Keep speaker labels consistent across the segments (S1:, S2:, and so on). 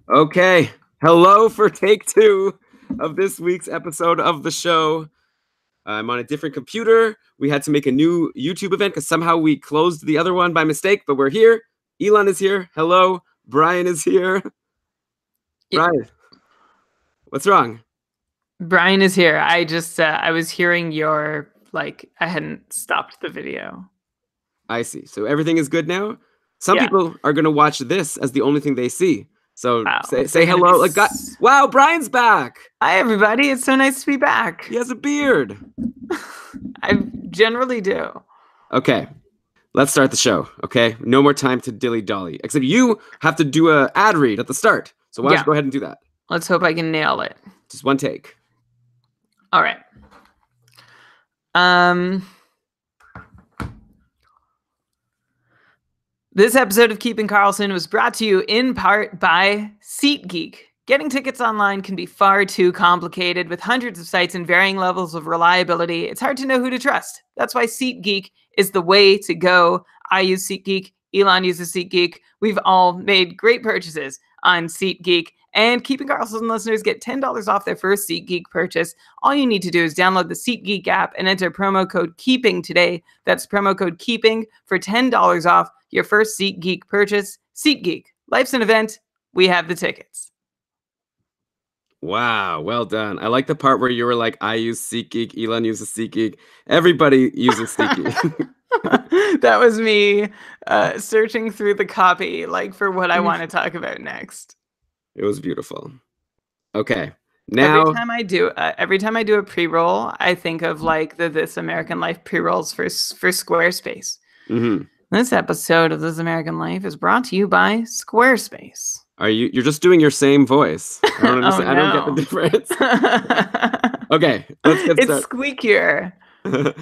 S1: Okay, hello for take two of this week's episode of the show. I'm on a different computer. We had to make a new YouTube event because somehow we closed the other one by mistake, but we're here. Elon is here. Hello. Brian is here. Brian, what's wrong?
S2: Brian is here. I was hearing I hadn't stopped the video.
S1: I see. So everything is good now? Some people are going to watch this as the only thing they see. So say hello. Wow, Brian's back.
S2: Hi, everybody. It's so nice to be back.
S1: He has a beard.
S2: I generally do.
S1: Okay, let's start the show, okay? No more time to dilly-dally. Except you have to do an ad read at the start. So why don't you go ahead and do that?
S2: Let's hope I can nail it.
S1: Just one take.
S2: All right. This episode of Keeping Karlsson was brought to you in part by SeatGeek. Getting tickets online can be far too complicated. With hundreds of sites and varying levels of reliability, it's hard to know who to trust. That's why SeatGeek is the way to go. I use SeatGeek. Elon uses SeatGeek. We've all made great purchases on SeatGeek. And Keeping Karlsson listeners get $10 off their first SeatGeek purchase. All you need to do is download the SeatGeek app and enter promo code KEEPING today. That's promo code KEEPING for $10 off your first SeatGeek purchase. SeatGeek. Life's an event. We have the tickets.
S1: Wow, well done. I like the part where you were like, I use SeatGeek, Elon uses SeatGeek. Everybody uses SeatGeek.
S2: That was me searching through the copy for what I want to talk about next.
S1: It was beautiful. Okay. Now
S2: every time I do a pre-roll, I think of the This American Life pre-rolls for Squarespace.
S1: Mm-hmm.
S2: This episode of This American Life is brought to you by Squarespace.
S1: You're just doing your same voice. I don't understand.
S2: Oh, no.
S1: I don't get the difference. Okay, let's get started.
S2: It's squeakier.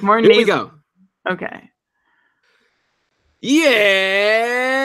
S2: More
S1: Here we go.
S2: Okay.
S1: Yes!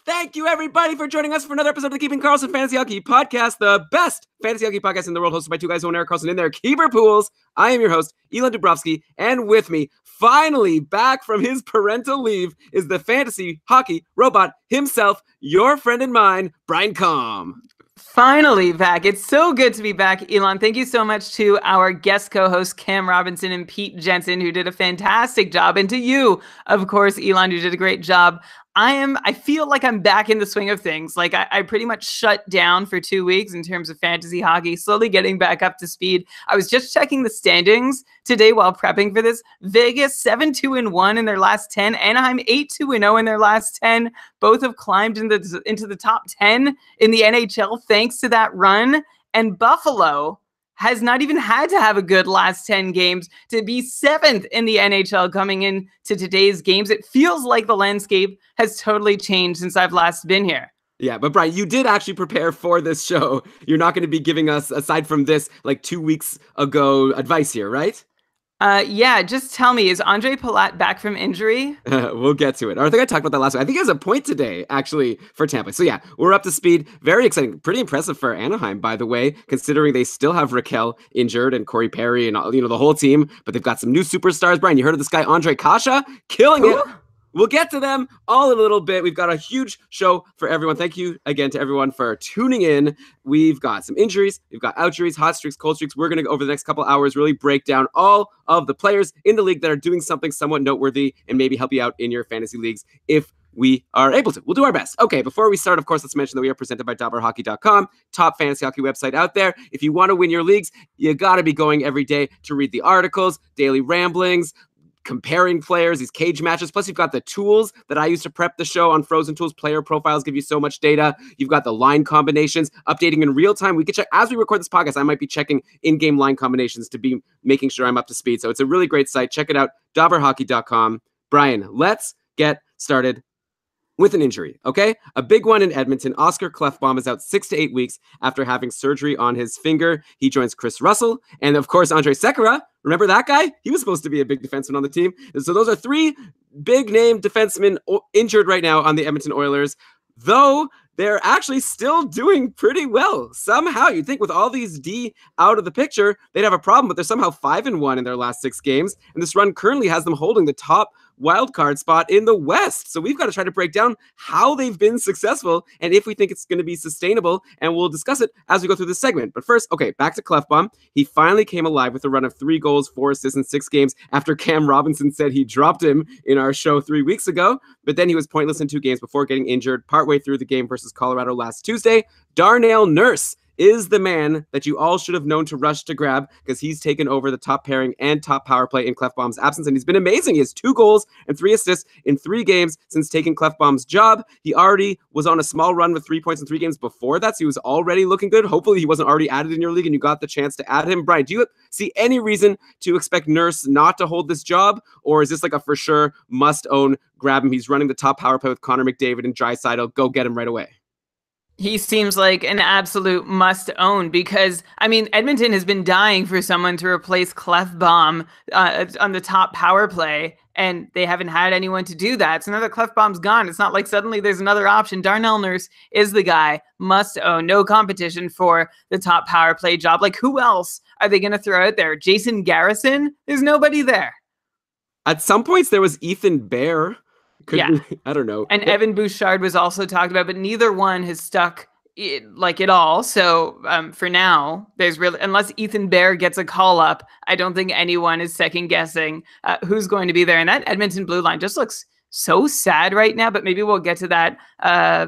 S1: Thank you, everybody, for joining us for another episode of the Keeping Karlsson Fantasy Hockey Podcast, the best fantasy hockey podcast in the world, hosted by two guys who own Eric Karlsson in their keeper pools. I am your host, Elon Dubrovsky, and with me, finally back from his parental leave, is the fantasy hockey robot himself, your friend and mine, Brian Com.
S2: Finally back. It's so good to be back, Elon. Thank you so much to our guest co-hosts, Cam Robinson and Pete Jensen, who did a fantastic job. And to you, of course, Elon, who did a great job. I feel like I'm back in the swing of things. I pretty much shut down for 2 weeks in terms of fantasy hockey, slowly getting back up to speed. I was just checking the standings today while prepping for this. Vegas 7-2-1 in their last 10. Anaheim 8-2-0 in their last 10. Both have climbed into the top 10 in the NHL thanks to that run. And Buffalo has not even had to have a good last 10 games to be 7th in the NHL coming into today's games. It feels like the landscape has totally changed since I've last been here.
S1: Yeah, but Brian, you did actually prepare for this show. You're not going to be giving us, aside from this, 2 weeks ago advice here, right?
S2: Yeah, just tell me, is Andre Palat back from injury?
S1: We'll get to it. Or I think I talked about that last week. I think he has a point today, actually, for Tampa. So yeah, we're up to speed. Very exciting. Pretty impressive for Anaheim, by the way, considering they still have Raquel injured and Corey Perry and the whole team, but they've got some new superstars. Brian, you heard of this guy, Andre Kasha? Killing it. We'll get to them all in a little bit. We've got a huge show for everyone. Thank you again to everyone for tuning in. We've got some injuries. We've got outjuries, hot streaks, cold streaks. We're going to, over the next couple hours, really break down all of the players in the league that are doing something somewhat noteworthy and maybe help you out in your fantasy leagues if we are able to. We'll do our best. Okay, before we start, of course, let's mention that we are presented by DobberHockey.com, top fantasy hockey website out there. If you want to win your leagues, you got to be going every day to read the articles, daily ramblings, comparing players, these cage matches. Plus, you've got the tools that I use to prep the show on Frozen Tools. Player profiles give you so much data. You've got the line combinations updating in real time. We can check as we record this podcast. I might be checking in-game line combinations to be making sure I'm up to speed. So it's a really great site. Check it out, DobberHockey.com. Brian, let's get started with an injury, okay? A big one in Edmonton. Oscar Klefbom is out 6 to 8 weeks after having surgery on his finger. He joins Chris Russell and, of course, Andrej Sekera. Remember that guy? He was supposed to be a big defenseman on the team. And so those are three big-name defensemen injured right now on the Edmonton Oilers, though they're actually still doing pretty well. Somehow, you'd think with all these D out of the picture, they'd have a problem, but they're somehow 5-1 in their last 6 games, and this run currently has them holding the top wildcard spot in the West. So we've got to try to break down how they've been successful and if we think it's going to be sustainable. And we'll discuss it as we go through this segment. But first, okay, back to Clefbaum. He finally came alive with a run of 3 goals, 4 assists in 6 games after Cam Robinson said he dropped him in our show 3 weeks ago. But then he was pointless in 2 games before getting injured partway through the game versus Colorado last Tuesday. Darnell Nurse is the man that you all should have known to rush to grab because he's taken over the top pairing and top power play in Clefbaum's absence, and he's been amazing. He has 2 goals and 3 assists in 3 games since taking Clefbaum's job. He already was on a small run with 3 points in 3 games before that, so he was already looking good. Hopefully he wasn't already added in your league and you got the chance to add him. Brian, do you see any reason to expect Nurse not to hold this job, or is this like a for sure must-own grab him? He's running the top power play with Connor McDavid and Draisaitl. Go get him right away.
S2: He seems like an absolute must-own because, I mean, Edmonton has been dying for someone to replace Clefbaum on the top power play, and they haven't had anyone to do that. So now that Clefbaum's gone, it's not like suddenly there's another option. Darnell Nurse is the guy, must-own, no competition for the top power play job. Like, who else are they going to throw out there? Jason Garrison? There's nobody there.
S1: At some points, there was Ethan Bear. I don't know.
S2: And Evan Bouchard was also talked about, but neither one has stuck like at all. So for now, there's really, unless Ethan Bear gets a call up, I don't think anyone is second guessing who's going to be there. And that Edmonton blue line just looks so sad right now, but maybe we'll get to that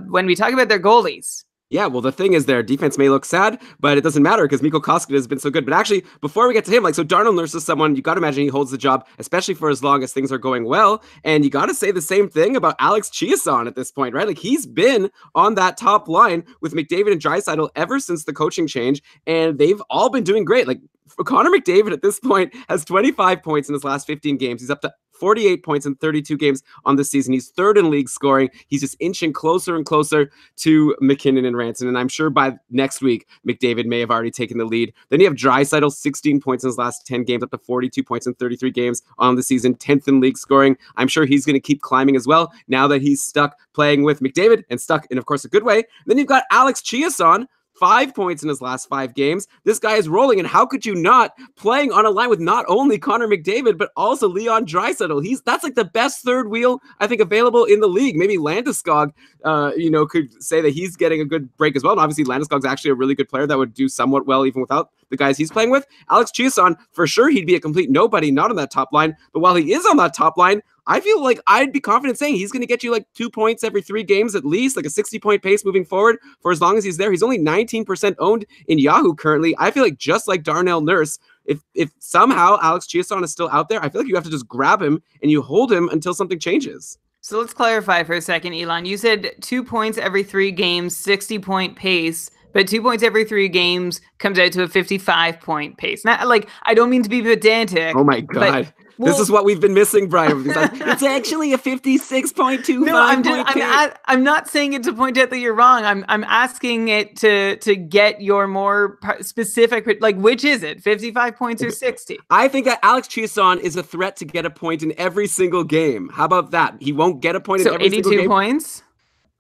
S2: when we talk about their goalies.
S1: Yeah, well, the thing is their defense may look sad, but it doesn't matter because Mikko Koskinen has been so good. But actually, before we get to him, so Darnell Nurse is someone you got to imagine he holds the job, especially for as long as things are going well. And you got to say the same thing about Alex Chiasson at this point, right? Like, he's been on that top line with McDavid and Draisaitl ever since the coaching change, and they've all been doing great. Like, Connor McDavid at this point has 25 points in his last 15 games. He's up to 48 points in 32 games on the season. He's 3rd in league scoring. He's just inching closer and closer to McKinnon and Ranson. And I'm sure by next week, McDavid may have already taken the lead. Then you have Draisaitl, 16 points in his last 10 games, up to 42 points in 33 games on the season, 10th in league scoring. I'm sure he's going to keep climbing as well now that he's stuck playing with McDavid and stuck in, of course, a good way. Then you've got Alex Chiasson, 5 points in his last 5 games. This guy is rolling, and how could you not, playing on a line with not only Connor McDavid, but also Leon Draisaitl? That's like the best third wheel, I think, available in the league. Maybe Landeskog, could say that he's getting a good break as well. And obviously, Landeskog's actually a really good player that would do somewhat well even without the guys he's playing with. Alex Chiasson, for sure, he'd be a complete nobody, not on that top line. But while he is on that top line, I feel like I'd be confident saying he's going to get you like 2 points every 3 games at least, like a 60-point pace moving forward for as long as he's there. He's only 19% owned in Yahoo currently. I feel like just like Darnell Nurse, if somehow Alex Chiasson is still out there, I feel like you have to just grab him and you hold him until something changes.
S2: So let's clarify for a second, Elon. You said 2 points every 3 games, 60-point pace. But 2 points every 3 games comes out to a 55-point pace. Now, like, I don't mean to be pedantic.
S1: Oh my God. This is what we've been missing, Brian. It's actually a 56.25
S2: No, I'm not saying it to point out that you're wrong. I'm asking it to get your more specific, like, which is it, 55 points or 60?
S1: I think that Alex Chiasson is a threat to get a point in every single game. How about that? He won't get a point in every single game.
S2: 82 points?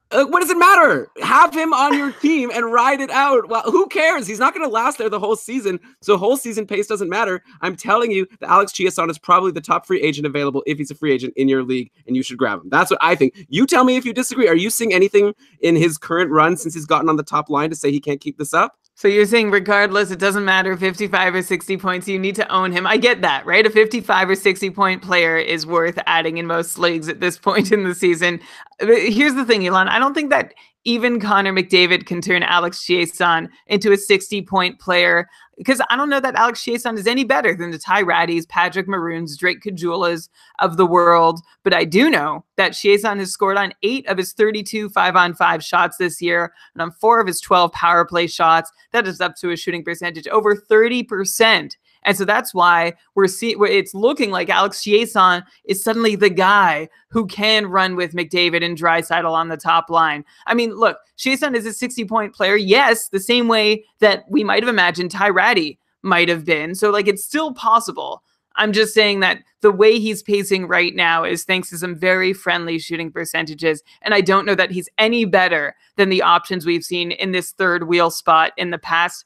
S1: What does it matter? Have him on your team and ride it out. Well, who cares? He's not going to last there the whole season, so whole season pace doesn't matter. I'm telling you that Alex Chiasson is probably the top free agent available if he's a free agent in your league, and you should grab him. That's what I think. You tell me if you disagree. Are you seeing anything in his current run since he's gotten on the top line to say he can't keep this up?
S2: So you're saying regardless, it doesn't matter 55 or 60 points, you need to own him. I get that, right? A 55 or 60 point player is worth adding in most leagues at this point in the season. But here's the thing, Elon. I don't think that even Connor McDavid can turn Alex Chiasson into a 60-point player, because I don't know that Alex Chiasson is any better than the Ty Rattys, Patrick Maroons, Drake Cajulas of the world. But I do know that Chiasson has scored on 8 of his 32 5-on-5 shots this year and on 4 of his 12 power play shots. That is up to a shooting percentage over 30%. And so that's why it's looking like Alex Chiasson is suddenly the guy who can run with McDavid and Draisaitl on the top line. I mean, look, Chiasson is a 60-point player. Yes, the same way that we might have imagined Ty Ratty might have been. So, like, it's still possible. I'm just saying that the way he's pacing right now is thanks to some very friendly shooting percentages. And I don't know that he's any better than the options we've seen in this third wheel spot in the past.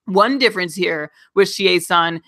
S2: One difference here with Chieson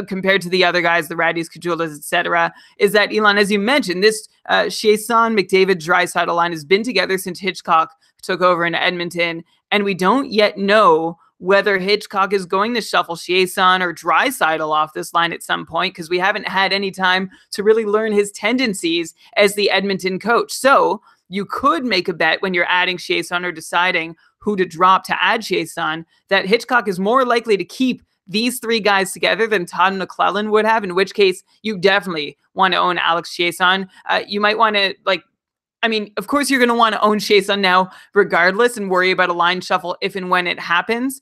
S2: compared to the other guys, the Raddies, Cajulas, etc., is that, Elon, as you mentioned, this Chieson, McDavid, Draisaitl line has been together since Hitchcock took over in Edmonton, and we don't yet know whether Hitchcock is going to shuffle Chieson or Draisaitl off this line at some point, because we haven't had any time to really learn his tendencies as the Edmonton coach. So you could make a bet when you're adding Chieson or deciding who to drop to add Chieson, that Hitchcock is more likely to keep these three guys together than Todd McClellan would have, in which case you definitely want to own Alex Chieson. You might want to, of course you're going to want to own Chieson now regardless and worry about a line shuffle if and when it happens.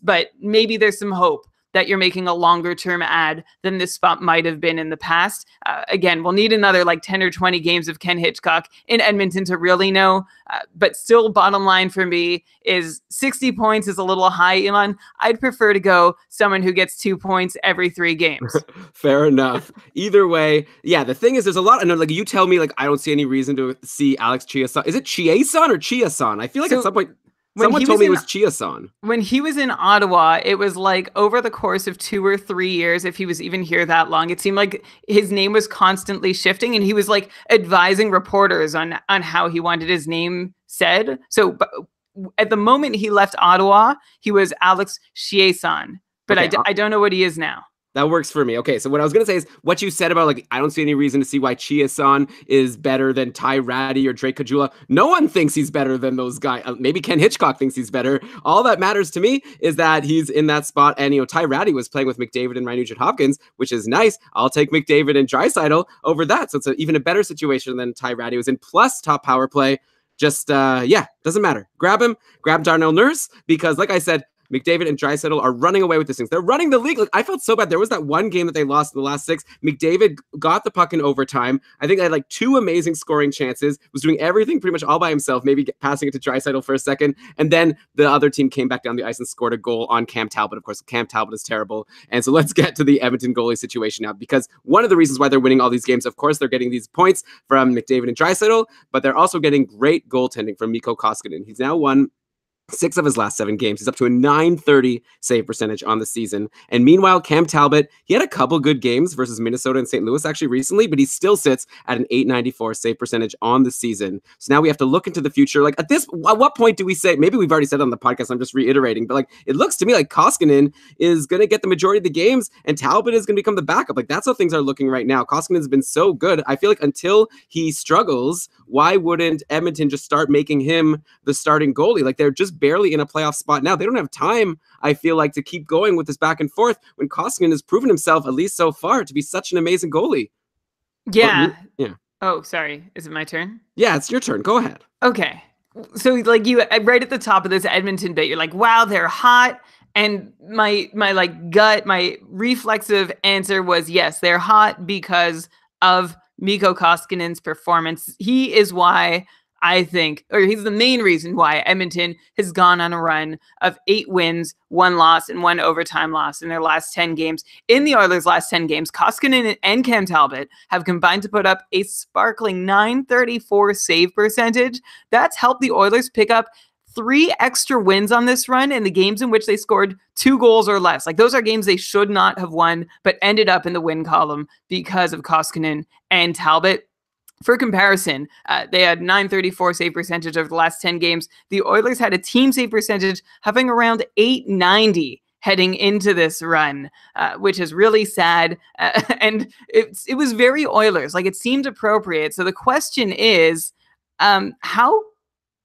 S2: But maybe there's some hope that you're making a longer term ad than this spot might have been in the past. Again, we'll need another 10 or 20 games of Ken Hitchcock in Edmonton to really know. But still, bottom line for me is 60 points is a little high, Elon. I'd prefer to go someone who gets 2 points every 3 games.
S1: Fair enough. Either way, yeah, the thing is, there's a lot. I know, you tell me, I don't see any reason to see Alex Chieson. Is it Chieson or Chieson? I feel like at some point, someone told me it was Chieson.
S2: When he was in Ottawa, it was over the course of 2 or 3 years, if he was even here that long, it seemed like his name was constantly shifting, and he was advising reporters on how he wanted his name said. So at the moment he left Ottawa, he was Alex Chieson, but okay, I don't know what he is now.
S1: That works for me. Okay, so what I was going to say is what you said about, I don't see any reason to see why Chieson is better than Ty Ratty or Drake Caggiula. No one thinks he's better than those guys. Maybe Ken Hitchcock thinks he's better. All that matters to me is that he's in that spot. And, Ty Ratty was playing with McDavid and Ryan Nugent-Hopkins, which is nice. I'll take McDavid and Draisaitl over that. So it's even a better situation than Ty Ratty was in, plus top power play. Just, doesn't matter. Grab him. Grab Darnell Nurse, because like I said, McDavid and Draisaitl are running away with these things. They're running the league. I felt so bad. There was that one game that they lost in the last 6. McDavid got the puck in overtime. I think they had 2 amazing scoring chances, was doing everything pretty much all by himself, maybe passing it to Draisaitl for a second. And then the other team came back down the ice and scored a goal on Cam Talbot. Of course, Cam Talbot is terrible. And so let's get to the Edmonton goalie situation now, because one of the reasons why they're winning all these games, of course, they're getting these points from McDavid and Draisaitl, but they're also getting great goaltending from Mikko Koskinen. He's now won 6 of his last 7 games. He's up to a .930 save percentage on the season. And meanwhile, Cam Talbot, he had a couple good games versus Minnesota and St. Louis actually recently, but he still sits at an .894 save percentage on the season. So now we have to look into the future. At what point do we say, maybe we've already said it on the podcast, I'm just reiterating, but it looks to me like Koskinen is going to get the majority of the games and Talbot is going to become the backup. That's how things are looking right now. Koskinen has been so good. I feel like until he struggles, why wouldn't Edmonton just start making him the starting goalie? They're just barely in a playoff spot now. They don't have time, I feel like, to keep going with this back and forth when Koskinen has proven himself, at least so far, to be such an amazing goalie.
S2: Yeah. Oh, sorry. Is it my turn?
S1: Yeah, it's your turn. Go ahead.
S2: Okay. So you right at the top of this Edmonton bit, you're wow, they're hot. And my gut, my reflexive answer was yes, they're hot because of Mikko Koskinen's performance. He is why I think, or he's the main reason why Edmonton has gone on a run of 8 wins, 1 loss, and 1 overtime loss in their last 10 games. In the Oilers' last 10 games, Koskinen and Cam Talbot have combined to put up a sparkling .934 save percentage. That's helped the Oilers pick up 3 extra wins on this run in the games in which they scored 2 goals or less. Those are games they should not have won, but ended up in the win column because of Koskinen and Talbot. For comparison, they had .934 save percentage over the last 10 games. The Oilers had a team save percentage hovering around .890 heading into this run, which is really sad. And it was very Oilers. It seemed appropriate. So the question is, how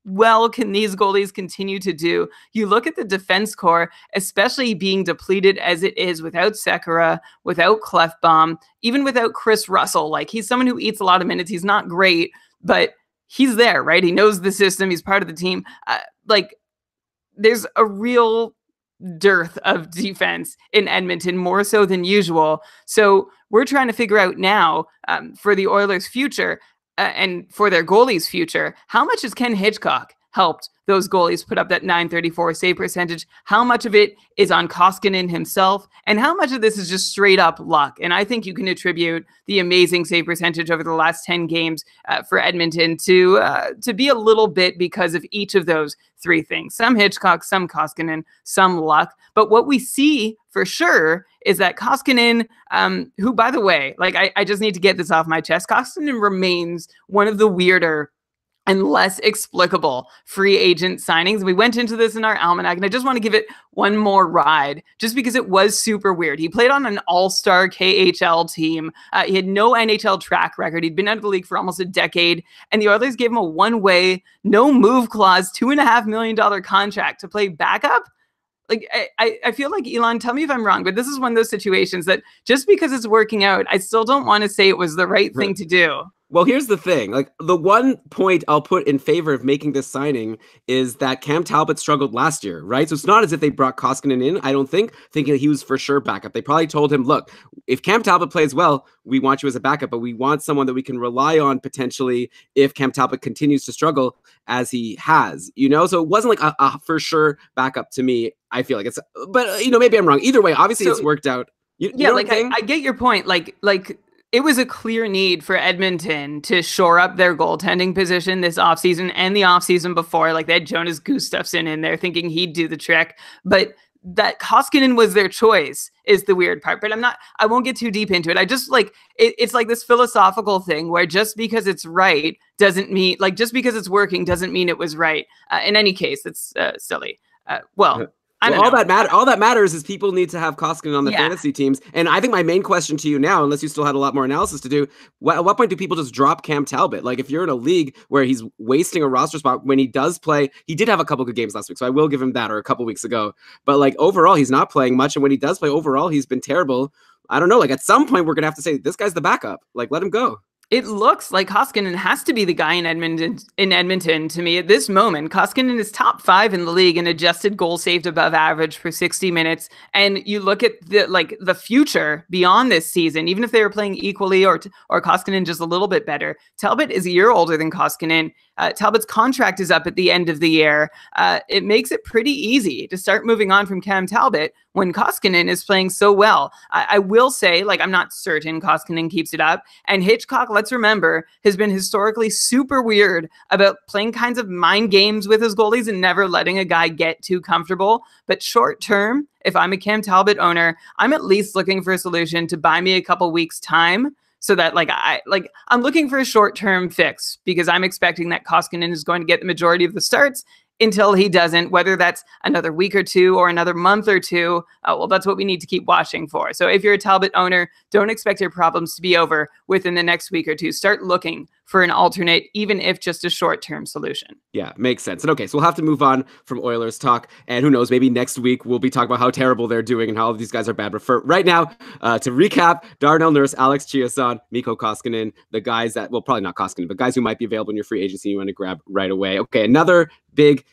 S2: well can these goalies continue to do? You look at the defense core, especially being depleted as it is without Sekera, without Clefbaum, even without Chris Russell. He's someone who eats a lot of minutes. He's not great, but he's there, right? He knows the system. He's part of the team. There's a real dearth of defense in Edmonton, more so than usual. So we're trying to figure out now, for the Oilers' future, and for their goalie's future, how much is Ken Hitchcock helped those goalies put up that .934 save percentage? How much of it is on Koskinen himself? And how much of this is just straight up luck? And I think you can attribute the amazing save percentage over the last 10 games for Edmonton to be a little bit because of each of those three things. Some Hitchcock, some Koskinen, some luck. But what we see for sure is that Koskinen, who, by the way, like I just need to get this off my chest, Koskinen remains one of the weirder and less explicable free agent signings. We went into this in our almanac, and I just want to give it one more ride just because it was super weird. He played on an all-star KHL team. He had no NHL track record. He'd been out of the league for almost a decade, and the Oilers gave him a one-way, no-move clause, $2.5 million contract to play backup. Like, I feel like, Elon, tell me if I'm wrong, but this is one of those situations that just because it's working out, I still don't want to say it was the right thing to do.
S1: Well, here's the thing. Like, the one point I'll put in favor of making this signing is that Cam Talbot struggled last year, right? So it's not as if they brought Koskinen in, I don't think, thinking that he was for sure backup. They probably told him, look, if Cam Talbot plays well, we want you as a backup, but we want someone that we can rely on potentially if Cam Talbot continues to struggle as he has, you know? So it wasn't like a for sure backup to me. I feel like it's, but, you know, maybe I'm wrong. Either way, obviously it's worked out. You know
S2: like, I get your point. Like, it was a clear need for Edmonton to shore up their goaltending position this offseason and the offseason before. Like, they had Jonas Gustafsson in there thinking he'd do the trick. But that Koskinen was their choice is the weird part. But I won't get too deep into it. I just like, it's like this philosophical thing where just because it's right doesn't mean, like, just because it's working doesn't mean it was right. In any case, it's silly.
S1: All that matters is people need to have Koskinen on the fantasy teams. And I think my main question to you now, unless you still had a lot more analysis to do, at what point do people just drop Cam Talbot? Like, if you're in a league where he's wasting a roster spot when he does play, he did have a couple good games last week, so I will give him that, or a couple weeks ago. But like, overall, he's not playing much. And when he does play, overall, he's been terrible. I don't know. Like, at some point, we're going to have to say, this guy's the backup. Like, let him go.
S2: It looks like Koskinen has to be the guy in Edmonton to me at this moment. Koskinen is top 5 in the league in adjusted goals saved above average per 60 minutes. And you look at the future beyond this season, even if they were playing equally or Koskinen just a little bit better. Talbot is a year older than Koskinen. Talbot's contract is up at the end of the year. It makes it pretty easy to start moving on from Cam Talbot when Koskinen is playing so well. I will say, like, I'm not certain Koskinen keeps it up. And Hitchcock, let's remember, has been historically super weird about playing kinds of mind games with his goalies and never letting a guy get too comfortable. But short term, if I'm a Cam Talbot owner, I'm at least looking for a solution to buy me a couple weeks time. So that I'm looking for a short-term fix because I'm expecting that Koskinen is going to get the majority of the starts until he doesn't, whether that's another week or two or another month or two. Well, that's what we need to keep watching for. So if you're a Talbot owner, don't expect your problems to be over within the next week or two. Start looking for an alternate, even if just a short-term solution.
S1: Yeah, makes sense. And okay, so we'll have to move on from Oilers talk. And who knows, maybe next week we'll be talking about how terrible they're doing and how all of these guys are bad. But for right now, to recap, Darnell Nurse, Alex Chiasson, Mikko Koskinen, the guys that, well, probably not Koskinen, but guys who might be available in your free agency you want to grab right away. Okay, another big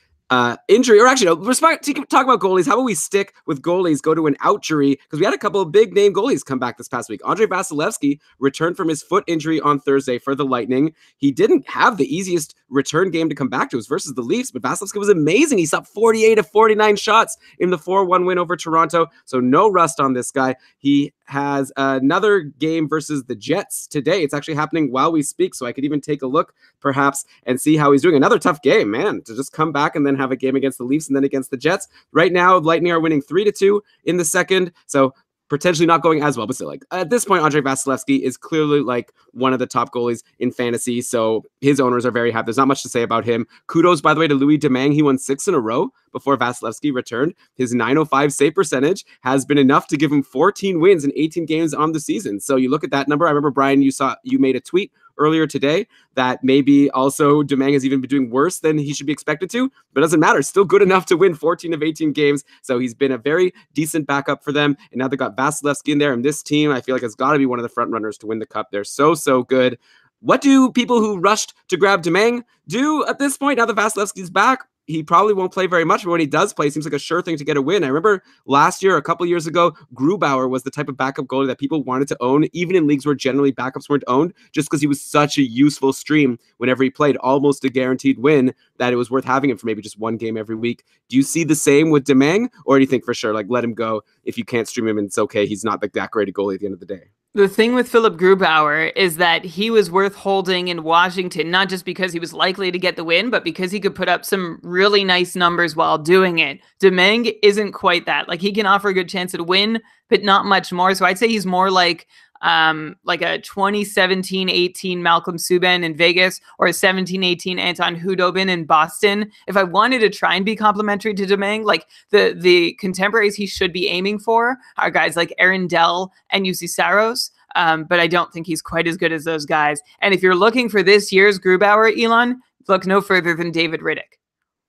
S1: injury, or actually, no, talk about goalies. How about we stick with goalies, go to an outjury, because we had a couple of big name goalies come back this past week. Andrei Vasilevskiy returned from his foot injury on Thursday for the Lightning. He didn't have the easiest return game to come back to. It was versus the Leafs, but Vasilevskiy was amazing. He stopped 48 of 49 shots in the 4-1 win over Toronto, so no rust on this guy. He has another game versus the Jets today. It's actually happening while we speak, so I could even take a look perhaps and see how he's doing. Another tough game, man, to just come back and then have a game against the Leafs and then against the Jets. Right now, Lightning are winning 3-2 in the second, so potentially not going as well, but still, like, at this point, Andrei Vasilevskiy is clearly like one of the top goalies in fantasy, so his owners are very happy. There's not much to say about him. Kudos, by the way, to Louis Domingue. He won 6 in a row before Vasilevskiy returned. His .905 save percentage has been enough to give him 14 wins in 18 games on the season. So you look at that number. I remember, Brian, you made a tweet earlier today that maybe also Domingue has even been doing worse than he should be expected to, but it doesn't matter. Still good enough to win 14 of 18 games. So he's been a very decent backup for them. And now they got Vasilevskiy in there, and this team, I feel like, has got to be one of the front runners to win the cup. They're so good. What do people who rushed to grab Domingue do at this point now that Vasilevsky's back? he probably won't play very much, but when he does play, it seems like a sure thing to get a win. I remember last year, a couple years ago, Grubauer was the type of backup goalie that people wanted to own, even in leagues where generally backups weren't owned, just because he was such a useful stream whenever he played, almost a guaranteed win, that it was worth having him for maybe just one game every week. Do you see the same with Domingue, or do you think for sure, like, let him go if you can't stream him and it's okay, he's not like that great a goalie at the end of the day?
S2: The thing with Philip Grubauer is that he was worth holding in Washington, not just because he was likely to get the win, but because he could put up some really nice numbers while doing it. Domingue isn't quite that. Like, he can offer a good chance at a win, but not much more. So I'd say he's more like a 2017-18 Malcolm Subban in Vegas, or a 17-18 Anton Hudobin in Boston. If I wanted to try and be complimentary to Domingue, like the contemporaries he should be aiming for are guys like Aaron Dell and UC Saros. But I don't think he's quite as good as those guys. And if you're looking for this year's Grubauer, Elon, look no further than David Riddick.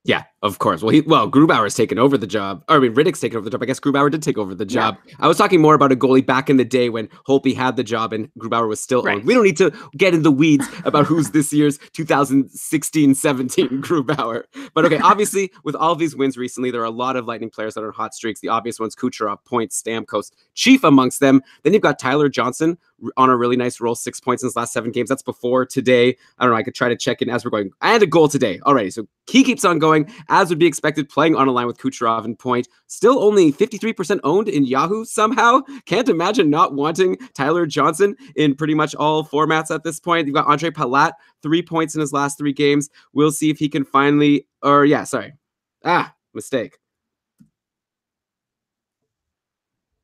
S1: Yeah, of course. Well, Grubauer's taken over the job. Or, I mean, Riddick's taken over the job. I guess Grubauer did take over the job. Yeah. I was talking more about a goalie back in the day when Holtby had the job and Grubauer was still owned. We don't need to get in the weeds about who's this year's 2016-17 Grubauer. But okay, obviously, with all of these wins recently, there are a lot of Lightning players that are on hot streaks. The obvious ones, Kucherov, Points, Stamkos, chief amongst them. Then you've got Tyler Johnson on a really nice roll, 6 points in his last 7 games. That's before today. I don't know. I could try to check in as we're going. I had a goal today already. So he keeps on going, as would be expected, playing on a line with Kucherov and Point. Still only 53% owned in Yahoo somehow. Can't imagine not wanting Tyler Johnson in pretty much all formats at this point. You've got Andre Palat, 3 points in his last 3 games. We'll see if he can finally, mistake.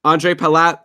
S1: Andre Palat,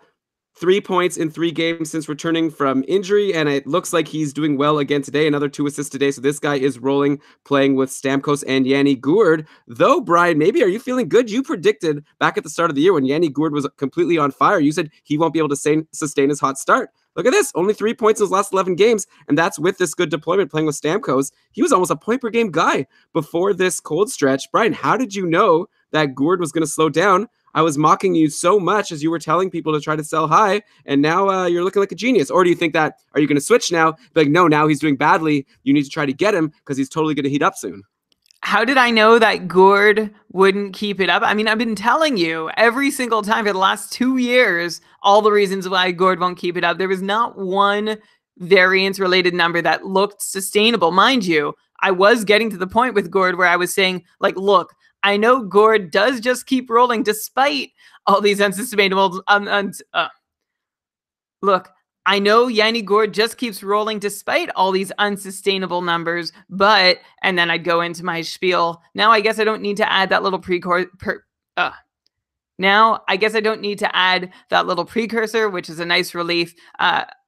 S1: 3 points in 3 games since returning from injury, and it looks like he's doing well again today. Another 2 assists today, so this guy is rolling, playing with Stamkos and Yanni Gourde. Though, Brian, maybe are you feeling good? You predicted back at the start of the year when Yanni Gourde was completely on fire, you said he won't be able to sustain his hot start. Look at this, only 3 points in his last 11 games, and that's with this good deployment playing with Stamkos. He was almost a point-per-game guy before this cold stretch. Brian, how did you know that Gourde was going to slow down? I was mocking you so much as you were telling people to try to sell high, and now you're looking like a genius. Or do you think that, are you going to switch now? Be like, no, now he's doing badly. You need to try to get him because he's totally going to heat up soon.
S2: How did I know that Gourde wouldn't keep it up? I mean, I've been telling you every single time for the last 2 years, all the reasons why Gourde won't keep it up. There was not one variance-related number that looked sustainable. Mind you, I was getting to the point with Gourde where I was saying, like, look, I know Gourde does just keep rolling despite all these unsustainable. Look, I know Yanni Gourde just keeps rolling despite all these unsustainable numbers, but, and then I'd go into my spiel. Now I guess I don't need to add that little Now I guess I don't need to add that little precursor, which is a nice relief.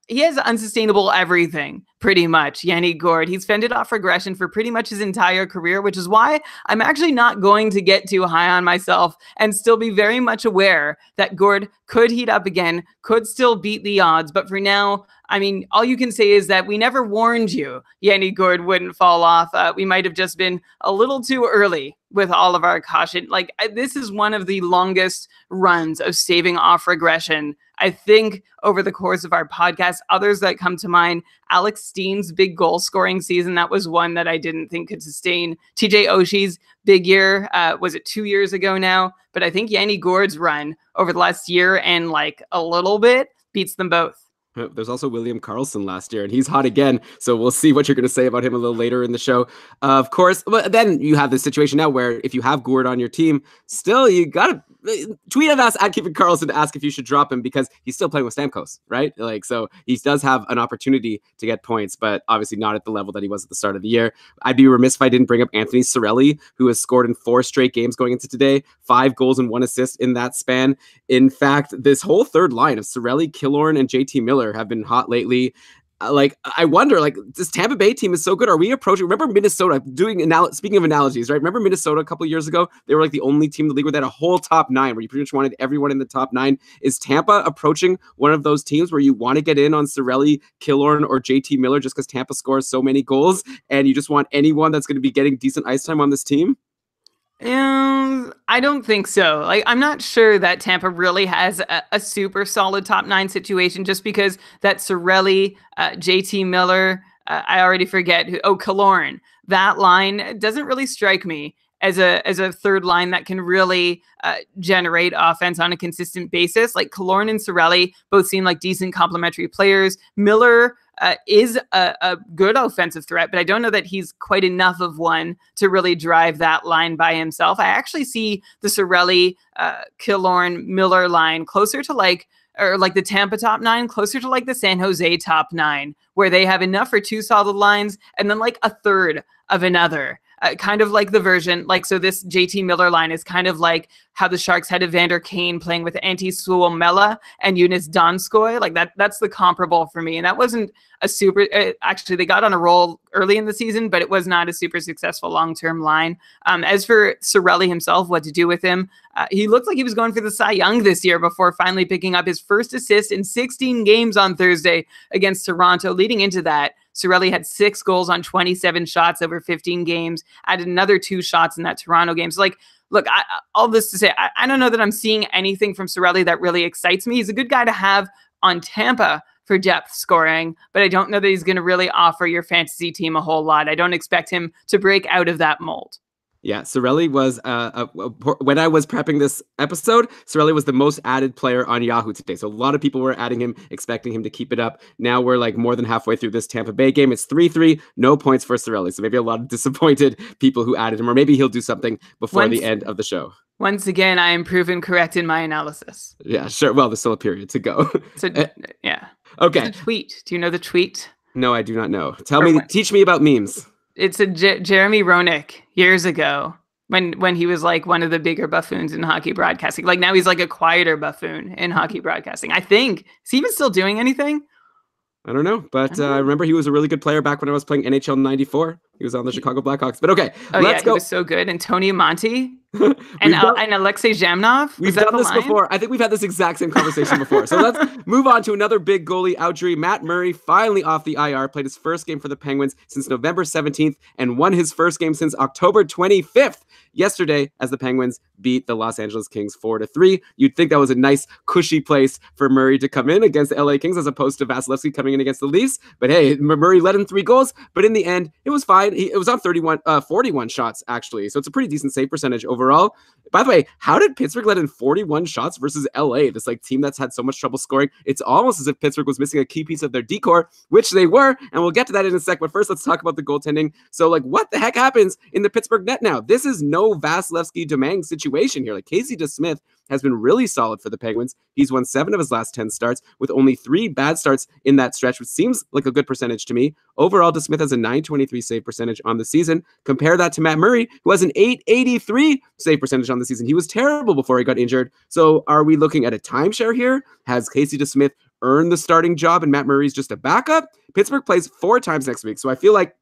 S2: He has unsustainable everything, pretty much, Yanni Gourde. He's fended off regression for pretty much his entire career, which is why I'm actually not going to get too high on myself and still be very much aware that Gourde could heat up again, could still beat the odds. But for now, I mean, all you can say is that we never warned you Yanni Gourde wouldn't fall off. We might have just been a little too early with all of our caution. Like, this is one of the longest runs of staving off regression, I think, over the course of our podcast. Others that come to mind, Alex Steen's big goal scoring season, that was one that I didn't think could sustain. TJ Oshie's big year, was it 2 years ago now? But I think Yanni Gourde's run over the last year and like a little bit beats them both.
S1: There's also William Karlsson last year, and he's hot again. So we'll see what you're going to say about him a little later in the show. Of course, but then you have this situation now where if you have Gourde on your team, still you got to tweet at us at Kevin Karlsson to ask if you should drop him because he's still playing with Stamkos, right? Like, so he does have an opportunity to get points, but obviously not at the level that he was at the start of the year. I'd be remiss if I didn't bring up Anthony Cirelli, who has scored in 4 straight games going into today, 5 goals and 1 assist in that span. In fact, this whole third line of Cirelli, Killorn, and JT Miller have been hot lately. Like, I wonder, like, this Tampa Bay team is so good. Are we approaching? Remember Minnesota speaking of analogies, right? Remember Minnesota a couple of years ago? They were like the only team in the league where they had a whole top 9 where you pretty much wanted everyone in the top 9. Is Tampa approaching one of those teams where you want to get in on Cirelli, Killorn, or JT Miller just because Tampa scores so many goals and you just want anyone that's going to be getting decent ice time on this team?
S2: I don't think so. Like, I'm not sure that Tampa really has a super solid top 9 situation just because that Cirelli, JT Miller, I already forget who, Killorn, that line doesn't really strike me as a third line that can really generate offense on a consistent basis. Like Killorn and Cirelli both seem like decent complementary players. Miller is a good offensive threat, but I don't know that he's quite enough of one to really drive that line by himself. I actually see the Cirelli, Killorn, Miller line closer to like the Tampa top 9, closer to like the San Jose top 9, where they have enough for 2 solid lines and then like a third of another. Kind of like the version, like, so this JT Miller line is kind of like how the Sharks had Evander Kane playing with Antti Suomela and Joonas Donskoi. Like that's the comparable for me. And that wasn't a super, actually they got on a roll early in the season, but it was not a super successful long-term line. As for Cirelli himself, what to do with him, he looked like he was going for the Cy Young this year before finally picking up his first assist in 16 games on Thursday against Toronto. Leading into that, Cirelli had 6 goals on 27 shots over 15 games, added another 2 shots in that Toronto game. So, like, look, all this to say, I don't know that I'm seeing anything from Cirelli that really excites me. He's a good guy to have on Tampa for depth scoring, but I don't know that he's going to really offer your fantasy team a whole lot. I don't expect him to break out of that mold.
S1: Yeah, Cirelli was, when I was prepping this episode, Cirelli was the most added player on Yahoo today. So a lot of people were adding him, expecting him to keep it up. Now we're like more than halfway through this Tampa Bay game. It's 3-3, no points for Cirelli. So maybe a lot of disappointed people who added him, or maybe he'll do something before the end of the show.
S2: Once again, I am proven correct in my analysis.
S1: Yeah, sure. Well, there's still a period to go.
S2: So, yeah.
S1: Okay.
S2: It's a tweet. Do you know the tweet?
S1: No, I do not know. Teach me about memes.
S2: It's a Jeremy Roenick years ago when he was like one of the bigger buffoons in hockey broadcasting. Like now he's like a quieter buffoon in hockey broadcasting. I think. Is he even still doing anything?
S1: I don't know, but I remember he was a really good player back when I was playing NHL 94. He was on the Chicago Blackhawks. But okay, let's go.
S2: He was so good. And Tony Monti and Alexei Zhamnov.
S1: We've done this before. I think we've had this exact same conversation before. So let's move on to another big goalie outjury. Matt Murray finally off the IR, played his first game for the Penguins since November 17th and won his first game since October 25th. Yesterday, as the Penguins beat the Los Angeles Kings 4-3. You'd think that was a nice, cushy place for Murray to come in against the LA Kings as opposed to Vasilevsky coming in against the Leafs. But hey, Murray led in 3 goals, but in the end, it was fine. It was on 41 shots, actually. So it's a pretty decent save percentage overall. By the way, how did Pittsburgh let in 41 shots versus LA? This like team that's had so much trouble scoring. It's almost as if Pittsburgh was missing a key piece of their decor, which they were. And we'll get to that in a sec. But first, let's talk about the goaltending. So like, what the heck happens in the Pittsburgh net now? This is no Vasilevsky Domingue situation here. Like Casey DeSmith has been really solid for the Penguins. He's won 7 of his last 10 starts with only 3 bad starts in that stretch, which seems like a good percentage to me. Overall, DeSmith has a .923 save percentage on the season. Compare that to Matt Murray, who has an .883 save percentage on the season. He was terrible before he got injured. So are we looking at a timeshare here? Has Casey DeSmith earned the starting job and Matt Murray's just a backup? Pittsburgh plays 4 times next week. So I feel like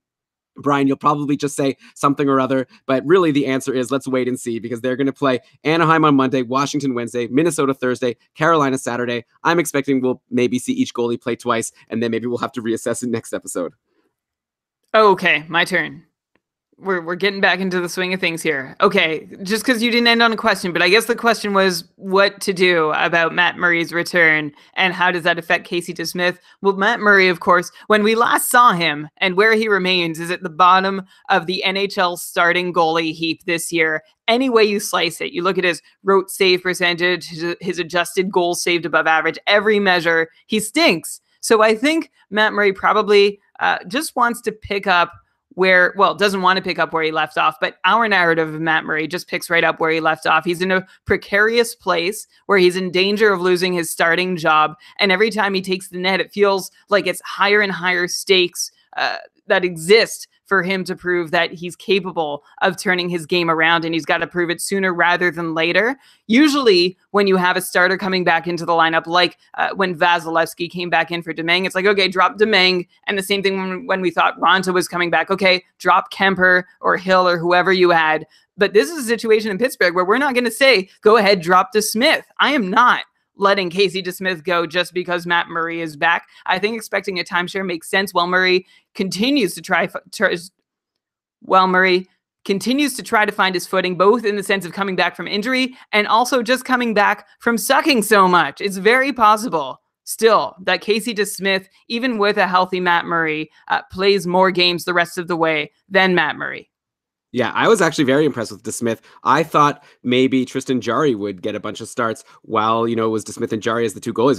S1: Brian, you'll probably just say something or other, but really the answer is let's wait and see because they're going to play Anaheim on Monday, Washington Wednesday, Minnesota Thursday, Carolina Saturday. I'm expecting we'll maybe see each goalie play twice, and then maybe we'll have to reassess it next episode.
S2: Okay, my turn. We're getting back into the swing of things here. Okay, just because you didn't end on a question, but I guess the question was what to do about Matt Murray's return and how does that affect Casey DeSmith? Well, Matt Murray, of course, when we last saw him and where he remains is at the bottom of the NHL starting goalie heap this year. Any way you slice it, you look at his rote save percentage, his adjusted goals saved above average, every measure, he stinks. So I think Matt Murray probably just wants to pick up doesn't want to pick up where he left off, but our narrative of Matt Murray just picks right up where he left off. He's in a precarious place where he's in danger of losing his starting job. And every time he takes the net, it feels like it's higher and higher stakes that exist for him to prove that he's capable of turning his game around, and he's got to prove it sooner rather than later. Usually when you have a starter coming back into the lineup, like when Vasilevsky came back in for Domingue, it's like, okay, drop Domingue. And the same thing when we thought Ronta was coming back, okay, drop Kemper or Hill or whoever you had. But this is a situation in Pittsburgh where we're not going to say, go ahead, drop DeSmith. I am not letting Casey DeSmith go just because Matt Murray is back. I think expecting a timeshare makes sense while Murray continues to try to find his footing, both in the sense of coming back from injury and also just coming back from sucking so much. It's very possible still that Casey DeSmith, even with a healthy Matt Murray, plays more games the rest of the way than Matt Murray.
S1: Yeah, I was actually very impressed with DeSmith. I thought maybe Tristan Jarry would get a bunch of starts while, it was DeSmith and Jarry as the two goalies.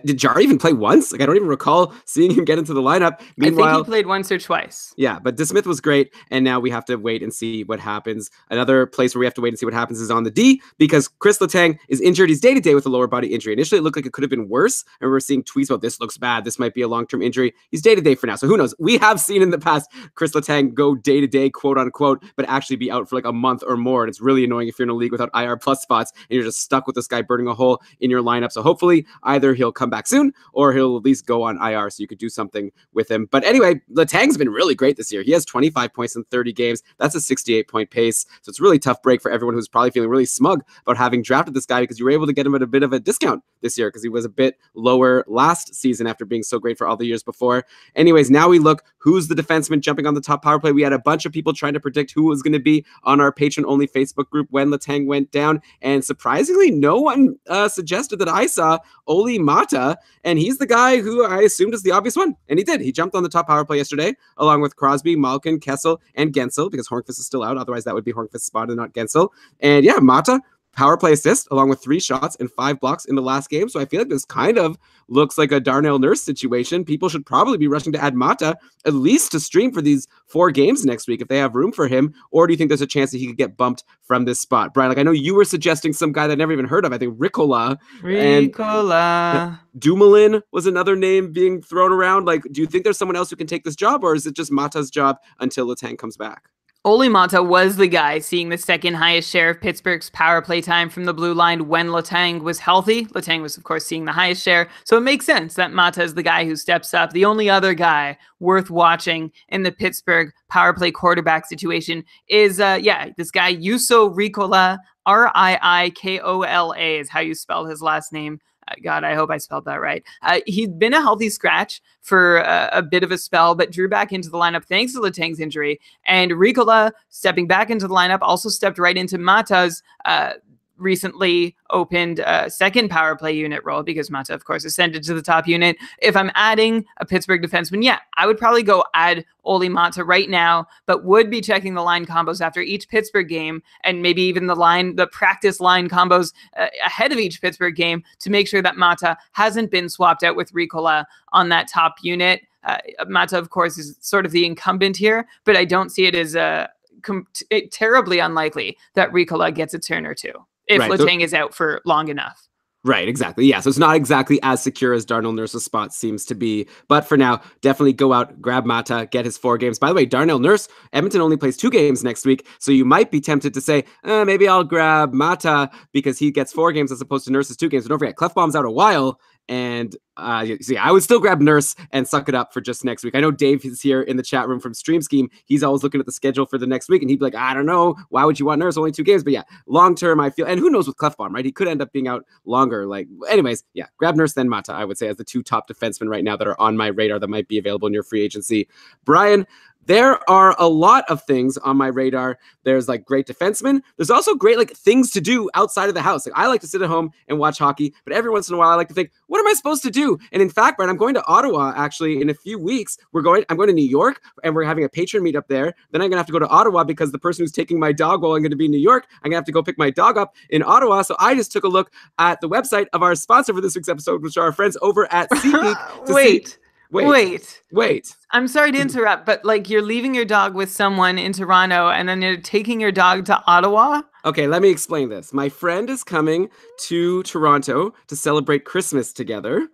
S1: Did Jarry even play once? Like, I don't even recall seeing him get into the lineup.
S2: I think he
S1: Meanwhile,
S2: played once or twice.
S1: yeah, but DeSmith was great, and now we have to wait and see what happens. Another place where we have to wait and see what happens is on the D, because Chris Letang is injured. He's day-to-day with a lower body injury. Initially, it looked like it could have been worse, and we were seeing tweets about this looks bad, this might be a long-term injury. He's day-to-day for now, so who knows? We have seen in the past Chris Letang go day-to-day, quote-unquote, but actually be out for like a month or more, and it's really annoying if you're in a league without IR plus spots, and you're just stuck with this guy burning a hole in your lineup. So hopefully, either he'll come back soon, or he'll at least go on IR so you could do something with him. But anyway, Letang's been really great this year. He has 25 points in 30 games. That's a 68-point pace. So it's a really tough break for everyone who's probably feeling really smug about having drafted this guy, because you were able to get him at a bit of a discount this year because he was a bit lower last season after being so great for all the years before. Anyways, now we look who's the defenseman jumping on the top power play. We had a bunch of people trying to predict who was going to be on our patron-only Facebook group when Letang went down, and surprisingly, no one suggested that I saw Olli Mata, and he's the guy who I assumed is the obvious one, and he did. He jumped on the top power play yesterday, along with Crosby, Malkin, Kessel, and Gensel, because Hornqvist is still out. Otherwise, that would be Hornqvist's spot and not Gensel. And yeah, Mata, power play assist, along with 3 shots and 5 blocks in the last game. So I feel like this kind of looks like a Darnell Nurse situation. People should probably be rushing to add Mata at least to stream for these 4 games next week if they have room for him. Or do you think there's a chance that he could get bumped from this spot? Brian, like, I know you were suggesting some guy that I never even heard of. I think Ricola.
S2: And
S1: Dumoulin was another name being thrown around. Like, do you think there's someone else who can take this job, or is it just Mata's job until Letang comes back?
S2: Olli Mata was the guy seeing the second highest share of Pittsburgh's power play time from the blue line when Letang was healthy. Letang was, of course, seeing the highest share, so it makes sense that Mata is the guy who steps up. The only other guy worth watching in the Pittsburgh power play quarterback situation is, this guy, Juuso Riikola, Riikola is how you spell his last name. God, I hope I spelled that right. He'd been a healthy scratch for a bit of a spell, but drew back into the lineup thanks to Letang's injury. And Riikola, stepping back into the lineup, also stepped right into Mata's recently opened second power play unit role, because Mata, of course, ascended to the top unit. If I'm adding a Pittsburgh defenseman, yeah, I would probably go add Olli Mata right now, but would be checking the line combos after each Pittsburgh game, and maybe even the practice line combos ahead of each Pittsburgh game to make sure that Mata hasn't been swapped out with Riikola on that top unit. Mata, of course, is sort of the incumbent here, but I don't see it as terribly unlikely that Riikola gets a turn or two if Letang is out for long enough.
S1: Right, exactly. Yeah, so it's not exactly as secure as Darnell Nurse's spot seems to be. But for now, definitely go out, grab Mata, get his 4 games. By the way, Darnell Nurse, Edmonton only plays 2 games next week, so you might be tempted to say, maybe I'll grab Mata because he gets 4 games as opposed to Nurse's 2 games. But don't forget, Clefbaum's out a while, and I would still grab Nurse and suck it up for just next week. I know Dave is here in the chat room from Stream Scheme. He's always looking at the schedule for the next week, and he'd be like, I don't know, why would you want Nurse? Only 2 games. But yeah, long term, I feel, and who knows with Clefbaum, right? He could end up being out longer. Like, anyways, yeah, grab Nurse then Mata, I would say, as the 2 top defensemen right now that are on my radar that might be available in your free agency. Brian, there are a lot of things on my radar. There's like great defensemen. There's also great like things to do outside of the house. Like, I like to sit at home and watch hockey, but every once in a while I like to think, what am I supposed to do? And in fact, Brian, I'm going to Ottawa actually in a few weeks. I'm going to New York, and we're having a patron meetup there. Then I'm gonna have to go to Ottawa because the person who's taking my dog while I'm going to be in New York, I'm gonna have to go pick my dog up in Ottawa. So I just took a look at the website of our sponsor for this week's episode, which are our friends over at SeatGeek. Wait.
S2: I'm sorry to interrupt, but like, you're leaving your dog with someone in Toronto and then you're taking your dog to Ottawa?
S1: Okay, let me explain this. My friend is coming to Toronto to celebrate Christmas together,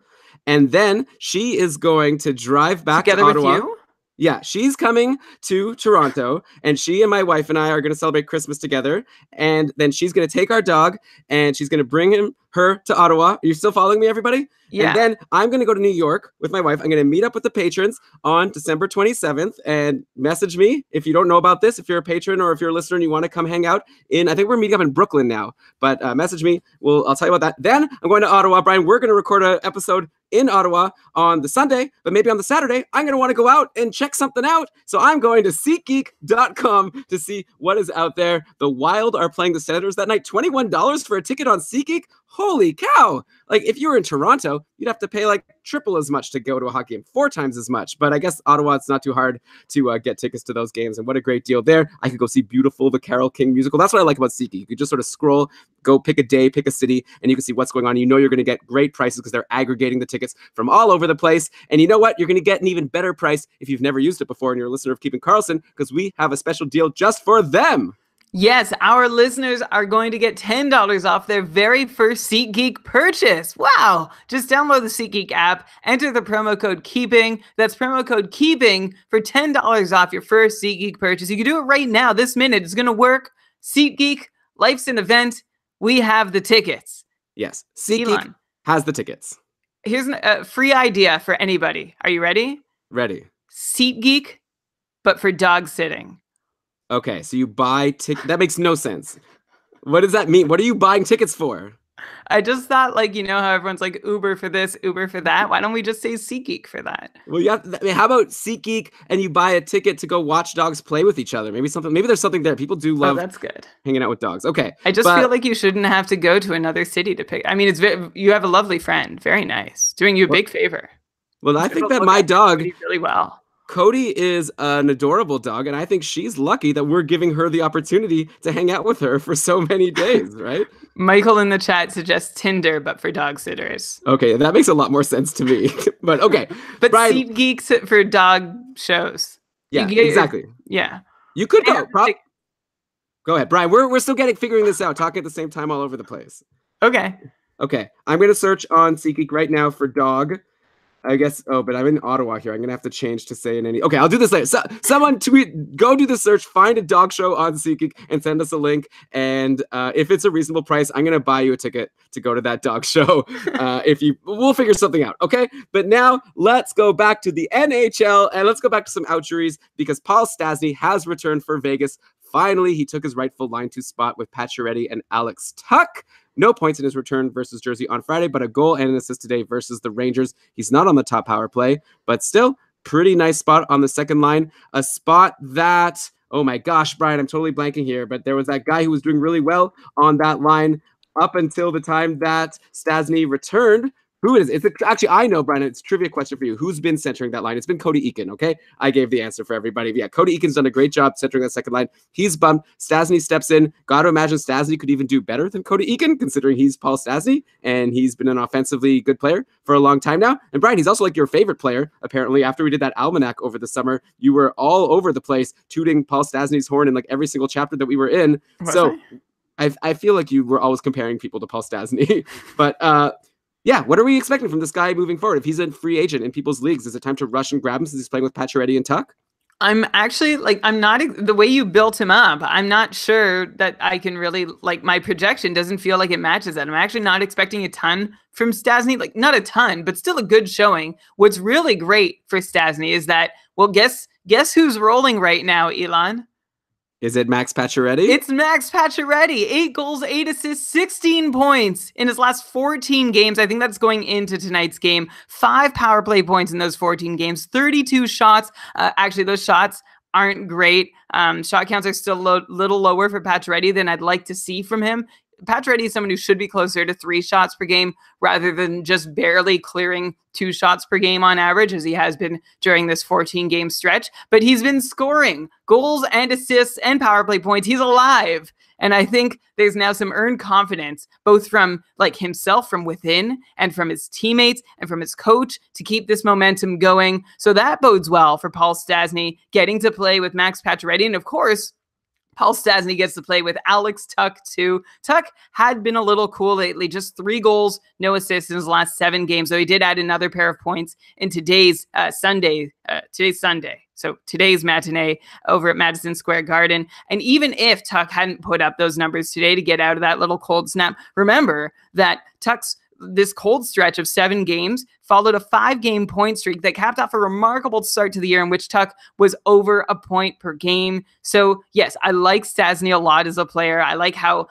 S1: and then she is going to drive back to Ottawa.
S2: With you?
S1: Yeah, she's coming to Toronto, and she and my wife and I are going to celebrate Christmas together, and then she's going to take our dog, and she's going to bring her to Ottawa. Are you still following me, everybody?
S2: Yeah.
S1: And then I'm going to go to New York with my wife. I'm going to meet up with the patrons on December 27th, and message me if you don't know about this, if you're a patron or if you're a listener and you want to come hang out I think we're meeting up in Brooklyn now, but message me. I'll tell you about that. Then I'm going to Ottawa. Brian, we're going to record an episode in Ottawa on the Sunday, but maybe on the Saturday, I'm going to want to go out and check something out. So I'm going to SeatGeek.com to see what is out there. The Wild are playing the Senators that night. $21 for a ticket on SeatGeek? holy cow. Like if you were in Toronto, you'd have to pay like triple as much to go to a hockey game, 4 times as much. But I guess Ottawa, it's not too hard to get tickets to those games. And what a great deal there. I could go see Beautiful, the Carole King musical. That's what I like about SeatGeek. You could just sort of scroll, go pick a day, pick a city, and you can see what's going on. You know you're going to get great prices because they're aggregating the tickets from all over the place. And you know what? You're going to get an even better price if you've never used it before and you're a listener of Keeping Karlsson, because we have a special deal just for them.
S2: Yes, our listeners are going to get $10 off their very first SeatGeek purchase. Wow. Just download the SeatGeek app, enter the promo code KEEPING. That's promo code KEEPING for $10 off your first SeatGeek purchase. You can do it right now, this minute. It's going to work. SeatGeek, life's an event. We have the tickets.
S1: Yes, SeatGeek has the tickets.
S2: Here's a free idea for anybody. Are you ready?
S1: Ready.
S2: SeatGeek, but for dog sitting.
S1: Okay, so you buy tickets. That makes no sense. What does that mean? What are you buying tickets for?
S2: I just thought, like, you know how everyone's like Uber for this, Uber for that? Why don't we just say SeatGeek for that?
S1: Well, how about SeatGeek and you buy a ticket to go watch dogs play with each other? Maybe there's something there. People do love
S2: that's good.
S1: hanging out with dogs. Okay.
S2: I just feel like you shouldn't have to go to another city to pick. I mean, you have a lovely friend. Very nice. Doing you a big favor.
S1: Well, I think that my dog
S2: really well.
S1: Cody is an adorable dog, and I think she's lucky that we're giving her the opportunity to hang out with her for so many days, right?
S2: Michael in the chat suggests Tinder, but for dog sitters.
S1: Okay, that makes a lot more sense to me. But okay.
S2: But Brian, SeatGeeks for dog shows.
S1: Yeah, exactly.
S2: Yeah.
S1: You could go. Go ahead, Brian. We're still figuring this out, talking at the same time all over the place.
S2: Okay.
S1: Okay. I'm going to search on SeatGeek right now for dog. I guess, but I'm in Ottawa here. I'm going to have to change to say in any. Okay, I'll do this later. Someone go do the search, find a dog show on SeatGeek and send us a link. And if it's a reasonable price, I'm going to buy you a ticket to go to that dog show. We'll figure something out. Okay. But now let's go back to the NHL and let's go back to some outjuries because Paul Stastny has returned for Vegas. Finally, he took his rightful line 2 spot with Pacioretty and Alex Tuch. No points in his return versus Jersey on Friday, but a goal and an assist today versus the Rangers. He's not on the top power play, but still pretty nice spot on the second line. A spot that, oh my gosh, Brian, I'm totally blanking here, but there was that guy who was doing really well on that line up until the time that Stastny returned. Who is it? Actually, I know, Brian. It's a trivia question for you. Who's been centering that line? It's been Cody Eakin, okay? I gave the answer for everybody. But yeah, Cody Eakin's done a great job centering that second line. He's bummed. Stastny steps in. Got to imagine Stastny could even do better than Cody Eakin, considering he's Paul Stastny, and he's been an offensively good player for a long time now. And Brian, he's also like your favorite player, apparently. After we did that almanac over the summer, you were all over the place tooting Paul Stastny's horn in like every single chapter that we were in. I feel like you were always comparing people to Paul Stastny. But yeah, what are we expecting from this guy moving forward? If he's a free agent in people's leagues, is it time to rush and grab him since he's playing with Pacioretty and Tuch?
S2: I'm actually I'm not, the way you built him up, I'm not sure that I can really, my projection doesn't feel like it matches that. I'm actually not expecting a ton from Stastny, not a ton, but still a good showing. What's really great for Stastny is that, well, guess who's rolling right now, Elon?
S1: Is it Max Pacioretty?
S2: It's Max Pacioretty. 8 goals, 8 assists, 16 points in his last 14 games. I think that's going into tonight's game. 5 power play points in those 14 games. 32 shots. Actually, those shots aren't great. Shot counts are still a little lower for Pacioretty than I'd like to see from him. Pacioretty is someone who should be closer to 3 shots per game rather than just barely clearing 2 shots per game on average, as he has been during this 14-game stretch. But he's been scoring goals and assists and power play points. He's alive. And I think there's now some earned confidence, both from himself from within and from his teammates and from his coach to keep this momentum going. So that bodes well for Paul Stastny getting to play with Max Pacioretty. And of course, Paul Stastny gets to play with Alex Tuch too. Tuch had been a little cool lately, just 3 goals, no assists in his last 7 games. So he did add another pair of points in today's Sunday. So today's matinee over at Madison Square Garden. And even if Tuch hadn't put up those numbers today to get out of that little cold snap, remember that this cold stretch of 7 games followed a 5-game point streak that capped off a remarkable start to the year in which Tuch was over a point per game. So yes, I like Stastny a lot as a player. I like how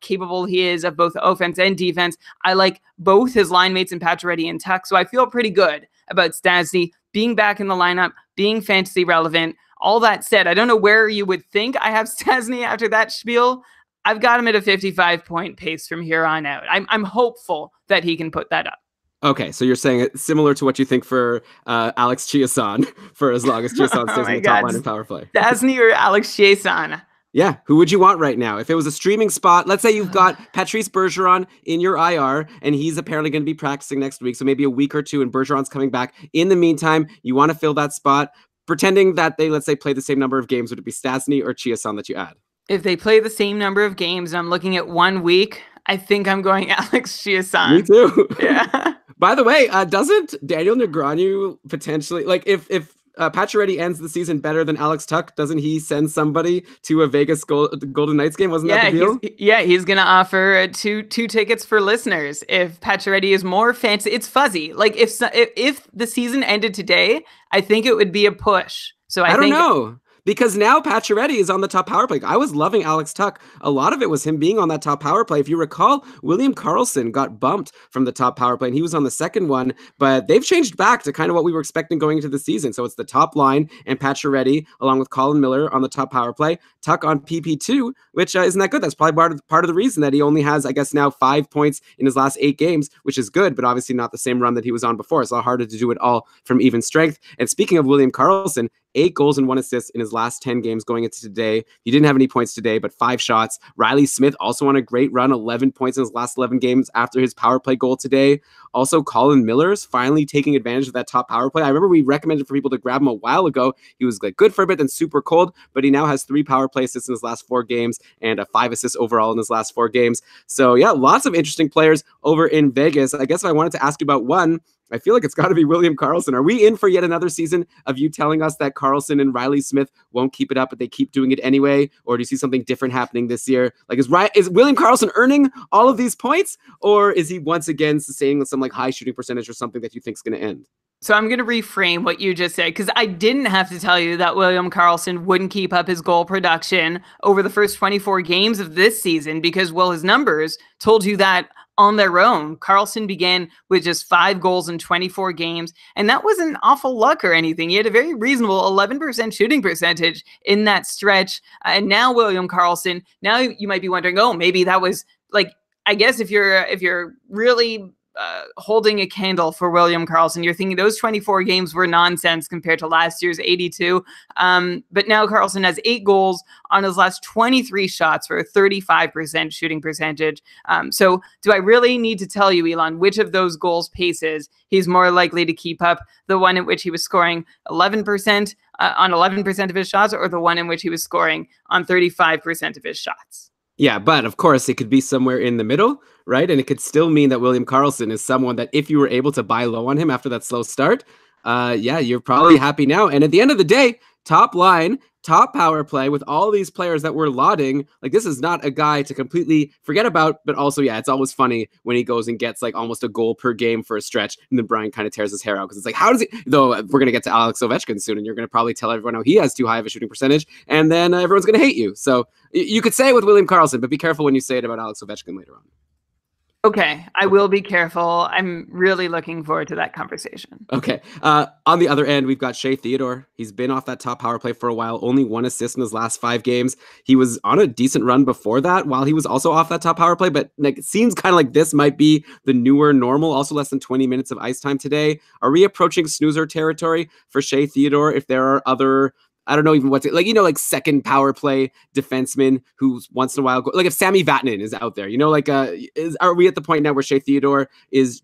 S2: capable he is of both offense and defense. I like both his line mates in Pacioretty and Tuch. So I feel pretty good about Stastny being back in the lineup, being fantasy relevant. All that said, I don't know where you would think I have Stastny after that spiel. I've got him at a 55-point pace from here on out. I'm hopeful that he can put that up.
S1: Okay, so you're saying it's similar to what you think for Alex Chiasson for as long as Chiasson stays in the top line in power play.
S2: Stasny or Alex Chiasson?
S1: Yeah, who would you want right now? If it was a streaming spot, let's say you've got Patrice Bergeron in your IR, and he's apparently going to be practicing next week, so maybe a week or two, and Bergeron's coming back. In the meantime, you want to fill that spot, pretending that they, let's say, play the same number of games. Would it be Stastny or Chiasson that you add?
S2: If they play the same number of games, and I'm looking at 1 week, I think I'm going Alex Chiasson.
S1: Me too.
S2: Yeah.
S1: By the way, doesn't Daniel Negreanu potentially, like, if Pacioretty ends the season better than Alex Tuch, doesn't he send somebody to a Vegas Golden Knights game? Wasn't that the deal?
S2: He's going to offer two tickets for listeners. If Pacioretty is more fancy, it's fuzzy. Like if the season ended today, I think it would be a push. So I
S1: don't know. Because now Pacioretty is on the top power play. I was loving Alex Tuch. A lot of it was him being on that top power play. If you recall, William Karlsson got bumped from the top power play, and he was on the second one. But they've changed back to kind of what we were expecting going into the season. So it's the top line and Pacioretty, along with Colin Miller on the top power play. Tuch on PP2, which isn't that good. That's probably part of the reason that he only has, I guess, now 5 points in his last 8 games, which is good, but obviously not the same run that he was on before. It's a lot harder to do it all from even strength. And speaking of William Karlsson, 8 goals and 1 assist in his last 10 games going into today. He didn't have any points today, but 5 shots. Riley Smith also on a great run, 11 points in his last 11 games after his power play goal today. Also, Colin Miller's finally taking advantage of that top power play. I remember we recommended for people to grab him a while ago. He was like good for a bit, then super cold, but he now has 3 power play assists in his last 4 games and 5 assists overall in his last 4 games. So yeah, lots of interesting players over in Vegas. I guess if I wanted to ask you about one, I feel like it's got to be William Karlsson. Are we in for yet another season of you telling us that Karlsson and Riley Smith won't keep it up, but they keep doing it anyway? Or do you see something different happening this year? Like, is William Karlsson earning all of these points? Or is he once again sustaining some like high shooting percentage or something that you think is going to end?
S2: So I'm going to reframe what you just said, because I didn't have to tell you that William Karlsson wouldn't keep up his goal production over the first 24 games of this season, because, well, his numbers told you that on their own. Karlsson began with just 5 goals in 24 games, and that wasn't awful luck or anything. He had a very reasonable 11% shooting percentage in that stretch. And now William Karlsson, now you might be wondering, oh, maybe that was like, I guess if you're really holding a candle for William Karlsson, you're thinking those 24 games were nonsense compared to last year's 82. But now Karlsson has 8 goals on his last 23 shots for a 35% shooting percentage. So do I really need to tell you, Elon, which of those goals paces he's more likely to keep up? The one in which he was scoring 11% on 11% of his shots, or the one in which he was scoring on 35% of his shots?
S1: Yeah, but of course, it could be somewhere in the middle, right? And it could still mean that William Karlsson is someone that if you were able to buy low on him after that slow start, yeah, you're probably happy now. And at the end of the day, top line, top power play with all these players that we're lauding, like this is not a guy to completely forget about, but also, yeah, it's always funny when he goes and gets like almost a goal per game for a stretch, and then Brian kind of tears his hair out because it's like, how does he, though we're going to get to Alex Ovechkin soon, and you're going to probably tell everyone how he has too high of a shooting percentage, and then everyone's going to hate you. So you could say it with William Karlsson, but be careful when you say it about Alex Ovechkin later on.
S2: Okay, I will be careful. I'm really looking forward to that conversation.
S1: Okay. On the other end, we've got Shea Theodore. He's been off that top power play for a while, only 1 assist in his last 5 games. He was on a decent run before that while he was also off that top power play, but like, it seems kind of like this might be the newer normal. Also less than 20 minutes of ice time today. Are we approaching snoozer territory for Shea Theodore if there are other, I don't know even what to, like, you know, like second power play defenseman who's once in a while, like if Sammy Vatanen is out there, you know, like, are we at the point now where Shea Theodore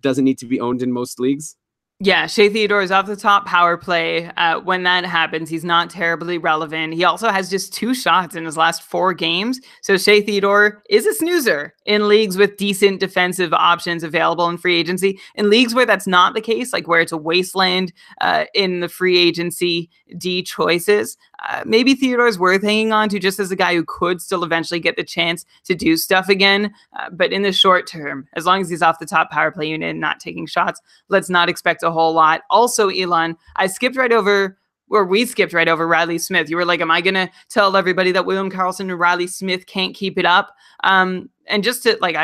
S1: doesn't need to be owned in most leagues?
S2: Yeah, Shea Theodore is off the top power play. When that happens, he's not terribly relevant. He also has just 2 shots in his last 4 games. So Shea Theodore is a snoozer in leagues with decent defensive options available in free agency. In leagues where that's not the case, like where it's a wasteland in the free agency D choices, maybe Theodore is worth hanging on to just as a guy who could still eventually get the chance to do stuff again. But in the short term, as long as he's off the top power play unit and not taking shots, let's not expect a whole lot. Also, Elon, I skipped right over where we skipped right over Riley Smith. You were like, am I going to tell everybody that William Karlsson and Riley Smith can't keep it up? And just to like,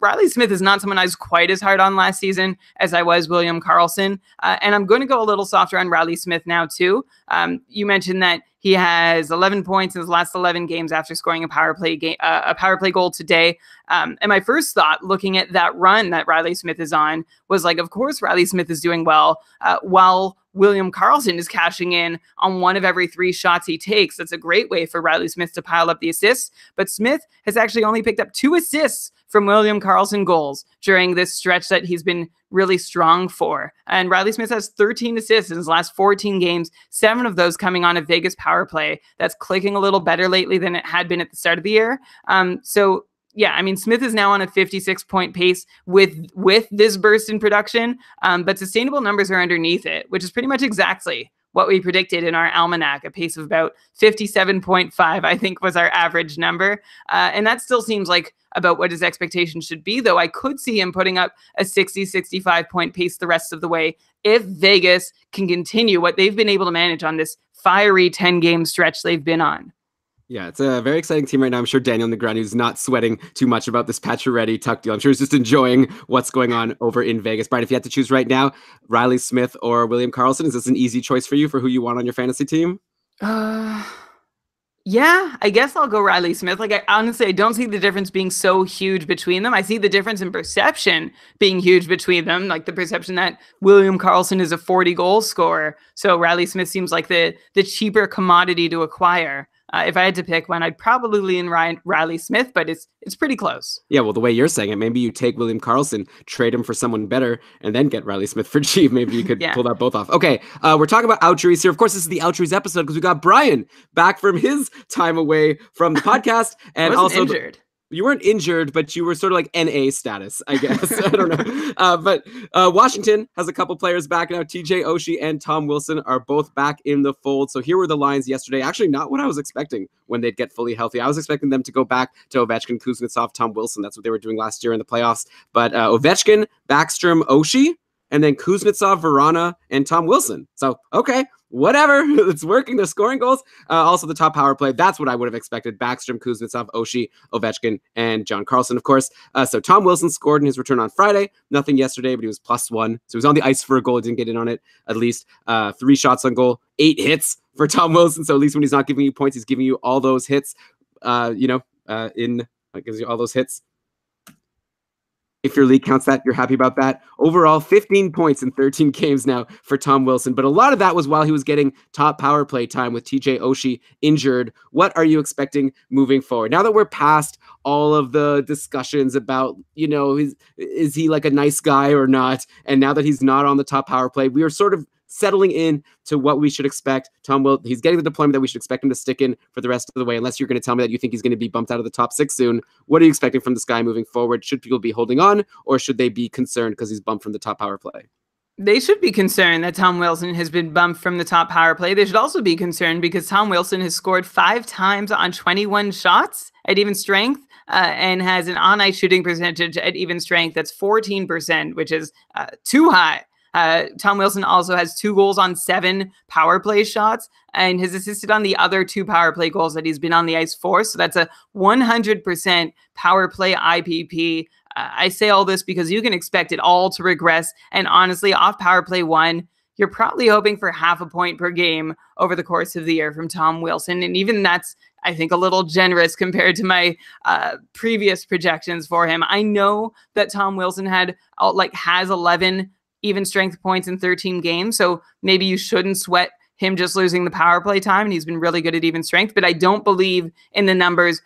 S2: Riley Smith is not someone I was quite as hard on last season as I was William Karlsson. And I'm going to go a little softer on Riley Smith now too. You mentioned that he has 11 points in his last 11 games after scoring a power play goal today. And my first thought, looking at that run that Riley Smith is on, was like, of course, Riley Smith is doing well, while William Karlsson is cashing in on 1 of every 3 shots he takes. That's a great way for Riley Smith to pile up the assists. But Smith has actually only picked up 2 assists from William Karlsson goals during this stretch that he's been really strong for. And Riley Smith has 13 assists in his last 14 games, 7 of those coming on a Vegas power play. That's clicking a little better lately than it had been at the start of the year. So yeah, I mean, Smith is now on a 56-point pace with this burst in production, but sustainable numbers are underneath it, which is pretty much exactly what we predicted in our almanac. A pace of about 57.5, I think, was our average number. And that still seems like about what his expectations should be, though I could see him putting up a 65-point pace the rest of the way if Vegas can continue what they've been able to manage on this fiery 10-game stretch they've been on.
S1: Yeah, it's a very exciting team right now. I'm sure Daniel Negreanu is not sweating too much about this Pacioretty Tuck deal. I'm sure he's just enjoying what's going on over in Vegas. Brian, if you had to choose right now, Riley Smith or William Karlsson, is this an easy choice for you for who you want on your fantasy team?
S2: Yeah, I guess I'll go Riley Smith. Like, I honestly don't see the difference being so huge between them. I see the difference in perception being huge between them, like the perception that William Karlsson is a 40-goal scorer. So Riley Smith seems like the cheaper commodity to acquire. If I had to pick one, I'd probably lean Riley Smith, but it's pretty close.
S1: Yeah, well, the way you're saying it, maybe you take William Karlsson, trade him for someone better, and then get Riley Smith for cheap. Maybe you could pull that both off. Okay, we're talking about outjuries here. Of course, this is the outjuries episode because we got Brian back from his time away from the podcast. And also
S2: injured.
S1: You weren't injured, but you were sort of like NA status, I guess. I don't know. But Washington has a couple players back now. TJ Oshie and Tom Wilson are both back in the fold. So here were the lines yesterday. Actually, not what I was expecting when they'd get fully healthy. I was expecting them to go back to Ovechkin, Kuznetsov, Tom Wilson. That's what they were doing last year in the playoffs. But Ovechkin, Backstrom, Oshie, and then Kuznetsov, Verana, and Tom Wilson. So, okay, whatever. It's working. They're scoring goals. Also, the top power play. That's what I would have expected. Backstrom, Kuznetsov, Oshie, Ovechkin, and John Karlsson, of course. So Tom Wilson scored in his return on Friday. Nothing yesterday, but he was +1. So he was on the ice for a goal. Didn't get in on it. At least 3 shots on goal, 8 hits for Tom Wilson. So at least when he's not giving you points, he's giving you all those hits. Gives you all those hits. If your league counts that, you're happy about that. Overall, 15 points in 13 games now for Tom Wilson. But a lot of that was while he was getting top power play time with TJ Oshie injured. What are you expecting moving forward? Now that we're past all of the discussions about, is he like a nice guy or not? And now that he's not on the top power play, we are sort of settling in to what we should expect. He's getting the deployment that we should expect him to stick in for the rest of the way, unless you're going to tell me that you think he's going to be bumped out of the top 6 soon. What are you expecting from this guy moving forward? Should people be holding on, or should they be concerned because he's bumped from the top power play?
S2: They should be concerned that Tom Wilson has been bumped from the top power play. They should also be concerned because Tom Wilson has scored 5 times on 21 shots at even strength. And has an on-ice shooting percentage at even strength that's 14%, which is too high. Tom Wilson also has 2 goals on 7 power play shots and has assisted on the other 2 power play goals that he's been on the ice for. So that's a 100% power play IPP. I say all this because you can expect it all to regress. And honestly, off power play 1, you're probably hoping for half a point per game over the course of the year from Tom Wilson. And even that's, I think, a little generous compared to my previous projections for him. I know that Tom Wilson has 11 even strength points in 13 games. So maybe you shouldn't sweat him just losing the power play time. And he's been really good at even strength, but I don't believe in the numbers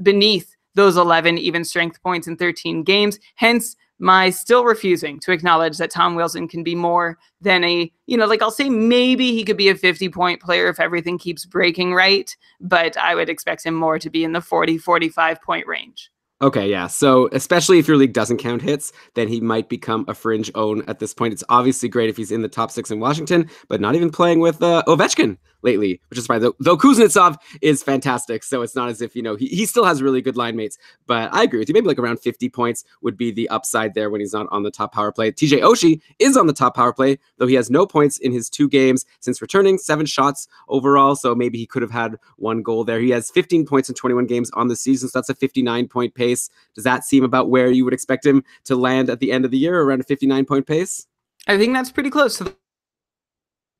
S2: beneath those 11 even strength points in 13 games. Hence my still refusing to acknowledge that Tom Wilson can be more than I'll say maybe he could be a 50-point player if everything keeps breaking right, but I would expect him more to be in the 40, 45-point range.
S1: Okay, yeah. So, especially if your league doesn't count hits, then he might become a fringe own at this point. It's obviously great if he's in the top six in Washington, but not even playing with Ovechkin lately, which is fine. Though Kuznetsov is fantastic, so it's not as if, he still has really good line mates. But I agree with you. Maybe like around 50 points would be the upside there when he's not on the top power play. TJ Oshie is on the top power play, though he has no points in his 2 games since returning, 7 shots overall. So maybe he could have had 1 goal there. He has 15 points in 21 games on the season, so that's a 59-point pace. Does that seem about where you would expect him to land at the end of the year, around a 59-point pace?
S2: I think that's pretty close. So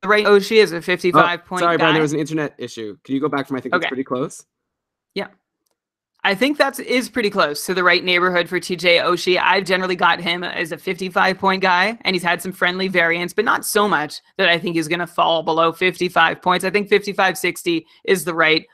S2: the right Oshie is a 55-point
S1: sorry,
S2: guy.
S1: Brian, there was an internet issue. Can you go back from I think that's pretty close?
S2: Yeah. I think that is pretty close to the right neighborhood for TJ Oshie. I've generally got him as a 55-point guy, and he's had some friendly variants, but not so much that I think he's going to fall below 55 points. I think 55, 60 is the right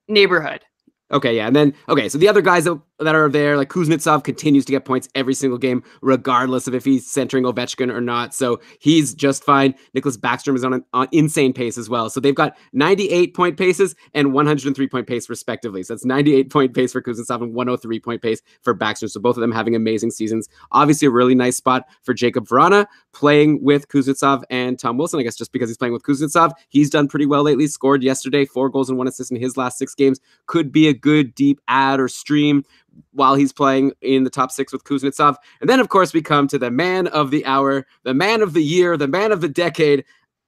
S2: neighborhood.
S1: Okay, yeah. And then, so the other guys that are there, like Kuznetsov continues to get points every single game, regardless of if he's centering Ovechkin or not. So he's just fine. Nicholas Backstrom is on an insane pace as well. So they've got 98-point paces and 103-point pace, respectively. So that's 98-point pace for Kuznetsov and 103-point pace for Backstrom. So both of them having amazing seasons. Obviously, a really nice spot for Jacob Vrana playing with Kuznetsov and Tom Wilson. I guess just because he's playing with Kuznetsov, he's done pretty well lately. Scored yesterday, 4 goals and 1 assist in his last 6 games. Could be a good deep add or stream while he's playing in the top 6 with Kuznetsov. And then, of course, we come to the man of the hour, the man of the year, the man of the decade.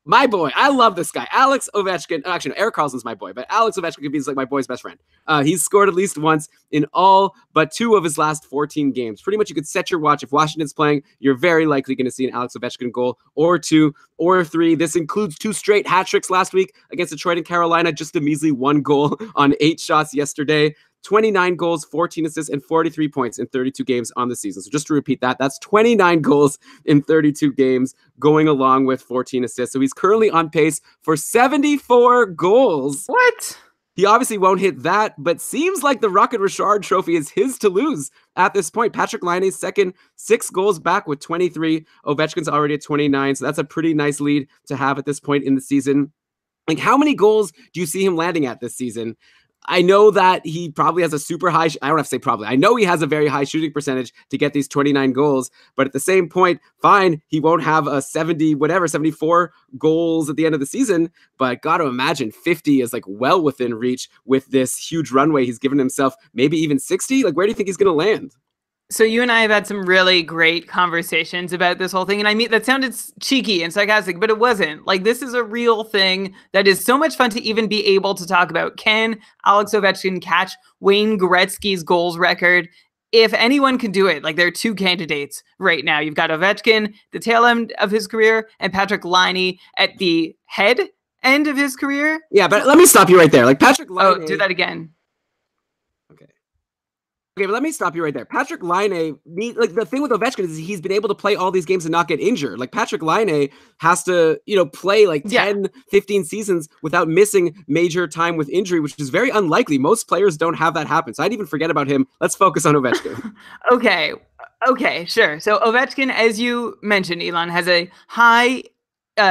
S1: My boy, I love this guy, Alex Ovechkin. Actually, no, Eric Karlsson's my boy, but Alex Ovechkin is like my boy's best friend. He's scored at least once in all but 2 of his last 14 games. Pretty much you could set your watch. If Washington's playing, you're very likely going to see an Alex Ovechkin goal or 2 or 3. This includes 2 straight hat tricks last week against Detroit and Carolina, just a measly 1 goal on 8 shots yesterday. 29 goals, 14 assists, and 43 points in 32 games on the season. So just to repeat that, that's 29 goals in 32 games, going along with 14 assists. So he's currently on pace for 74 goals.
S2: What?
S1: He obviously won't hit that, but seems like the Rocket Richard Trophy is his to lose at this point. Patrick Laine's second, 6 goals back with 23. Ovechkin's already at 29, so that's a pretty nice lead to have at this point in the season. Like, how many goals do you see him landing at this season? I know that he probably has a super high, I don't have to say probably, I know he has a very high shooting percentage to get these 29 goals, but at the same point, fine, he won't have a 74 goals at the end of the season, but got to imagine 50 is like well within reach with this huge runway he's given himself, maybe even 60. Like, where do you think he's going to land?
S2: So you and I have had some really great conversations about this whole thing. And I mean, that sounded cheeky and sarcastic, but it wasn't. Like, this is a real thing that is so much fun to even be able to talk about. Can Alex Ovechkin catch Wayne Gretzky's goals record? If anyone can do it, like, there are 2 candidates right now. You've got Ovechkin, the tail end of his career, and Patrick Laine at the head end of his career.
S1: Yeah, but let me stop you right there. Like, Patrick Laine.
S2: Oh, do that again.
S1: Okay, but let me stop you right there. Patrick Laine, like, the thing with Ovechkin is he's been able to play all these games and not get injured. Like, Patrick Laine has to, play like 10, 15 seasons without missing major time with injury, which is very unlikely. Most players don't have that happen. So I'd even forget about him. Let's focus on Ovechkin.
S2: Okay, sure. So Ovechkin, as you mentioned, Elon, has a high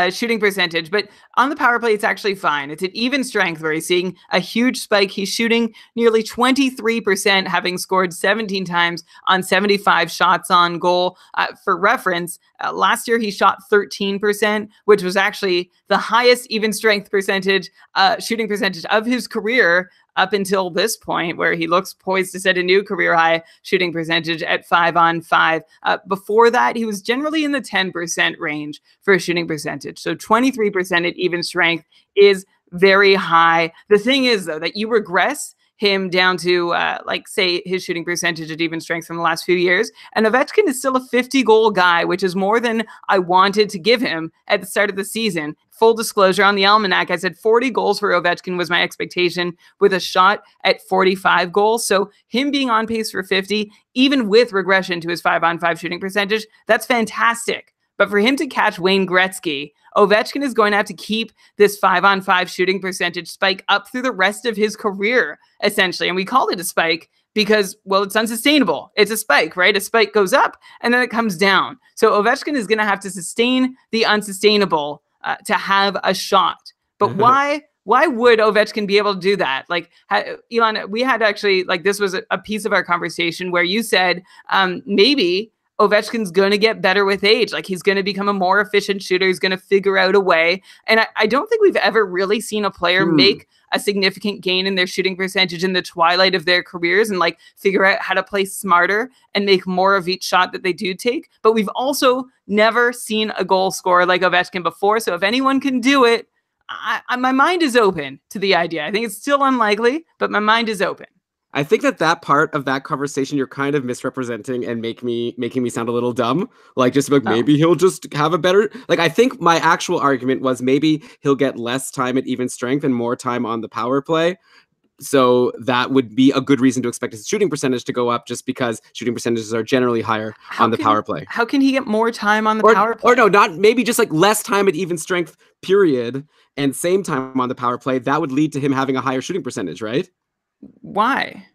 S2: shooting percentage, but on the power play, it's actually fine. It's at even strength where he's seeing a huge spike. He's shooting nearly 23%, having scored 17 times on 75 shots on goal. For reference, last year he shot 13%, which was actually the highest even strength percentage, shooting percentage of his career up until this point, where he looks poised to set a new career high shooting percentage at 5-on-5. Before that, he was generally in the 10% range for a shooting percentage. So 23% at even strength is very high. The thing is, though, that you regress him down to, say, his shooting percentage at even strength from the last few years. And Ovechkin is still a 50-goal guy, which is more than I wanted to give him at the start of the season. Full disclosure, on the Almanac, I said 40 goals for Ovechkin was my expectation, with a shot at 45 goals. So him being on pace for 50, even with regression to his 5-on-5 shooting percentage, that's fantastic. But for him to catch Wayne Gretzky, Ovechkin is going to have to keep this 5-on-5 shooting percentage spike up through the rest of his career, essentially. And we call it a spike because, well, it's unsustainable. It's a spike, right? A spike goes up and then it comes down. So Ovechkin is going to have to sustain the unsustainable to have a shot. But why Why would Ovechkin be able to do that? Like, Elon, we had actually, like, this was a piece of our conversation where you said maybe Ovechkin's going to get better with age. Like, he's going to become a more efficient shooter. He's going to figure out a way. And I don't think we've ever really seen a player make a significant gain in their shooting percentage in the twilight of their careers and like figure out how to play smarter and make more of each shot that they do take. But we've also never seen a goal scorer like Ovechkin before. So if anyone can do it, my mind is open to the idea. I think it's still unlikely, but my mind is open.
S1: I think that part of that conversation you're kind of misrepresenting and making me sound a little dumb. Like, just like, maybe he'll just have a better, like, I think my actual argument was maybe he'll get less time at even strength and more time on the power play. So that would be a good reason to expect his shooting percentage to go up, just because shooting percentages are generally higher on the power play.
S2: How can he get more time on the power play?
S1: Or no, not maybe just like less time at even strength, period, and same time on the power play. That would lead to him having a higher shooting percentage, right?
S2: Why?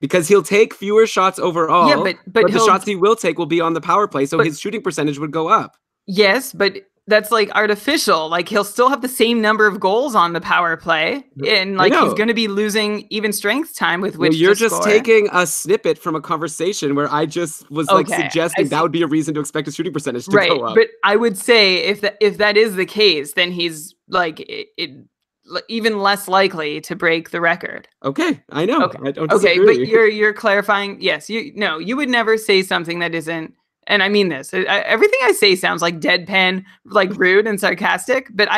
S1: Because he'll take fewer shots overall.
S2: Yeah, but
S1: the shots he will take will be on the power play, so his shooting percentage would go up.
S2: Yes, but that's like artificial. Like, he'll still have the same number of goals on the power play, and like he's going to be losing even strength time with which
S1: you're
S2: to
S1: just
S2: score.
S1: Taking a snippet from a conveation where I just was like suggesting that would be a reason to expect his shooting percentage to go up.
S2: But I would say if that is the case, then he's like even less likely to break the record.
S1: Okay, I know.
S2: Okay,
S1: I don't disagree.
S2: But you're clarifying. Yes, you would never say something that isn't. And I mean this. Everything I say sounds like deadpan, like rude and sarcastic. But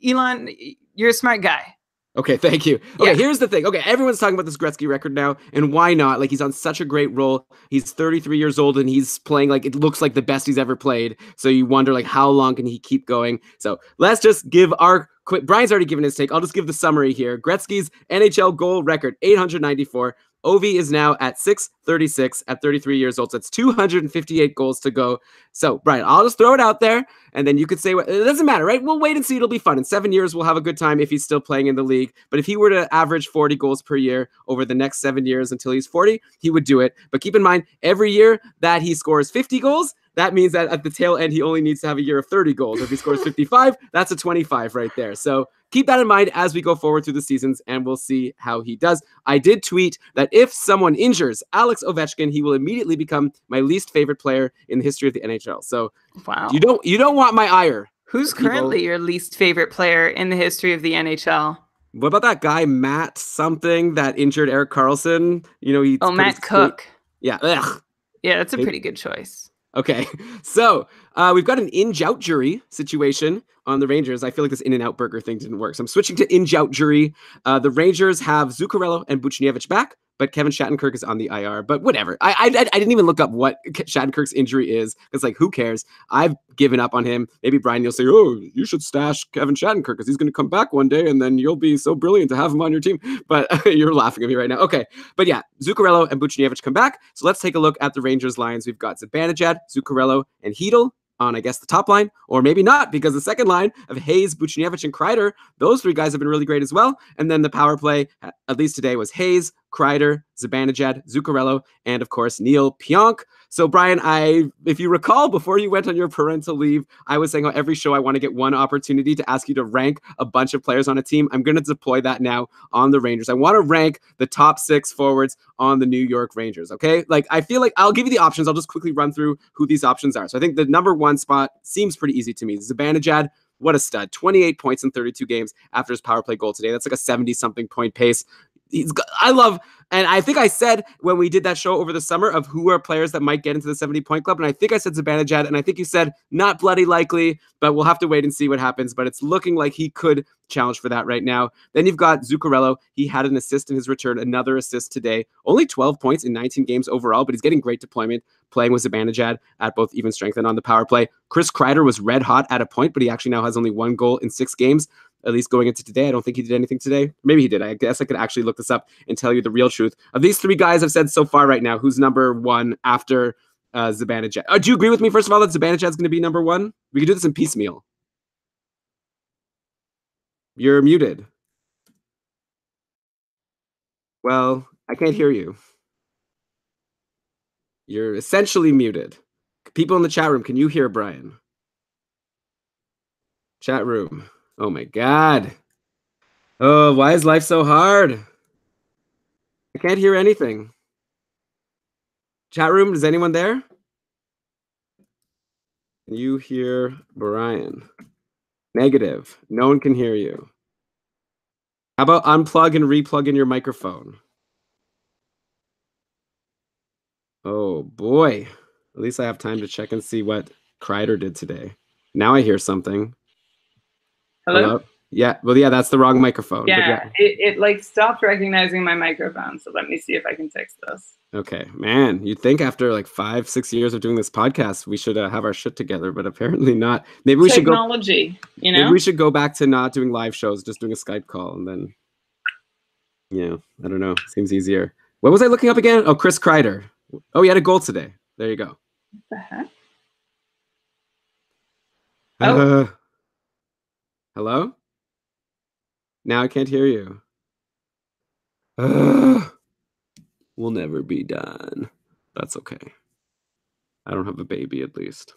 S2: Elon, you're a smart guy.
S1: Okay, thank you. Okay, here's the thing. Okay, everyone's talking about this Gretzky record now, and why not? Like, he's on such a great roll. He's 33 years old, and he's playing like it looks like the best he's ever played. So you wonder, like, how long can he keep going? So let's just give our quick. Brian's already given his take. I'll just give the summary here. Gretzky's NHL goal record, 894. Ovi is now at 636 at 33 years old. So it's 258 goals to go. So, Brian, I'll just throw it out there, and then you could say, it doesn't matter, right? We'll wait and see. It'll be fun. In 7 years, we'll have a good time if he's still playing in the league. But if he were to average 40 goals per year over the next 7 years until he's 40, he would do it. But keep in mind, every year that he scores 50 goals, that means that at the tail end, he only needs to have a year of 30 goals. If he scores 55, that's a 25 right there. So keep that in mind as we go forward through the seasons, and we'll see how he does. I did tweet that if someone injures Alex Ovechkin, he will immediately become my least favorite player in the history of the NHL. So
S2: wow,
S1: you don't want my ire.
S2: Who's currently your least favorite player in the history of the NHL?
S1: What about that guy Matt something that injured Erik Karlsson? You know,
S2: Matt Cook.
S1: Yeah, ugh.
S2: Yeah, that's a pretty good choice.
S1: Okay, so we've got an in-jout jury situation on the Rangers. I feel like this in-and-out burger thing didn't work, so I'm switching to in-jout jury. The Rangers have Zuccarello and Buchnevich back, but Kevin Shattenkirk is on the IR. But whatever. I didn't even look up what Shattenkirk's injury is, because, like, who cares? I've given up on him. Maybe, Brian, you'll say, oh, you should stash Kevin Shattenkirk because he's going to come back one day, and then you'll be so brilliant to have him on your team. But you're laughing at me right now. Okay, but yeah, Zuccarello and Buchnevich come back. So let's take a look at the Rangers lines. We've got Zibanejad, Zuccarello, and Hedl on, I guess, the top line, or maybe not, because the second line of Hayes, Buchnevich, and Kreider, those three guys have been really great as well. And then the power play, at least today, was Hayes, Kreider, Zibanejad, Zuccarello, and of course, Neil Pionk. So, Brian, if you recall, before you went on your parental leave, I was saying how every show I want to get one opportunity to ask you to rank a bunch of players on a team. I'm going to deploy that now on the Rangers. I want to rank the top 6 forwards on the New York Rangers, okay? Like, I feel like I'll give you the options. I'll just quickly run through who these options are. So I think the number 1 spot seems pretty easy to me. Zibanejad, what a stud. 28 points in 32 games after his power play goal today. That's like a 70-something point pace. And I think I said when we did that show over the summer of who are players that might get into the 70-point club, and I think I said Zibanejad, and I think you said not bloody likely, but we'll have to wait and see what happens. But it's looking like he could challenge for that right now. Then you've got Zuccarello. He had an assist in his return, another assist today. Only 12 points in 19 games overall, but he's getting great deployment playing with Zibanejad at both even strength and on the power play. Chris Kreider was red hot at a point, but he actually now has only 1 goal in 6 games. At least going into today. I don't think he did anything today. Maybe he did. I guess I could actually look this up and tell you the real truth. Of these 3 guys I've said so far right now, who's number 1 after Zibanejad? Do you agree with me, first of all, that Zibanejad is going to be number 1? We can do this in piecemeal. You're muted. Well, I can't hear you. You're essentially muted. People in the chat room, can you hear Brian? Chat room. Oh my God. Oh, why is life so hard? I can't hear anything. Chat room, is anyone there? Can you hear Brian? Negative. No one can hear you. How about unplug and replug in your microphone? Oh boy. At least I have time to check and see what Kreider did today. Now I hear something.
S2: Hello?
S1: Hello? Yeah, well, yeah, that's the wrong microphone. But
S2: Yeah,
S1: yeah.
S2: it like stopped recognizing my microphone. So let me see if I can fix this.
S1: Okay, man, you'd think after like 5, 6 years of doing this podcast, we should have our shit together, but apparently not. Maybe we should go.
S2: Technology, you
S1: Maybe
S2: know?
S1: we should go back to not doing live shows, just doing a Skype call, and then, yeah, I don't know. Seems easier. What was I looking up again? Oh, Chris Kreider. Oh, he had a goal today. There you go.
S2: What the heck?
S1: Uh, hello? Now I can't hear you. We'll never be done. That's okay. I don't have a baby, at least.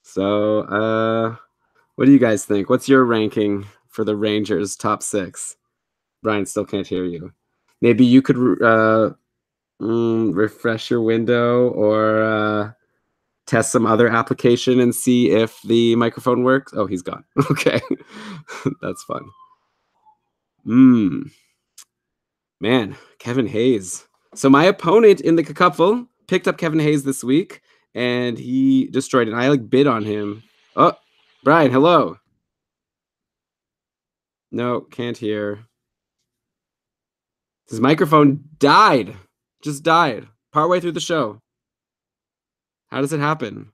S1: So, what do you guys think? What's your ranking for the Rangers top 6? Brian still can't hear you. Maybe you could refresh your window or test some other application and see if the microphone works. Oh, he's gone. Okay. That's fun. Man, Kevin Hayes. So my opponent in the cupful picked up Kevin Hayes this week and he destroyed it. I like bid on him. Oh, Brian, hello. No, can't hear. His microphone died. Just died. Partway through the show. How does it happen?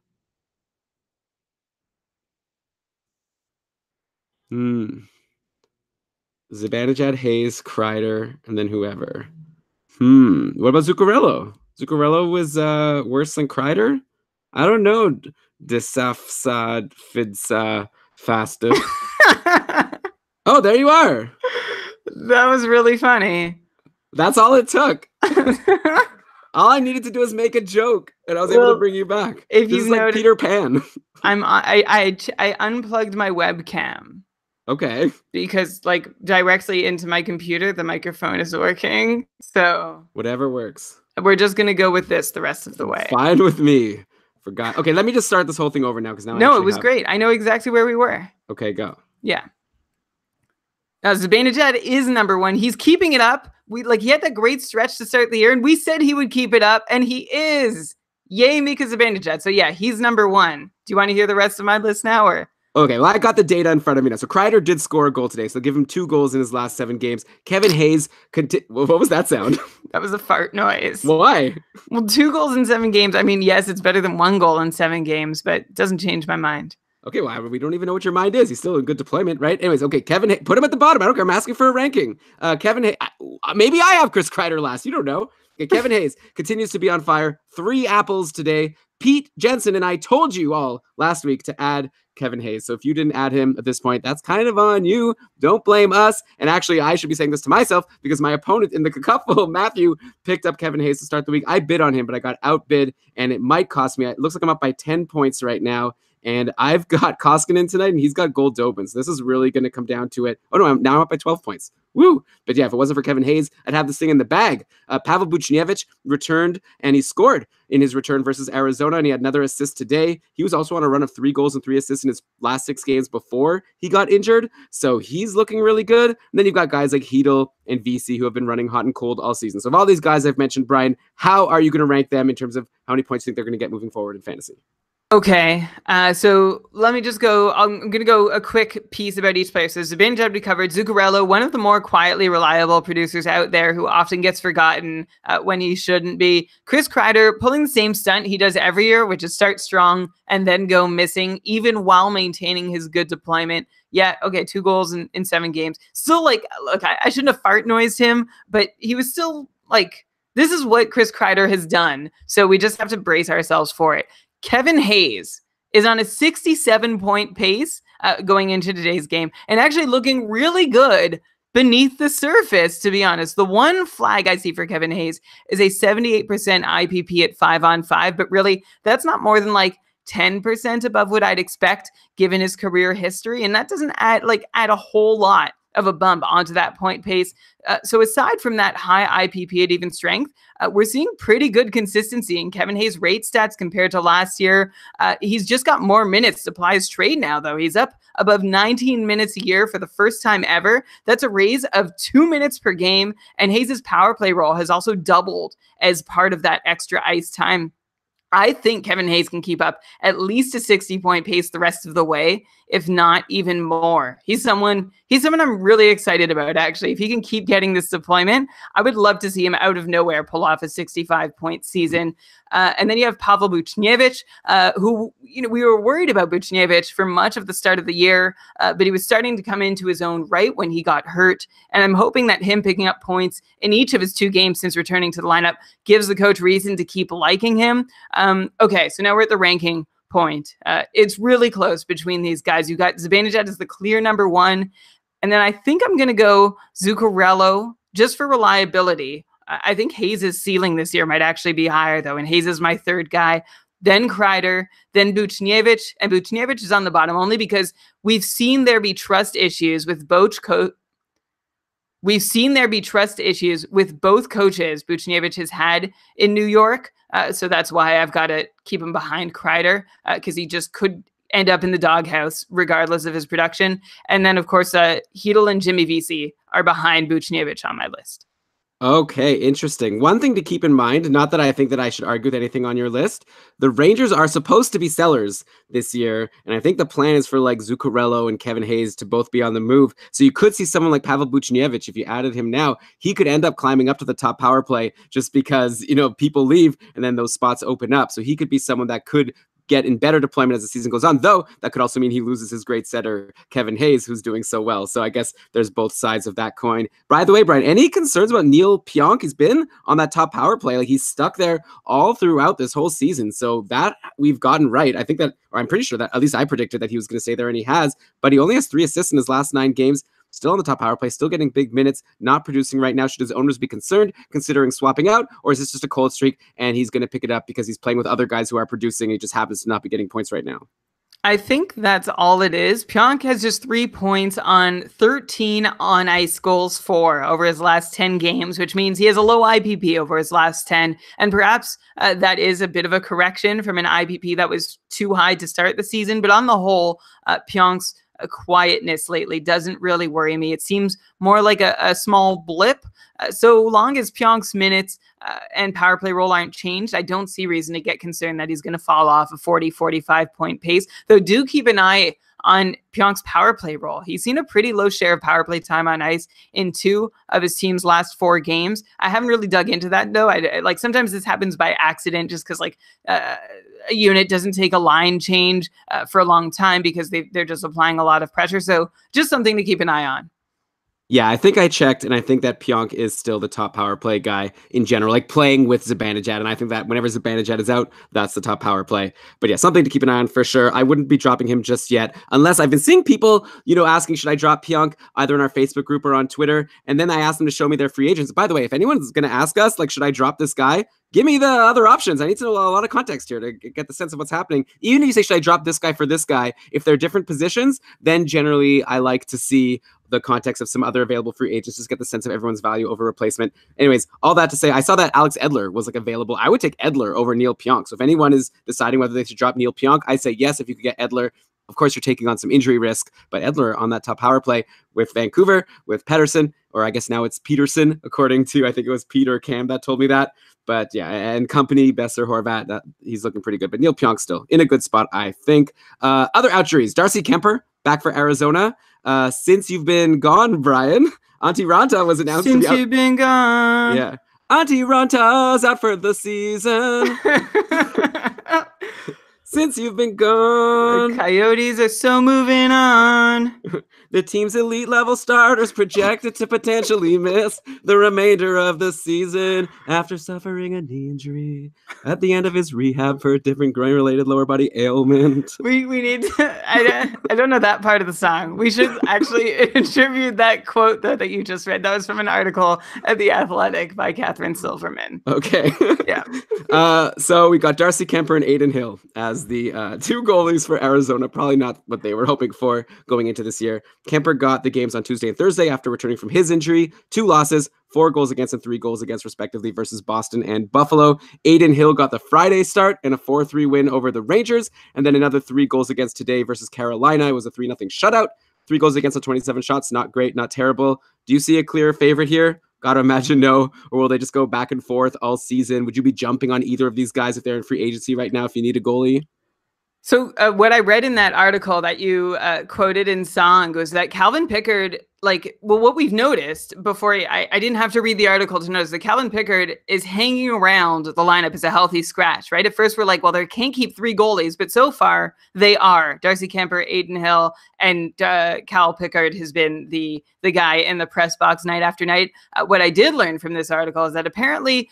S1: Zibanejad, Hayes, Kreider, and then whoever. What about Zuccarello? Zuccarello was worse than Kreider? I don't know. Desafsad, Fidsa, Fasted. Oh, there you are.
S2: That was really funny.
S1: That's all it took. All I needed to do was make a joke, and I was able to bring you back.
S2: If
S1: this is like
S2: noticed,
S1: Peter Pan.
S2: I unplugged my webcam.
S1: Okay.
S2: Because like directly into my computer, the microphone is working. So
S1: whatever works.
S2: We're just gonna go with this the rest of the way.
S1: Fine with me. Forgot. Okay, let me just start this whole thing over now because now.
S2: No, it was great. I know exactly where we were.
S1: Okay, go.
S2: Yeah. Now Zibanejad is number 1. He's keeping it up. He had that great stretch to start the year, and we said he would keep it up, and he is. Yay, Mika Zibanejad. So yeah, he's number 1. Do you want to hear the rest of my list now, or?
S1: Okay, well, I got the data in front of me now. So Kreider did score a goal today, so give him 2 goals in his last 7 games. Kevin Hayes, what was that sound?
S2: That was a fart noise.
S1: Why?
S2: Well, 2 goals in 7 games. I mean, yes, it's better than 1 goal in 7 games, but it doesn't change my mind.
S1: Okay, well, we don't even know what your mind is. He's still in good deployment, right? Anyways, okay, Kevin Hayes, put him at the bottom. I don't care. I'm asking for a ranking. Kevin Hayes, maybe I have Chris Kreider last. You don't know. Okay, Kevin Hayes continues to be on fire. 3 apples today. Pete Jensen and I told you all last week to add Kevin Hayes. So if you didn't add him at this point, that's kind of on you. Don't blame us. And actually, I should be saying this to myself because my opponent in the couple, Matthew, picked up Kevin Hayes to start the week. I bid on him, but I got outbid, and it might cost me. It looks like I'm up by 10 points right now. And I've got Koskinen tonight, and he's got Goldobin. So this is really going to come down to it. Oh, no, I'm now up by 12 points. Woo! But yeah, if it wasn't for Kevin Hayes, I'd have this thing in the bag. Pavel Buchnevich returned, and he scored in his return versus Arizona, and he had another assist today. He was also on a run of 3 goals and 3 assists in his last 6 games before he got injured, so he's looking really good. And then you've got guys like Hedel and VC who have been running hot and cold all season. So of all these guys I've mentioned, Brian, how are you going to rank them in terms of how many points you think they're going to get moving forward in fantasy?
S2: Okay, so let me just go. I'm going to go a quick piece about each player. So Zibanejad we covered. Zuccarello, one of the more quietly reliable producers out there who often gets forgotten when he shouldn't be. Chris Kreider pulling the same stunt he does every year, which is start strong and then go missing, even while maintaining his good deployment. Yeah, okay, 2 goals in 7 games. Still, like, look, I shouldn't have fart noised him, but he was still, like, this is what Chris Kreider has done. So we just have to brace ourselves for it. Kevin Hayes is on a 67-point pace going into today's game and actually looking really good beneath the surface, to be honest. The one flag I see for Kevin Hayes is a 78% IPP at 5-on-5, but really that's not more than like 10% above what I'd expect given his career history. And that doesn't add a whole lot of a bump onto that point pace. So aside from that high IPP at even strength, we're seeing pretty good consistency in Kevin Hayes' rate stats compared to last year. He's just got more minutes to ply his trade now, though. He's up above 19 minutes a year for the first time ever. That's a raise of 2 minutes per game. And Hayes' power play role has also doubled as part of that extra ice time. I think Kevin Hayes can keep up at least a 60-point pace the rest of the way, if not even more. He's someone I'm really excited about, actually. If he can keep getting this deployment, I would love to see him out of nowhere pull off a 65-point season. And then you have Pavel Buchnevich, who, we were worried about Buchnevich for much of the start of the year, but he was starting to come into his own right when he got hurt. And I'm hoping that him picking up points in each of his 2 games since returning to the lineup gives the coach reason to keep liking him. Okay, so now we're at the ranking point. It's really close between these guys. You got Zibanejad as the clear number 1. And then I think I'm going to go Zuccarello just for reliability. I think Hayes' ceiling this year might actually be higher, though, and Hayes is my 3rd guy. Then Kreider, then Buchnevich, and Buchnevich is on the bottom only because we've seen there be trust issues with both coaches Buchnevich has had in New York. So that's why I've got to keep him behind Kreider, because he just could end up in the doghouse regardless of his production. And then, of course, Hedl and Jimmy Vesey are behind Buchnevich on my list.
S1: Okay, interesting. One thing to keep in mind, not that I think that I should argue with anything on your list, the Rangers are supposed to be sellers this year, and I think the plan is for like Zuccarello and Kevin Hayes to both be on the move. So you could see someone like Pavel Buchnevich, if you added him now, he could end up climbing up to the top power play just because, people leave and then those spots open up. So he could be someone that could get in better deployment as the season goes on, though that could also mean he loses his great setter, Kevin Hayes, who's doing so well. So I guess there's both sides of that coin. By the way, Brian, any concerns about Neil Pionk? He's been on that top power play. Like, he's stuck there all throughout this whole season. So that we've gotten right. I think that, or I'm pretty sure that, at least I predicted that he was going to stay there, and he has, but he only has 3 assists in his last 9 games. Still on the top power play, still getting big minutes, not producing right now. Should his owners be concerned, considering swapping out, or is this just a cold streak and he's going to pick it up because he's playing with other guys who are producing and he just happens to not be getting points right now?
S2: I think that's all it is. Pionk has just 3 points on 13 on ice goals for over his last 10 games, which means he has a low IPP over his last 10. And perhaps that is a bit of a correction from an IPP that was too high to start the season. But on the whole, Pionk's quietness lately doesn't really worry me. It seems more like a small blip. So long as Pionk's minutes and power play role aren't changed, I don't see reason to get concerned that he's going to fall off a 40-45 point pace. Though do keep an eye on Pionk's power play role. He's seen a pretty low share of power play time on ice in 2 of his team's last 4 games. I haven't really dug into that, though. I sometimes this happens by accident, just because a unit doesn't take a line change for a long time because they're just applying a lot of pressure. So just something to keep an eye on.
S1: Yeah, I think I checked, and I think that Pionk is still the top power play guy in general, like playing with Zibanejad. And I think that whenever Zibanejad is out, that's the top power play. But yeah, something to keep an eye on for sure. I wouldn't be dropping him just yet, unless I've been seeing people, asking, should I drop Pionk either in our Facebook group or on Twitter? And then I asked them to show me their free agents. By the way, if anyone's going to ask us, should I drop this guy? Give me the other options. I need to know a lot of context here to get the sense of what's happening. Even if you say, should I drop this guy for this guy? If they're different positions, then generally I like to see the context of some other available free agents, just get the sense of everyone's value over replacement. Anyways, all that to say, I saw that Alex Edler was available. I would take Edler over Neil Pionk. So if anyone is deciding whether they should drop Neil Pionk, I say yes if you could get Edler. Of course, you're taking on some injury risk, but Edler on that top power play with Vancouver, with Pettersson, or I guess now it's Peterson, according to, I think it was Peter Cam that told me that. But yeah, and company, Besser, Horvat, he's looking pretty good. But Neil Pionk still in a good spot, I think. Other outjuries, Darcy Kemper back for Arizona. Since you've been gone, Brian, Antti Ranta was announced
S2: Since you've been gone.
S1: Yeah. Antti Ranta's out for the season. Since you've been gone.
S2: The Coyotes are so moving on.
S1: The team's elite level starters projected to potentially miss the remainder of the season after suffering a knee injury at the end of his rehab for a different groin-related lower body ailment.
S2: We need to. I don't know that part of the song. We should actually attribute that quote that you just read. That was from an article at The Athletic by Catherine Silverman.
S1: Okay.
S2: Yeah.
S1: So we got Darcy Kemper and Aiden Hill as the two goalies for Arizona. Probably not what they were hoping for going into this year. Kemper got the games on Tuesday and Thursday after returning from his injury. 2 losses, 4 goals against and 3 goals against, respectively, versus Boston and Buffalo. Aiden Hill got the Friday start and a 4-3 win over the Rangers, and then another 3 goals against today versus Carolina. It was a 3-0 shutout. 3 goals against on 27 shots. Not great, not terrible. Do you see a clear favorite here? Gotta imagine no. Or will they just go back and forth all season? Would you be jumping on either of these guys if they're in free agency right now if you need a goalie?
S2: So what I read in that article that you quoted in song was that Calvin Pickard, what we've noticed before, I didn't have to read the article to notice that Calvin Pickard is hanging around the lineup as a healthy scratch, right? At first we're like, well, they can't keep 3 goalies, but so far they are. Darcy Kemper, Aiden Hill, and Cal Pickard has been the guy in the press box night after night. What I did learn from this article is that apparently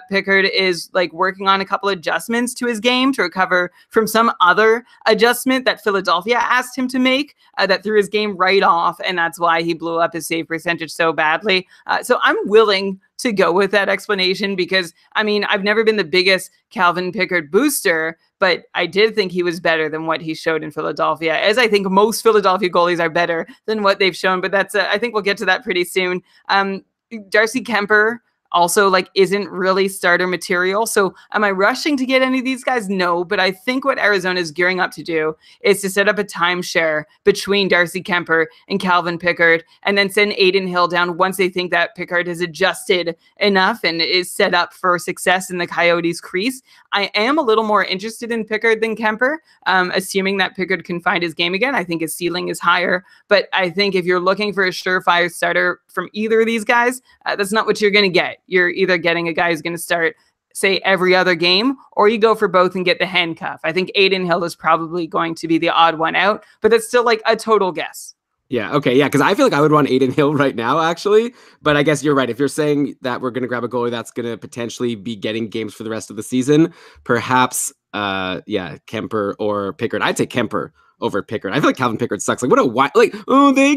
S2: Pickard is working on a couple adjustments to his game to recover from some other adjustment that Philadelphia asked him to make that threw his game right off, and that's why he blew up his save percentage so badly. So I'm willing to go with that explanation because, I mean, I've never been the biggest Calvin Pickard booster, but I did think he was better than what he showed in Philadelphia, as I think most Philadelphia goalies are better than what they've shown. But that's, I think we'll get to that pretty soon. Darcy Kemper also isn't really starter material. So am I rushing to get any of these guys? No, but I think what Arizona is gearing up to do is to set up a timeshare between Darcy Kemper and Calvin Pickard and then send Aiden Hill down once they think that Pickard has adjusted enough and is set up for success in the Coyotes crease. I am a little more interested in Pickard than Kemper, assuming that Pickard can find his game again. I think his ceiling is higher, but I think if you're looking for a surefire starter from either of these guys, that's not what you're going to get. You're either getting a guy who's going to start, say, every other game, or you go for both and get the handcuff. I think Aiden Hill is probably going to be the odd one out, but that's still a total guess.
S1: Yeah, okay, yeah, because I feel like I would want Aiden Hill right now, actually. But I guess you're right. If you're saying that we're going to grab a goalie that's going to potentially be getting games for the rest of the season, perhaps, Kemper or Pickard. I'd take Kemper over Pickard. I feel like Calvin Pickard sucks. They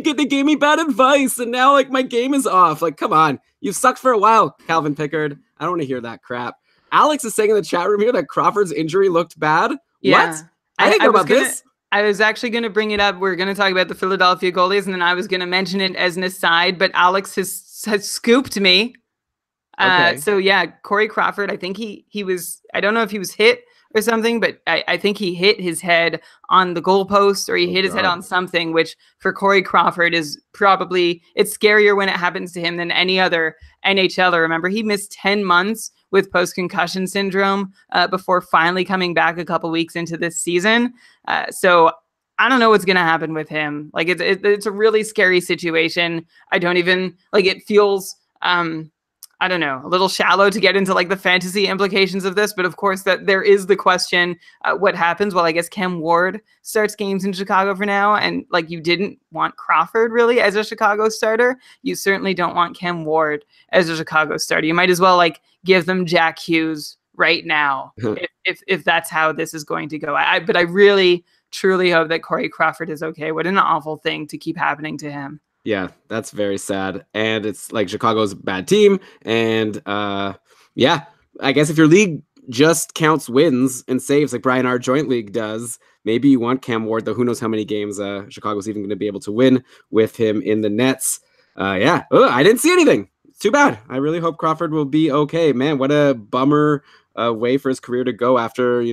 S1: gave me bad advice, and now my game is off. Come on, you've sucked for a while, Calvin Pickard. I don't want to hear that crap. Alex is saying in the chat room here that Crawford's injury looked bad.
S2: Yeah.
S1: What? I didn't know about this.
S2: I was actually going to bring it up. We're going to talk about the Philadelphia goalies, and then I was going to mention it as an aside, but Alex has scooped me. Okay. So yeah, Corey Crawford, I think he was, I don't know if he was hit or something, but I think he hit his head on the goalpost or he hit his head on something, which for Corey Crawford is probably, it's scarier when it happens to him than any other NHLer. Remember, he missed 10 months with post-concussion syndrome before finally coming back a couple weeks into this season. So I don't know what's going to happen with him. It's a really scary situation. I don't even, it feels, I don't know, a little shallow to get into the fantasy implications of this, but of course that there is the question, what happens? Well, I guess Cam Ward starts games in Chicago for now. And you didn't want Crawford really as a Chicago starter. You certainly don't want Cam Ward as a Chicago starter. You might as well give them Jack Hughes right now if that's how this is going to go. But I really, truly hope that Corey Crawford is okay. What an awful thing to keep happening to him.
S1: Yeah, that's very sad. And it's Chicago's a bad team. And I guess if your league just counts wins and saves like Brian R. Joint League does, maybe you want Cam Ward, though who knows how many games Chicago's even going to be able to win with him in the nets. I didn't see anything. It's too bad. I really hope Crawford will be okay. Man, what a bummer way for his career to go after,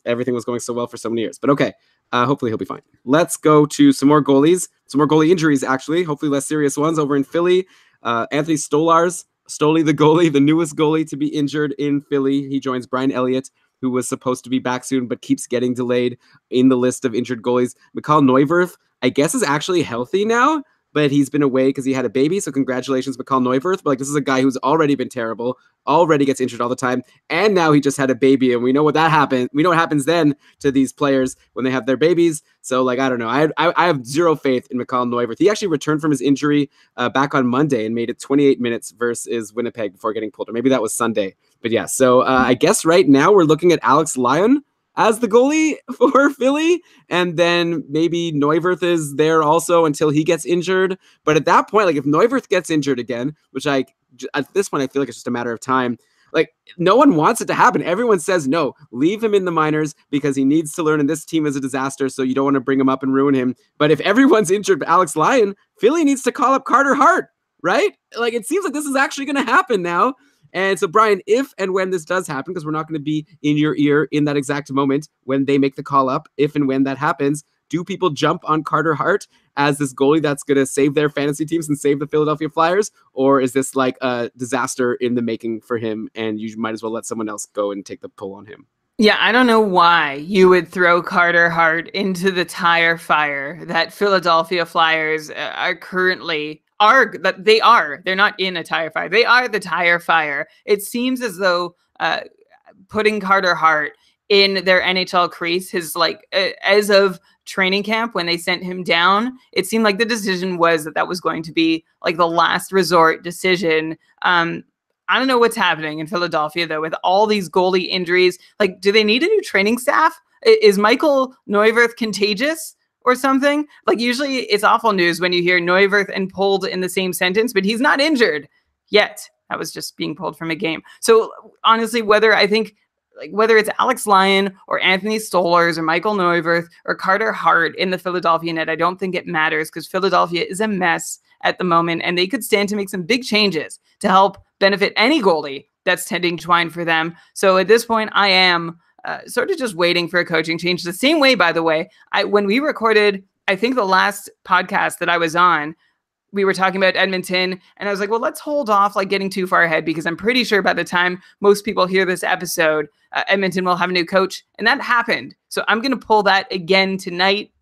S1: everything was going so well for so many years. But okay. Hopefully he'll be fine. Let's go to some more goalies, some more goalie injuries, actually. Hopefully less serious ones over in Philly. Anthony Stolarz, Stoli the goalie, the newest goalie to be injured in Philly. He joins Brian Elliott, who was supposed to be back soon, but keeps getting delayed in the list of injured goalies. Mikhail Neuwirth, I guess, is actually healthy now. but he's been away because he had a baby. So congratulations, McCall Neuwirth. But like, this is a guy who's already been terrible, already gets injured all the time, and now he just had a baby, and we know what that happened. We know what happens then to these players when they have their babies. So like, I don't know. I have zero faith in McCall Neuwirth. He actually returned from his injury back on Monday and made it 28 minutes versus Winnipeg before getting pulled, or maybe that was Sunday. But yeah, so I guess right now we're looking at Alex Lyon as the goalie for Philly, and then maybe Neuwirth is there also until he gets injured. But at that point, like if Neuwirth gets injured again, which at this point I feel like it's just a matter of time, like no one wants it to happen. Everyone says no, leave him in the minors because he needs to learn, and this team is a disaster, so you don't want to bring him up and ruin him. But if everyone's injured but Alex Lyon, Philly needs to call up Carter Hart, right? Like it seems like this is actually going to happen now. And so, Brian, if and when this does happen, because we're not going to be in your ear in that exact moment when they make the call up, if and when that happens, do people jump on Carter Hart as this goalie that's going to save their fantasy teams and save the Philadelphia Flyers? Or is this like a disaster in the making for him, and you might as well let someone else go and take the pull on him?
S2: Yeah, I don't know why you would throw Carter Hart into the tire fire that Philadelphia Flyers are currently they're not in a tire fire. They are the tire fire. It seems as though putting Carter Hart in their NHL crease, his as of training camp when they sent him down, it seemed like the decision was that was going to be like the last resort decision. I don't know what's happening in Philadelphia though with all these goalie injuries. Like, do they need a new training staff? Is Michael Neuwirth contagious or something? Like usually it's awful news when you hear Neuwirth and pulled in the same sentence, but he's not injured yet. That was just being pulled from a game. So honestly, whether it's Alex Lyon or Anthony Stolarz or Michael Neuwirth or Carter Hart in the Philadelphia net, I don't think it matters because Philadelphia is a mess at the moment, and they could stand to make some big changes to help benefit any goalie that's tending twine for them. So at this point, I am sort of just waiting for a coaching change. The same way, by the way, when we recorded, I think the last podcast that I was on, we were talking about Edmonton, and I was like, well, let's hold off like getting too far ahead because I'm pretty sure by the time most people hear this episode, Edmonton will have a new coach, and that happened. So I'm going to pull that again tonight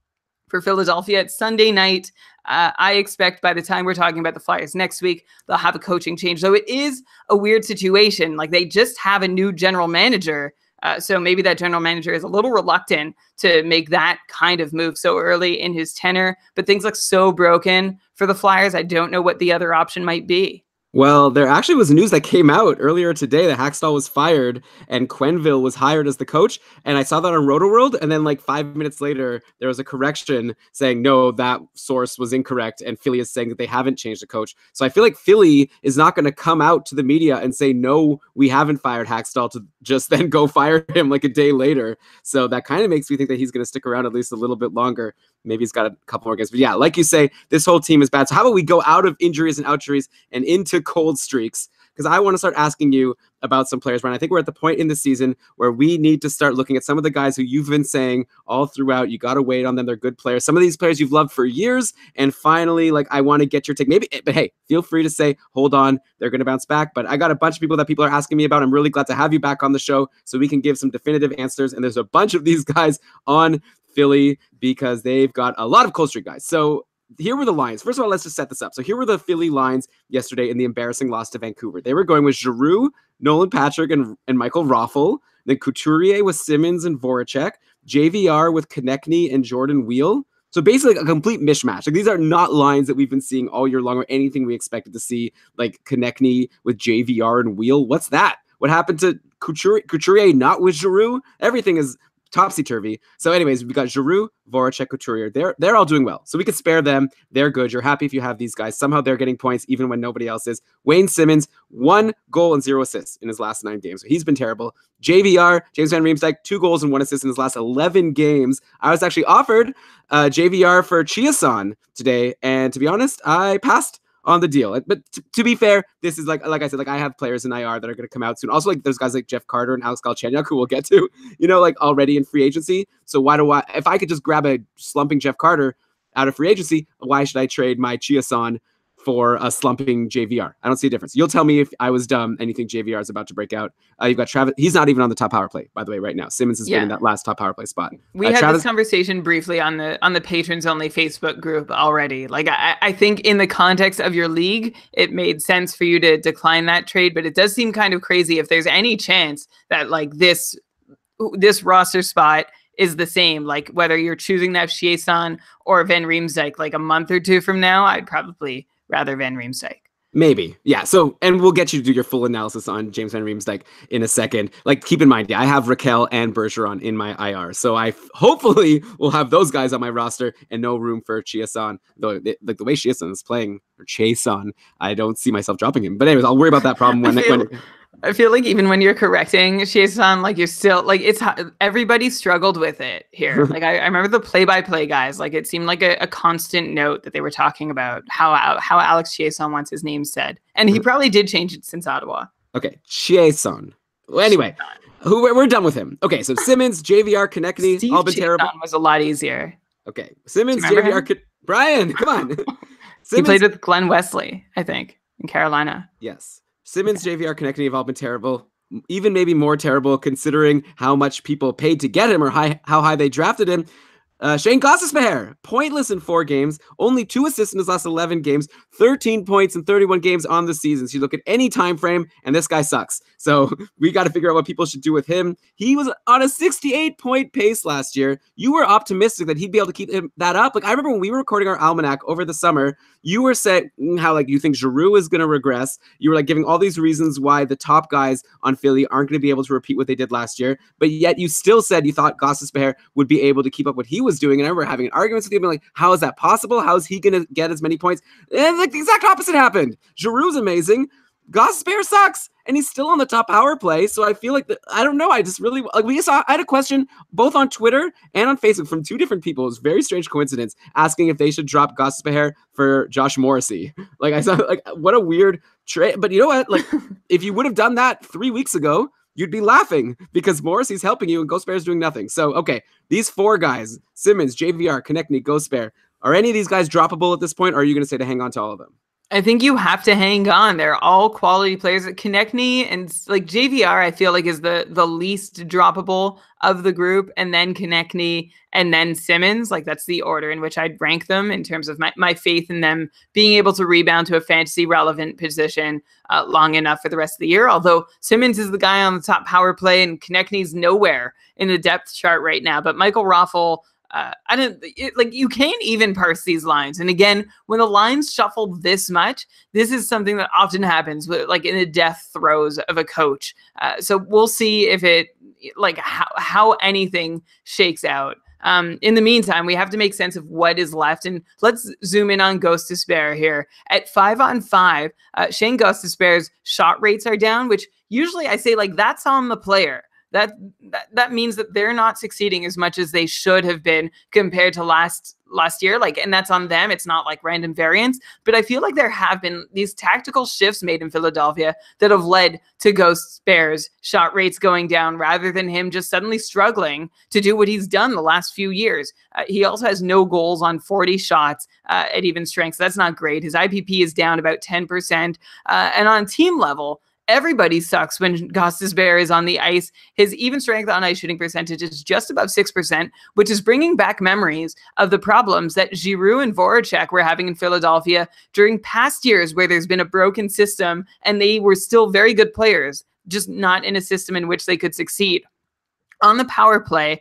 S2: for Philadelphia. It's Sunday night. I expect by the time we're talking about the Flyers next week, they'll have a coaching change. So it is a weird situation. Like they just have a new general manager. So maybe that general manager is a little reluctant to make that kind of move so early in his tenure. But things look so broken for the Flyers. I don't know what the other option might be.
S1: Well, there actually was news that came out earlier today that Hackstall was fired and Quenneville was hired as the coach. And I saw that on RotoWorld. And then like 5 minutes later, there was a correction saying, no, that source was incorrect. And Philly is saying that they haven't changed the coach. So I feel like Philly is not going to come out to the media and say, no, we haven't fired Hackstall, to just then go fire him like a day later. So that kind of makes me think that he's going to stick around at least a little bit longer. Maybe he's got a couple more games. But yeah, like you say, this whole team is bad. So how about we go out of injuries and outjuries and into cold streaks? Because I want to start asking you about some players, Brian. I think we're at the point in the season where we need to start looking at some of the guys who you've been saying all throughout, you got to wait on them. They're good players. Some of these players you've loved for years. And finally, like, I want to get your take. Maybe, but hey, feel free to say, hold on, they're going to bounce back. But I got a bunch of people that people are asking me about. I'm really glad to have you back on the show so we can give some definitive answers. And there's a bunch of these guys on Philly because they've got a lot of cold streak guys. So here were the lines. First of all, let's just set this up. So here were the Philly lines yesterday in the embarrassing loss to Vancouver. They were going with Giroux, Nolan Patrick, and Michael Raffl. Then Couturier with Simmons and Voracek. JVR with Konechny and Jordan Wheel. So basically a complete mishmash. Like these are not lines that we've been seeing all year long or anything we expected to see, like Konechny with JVR and Wheel. What's that? What happened to Couturier not with Giroux? Everything is topsy-turvy. So anyways, we got Giroux, Voracek, Couturier. They're all doing well. So we could spare them. They're good. You're happy if you have these guys. Somehow they're getting points even when nobody else is. Wayne Simmons, 1 goal and 0 assists in his last 9 games. So he's been terrible. JVR, James Van Riemsdyk, 2 goals and 1 assist in his last 11 games. I was actually offered JVR for Chiasson today. And to be honest, I passed on the deal. But to be fair, this is like I said, like I have players in IR that are going to come out soon. Also, like there's guys like Jeff Carter and Alex Galchenyuk who we'll get to, like already in free agency. So if I could just grab a slumping Jeff Carter out of free agency, why should I trade my Chiasson for a slumping JVR. I don't see a difference. You'll tell me if I was dumb and you think JVR is about to break out. You've got Travis. He's not even on the top power play, by the way, right now. Simmons has been in that last top power play spot.
S2: We had this conversation briefly on the patrons only Facebook group already. Like I think in the context of your league, it made sense for you to decline that trade, but it does seem kind of crazy if there's any chance that like this roster spot is the same, like whether you're choosing to have Chiasson or Van Riemsdyk like a month or two from now, I'd probably rather Van Riemsdyk.
S1: Maybe. Yeah. So, and we'll get you to do your full analysis on James Van Riemsdyk in a second. Like, keep in mind, I have Raquel and Bergeron in my IR. So I hopefully will have those guys on my roster and no room for Chiasson. Though, like the way Chiasson is playing, or Chiasson, I don't see myself dropping him. But anyways, I'll worry about that problem when
S2: I feel like even when you're correcting Chiasson, like you're still like everybody struggled with it here. Like I remember the play-by-play guys, like it seemed like a constant note that they were talking about how Alex Chiasson wants his name said, and he probably did change it since Ottawa.
S1: Okay, Chiasson. Well, anyway, we're done with him. Okay, so Simmons, JVR, Konechny, all been terrible.
S2: Was a lot easier.
S1: Okay, Simmons, JVR, Brian, come on. Simmons,
S2: he played with Glenn Wesley, I think, in Carolina.
S1: Yes. Simmons, JVR, Konechny have all been terrible, even maybe more terrible considering how much people paid to get him or how high they drafted him. Shane Gostisbehere, pointless in 4 games, only 2 assists in his last 11 games, 13 points in 31 games on the season. So you look at any time frame, and this guy sucks. So we got to figure out what people should do with him. He was on a 68-point pace last year. You were optimistic that he'd be able to keep that up. Like I remember when we were recording our almanac over the summer, you were saying how like you think Giroux is going to regress. You were like giving all these reasons why the top guys on Philly aren't going to be able to repeat what they did last year. But yet you still said you thought Gostisbehere would be able to keep up what he was doing. And I remember having arguments with you, being like, how is that possible? How is he going to get as many points? And like the exact opposite happened. Giroux's amazing. Gostisbehere sucks, and he's still on the top power play. So I feel like I don't know. I just really like I had a question both on Twitter and on Facebook from 2 different people. It was a very strange coincidence asking if they should drop Gostisbehere for Josh Morrissey. Like I saw, like what a weird trade. But you know what? Like if you would have done that 3 weeks ago, you'd be laughing because Morrissey's helping you and Gostisbehere's doing nothing. So okay, these 4 guys: Simmons, JVR, Konechny, Gostisbehere. Are any of these guys droppable at this point, or are you going to say to hang on to all of them?
S2: I think you have to hang on. They're all quality players. Konechny and like JVR, I feel like is the least droppable of the group, and then Konechny and then Simmons. Like that's the order in which I'd rank them in terms of my faith in them being able to rebound to a fantasy relevant position long enough for the rest of the year. Although Simmons is the guy on the top power play and Konechny's nowhere in the depth chart right now. But Michael Raffl, you can't even parse these lines. And again, when the lines shuffle this much, this is something that often happens with, like in the death throes of a coach. So we'll see if it, like how anything shakes out. In the meantime, we have to make sense of what is left. And let's zoom in on Gostisbehere here. At 5-on-5, Shane Gostisbehere's shot rates are down, which usually I say like that's on the player. That means that they're not succeeding as much as they should have been compared to last year. Like, and that's on them. It's not like random variance, but I feel like there have been these tactical shifts made in Philadelphia that have led to Gostisbehere's shot rates going down rather than him just suddenly struggling to do what he's done the last few years. He also has no goals on 40 shots at even strength. So that's not great. His IPP is down about 10%. And on team level, everybody sucks when Gostisbehere is on the ice. His even strength on ice shooting percentage is just above 6%, which is bringing back memories of the problems that Giroux and Voracek were having in Philadelphia during past years where there's been a broken system and they were still very good players, just not in a system in which they could succeed. On the power play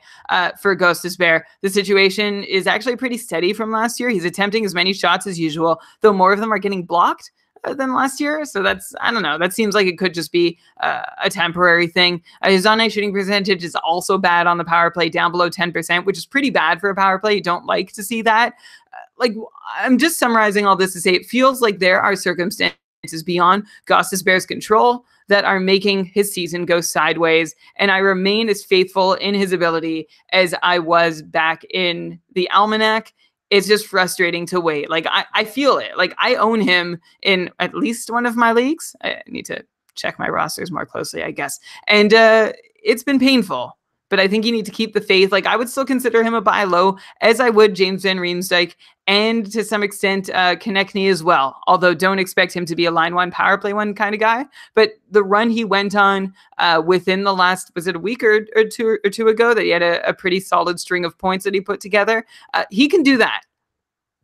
S2: for Gostisbehere, the situation is actually pretty steady from last year. He's attempting as many shots as usual, though more of them are getting blocked than last year. So that's, I don't know, that seems like it could just be a temporary thing. His on-ice shooting percentage is also bad on the power play, down below 10%, which is pretty bad for a power play. You don't like to see that. I'm just summarizing all this to say it feels like there are circumstances beyond Gostisbehere's control that are making his season go sideways. And I remain as faithful in his ability as I was back in the almanac. It's just frustrating to wait. Like I feel it. Like I own him in at least one of my leagues. I need to check my rosters more closely, I guess. And it's been painful but I think you need to keep the faith. Like, I would still consider him a buy low, as I would James Van Riemsdyk, and to some extent Konechny as well. Although don't expect him to be a line one, power play one kind of guy. But the run he went on within the last, was it a week or two ago, that he had a pretty solid string of points that he put together? He can do that.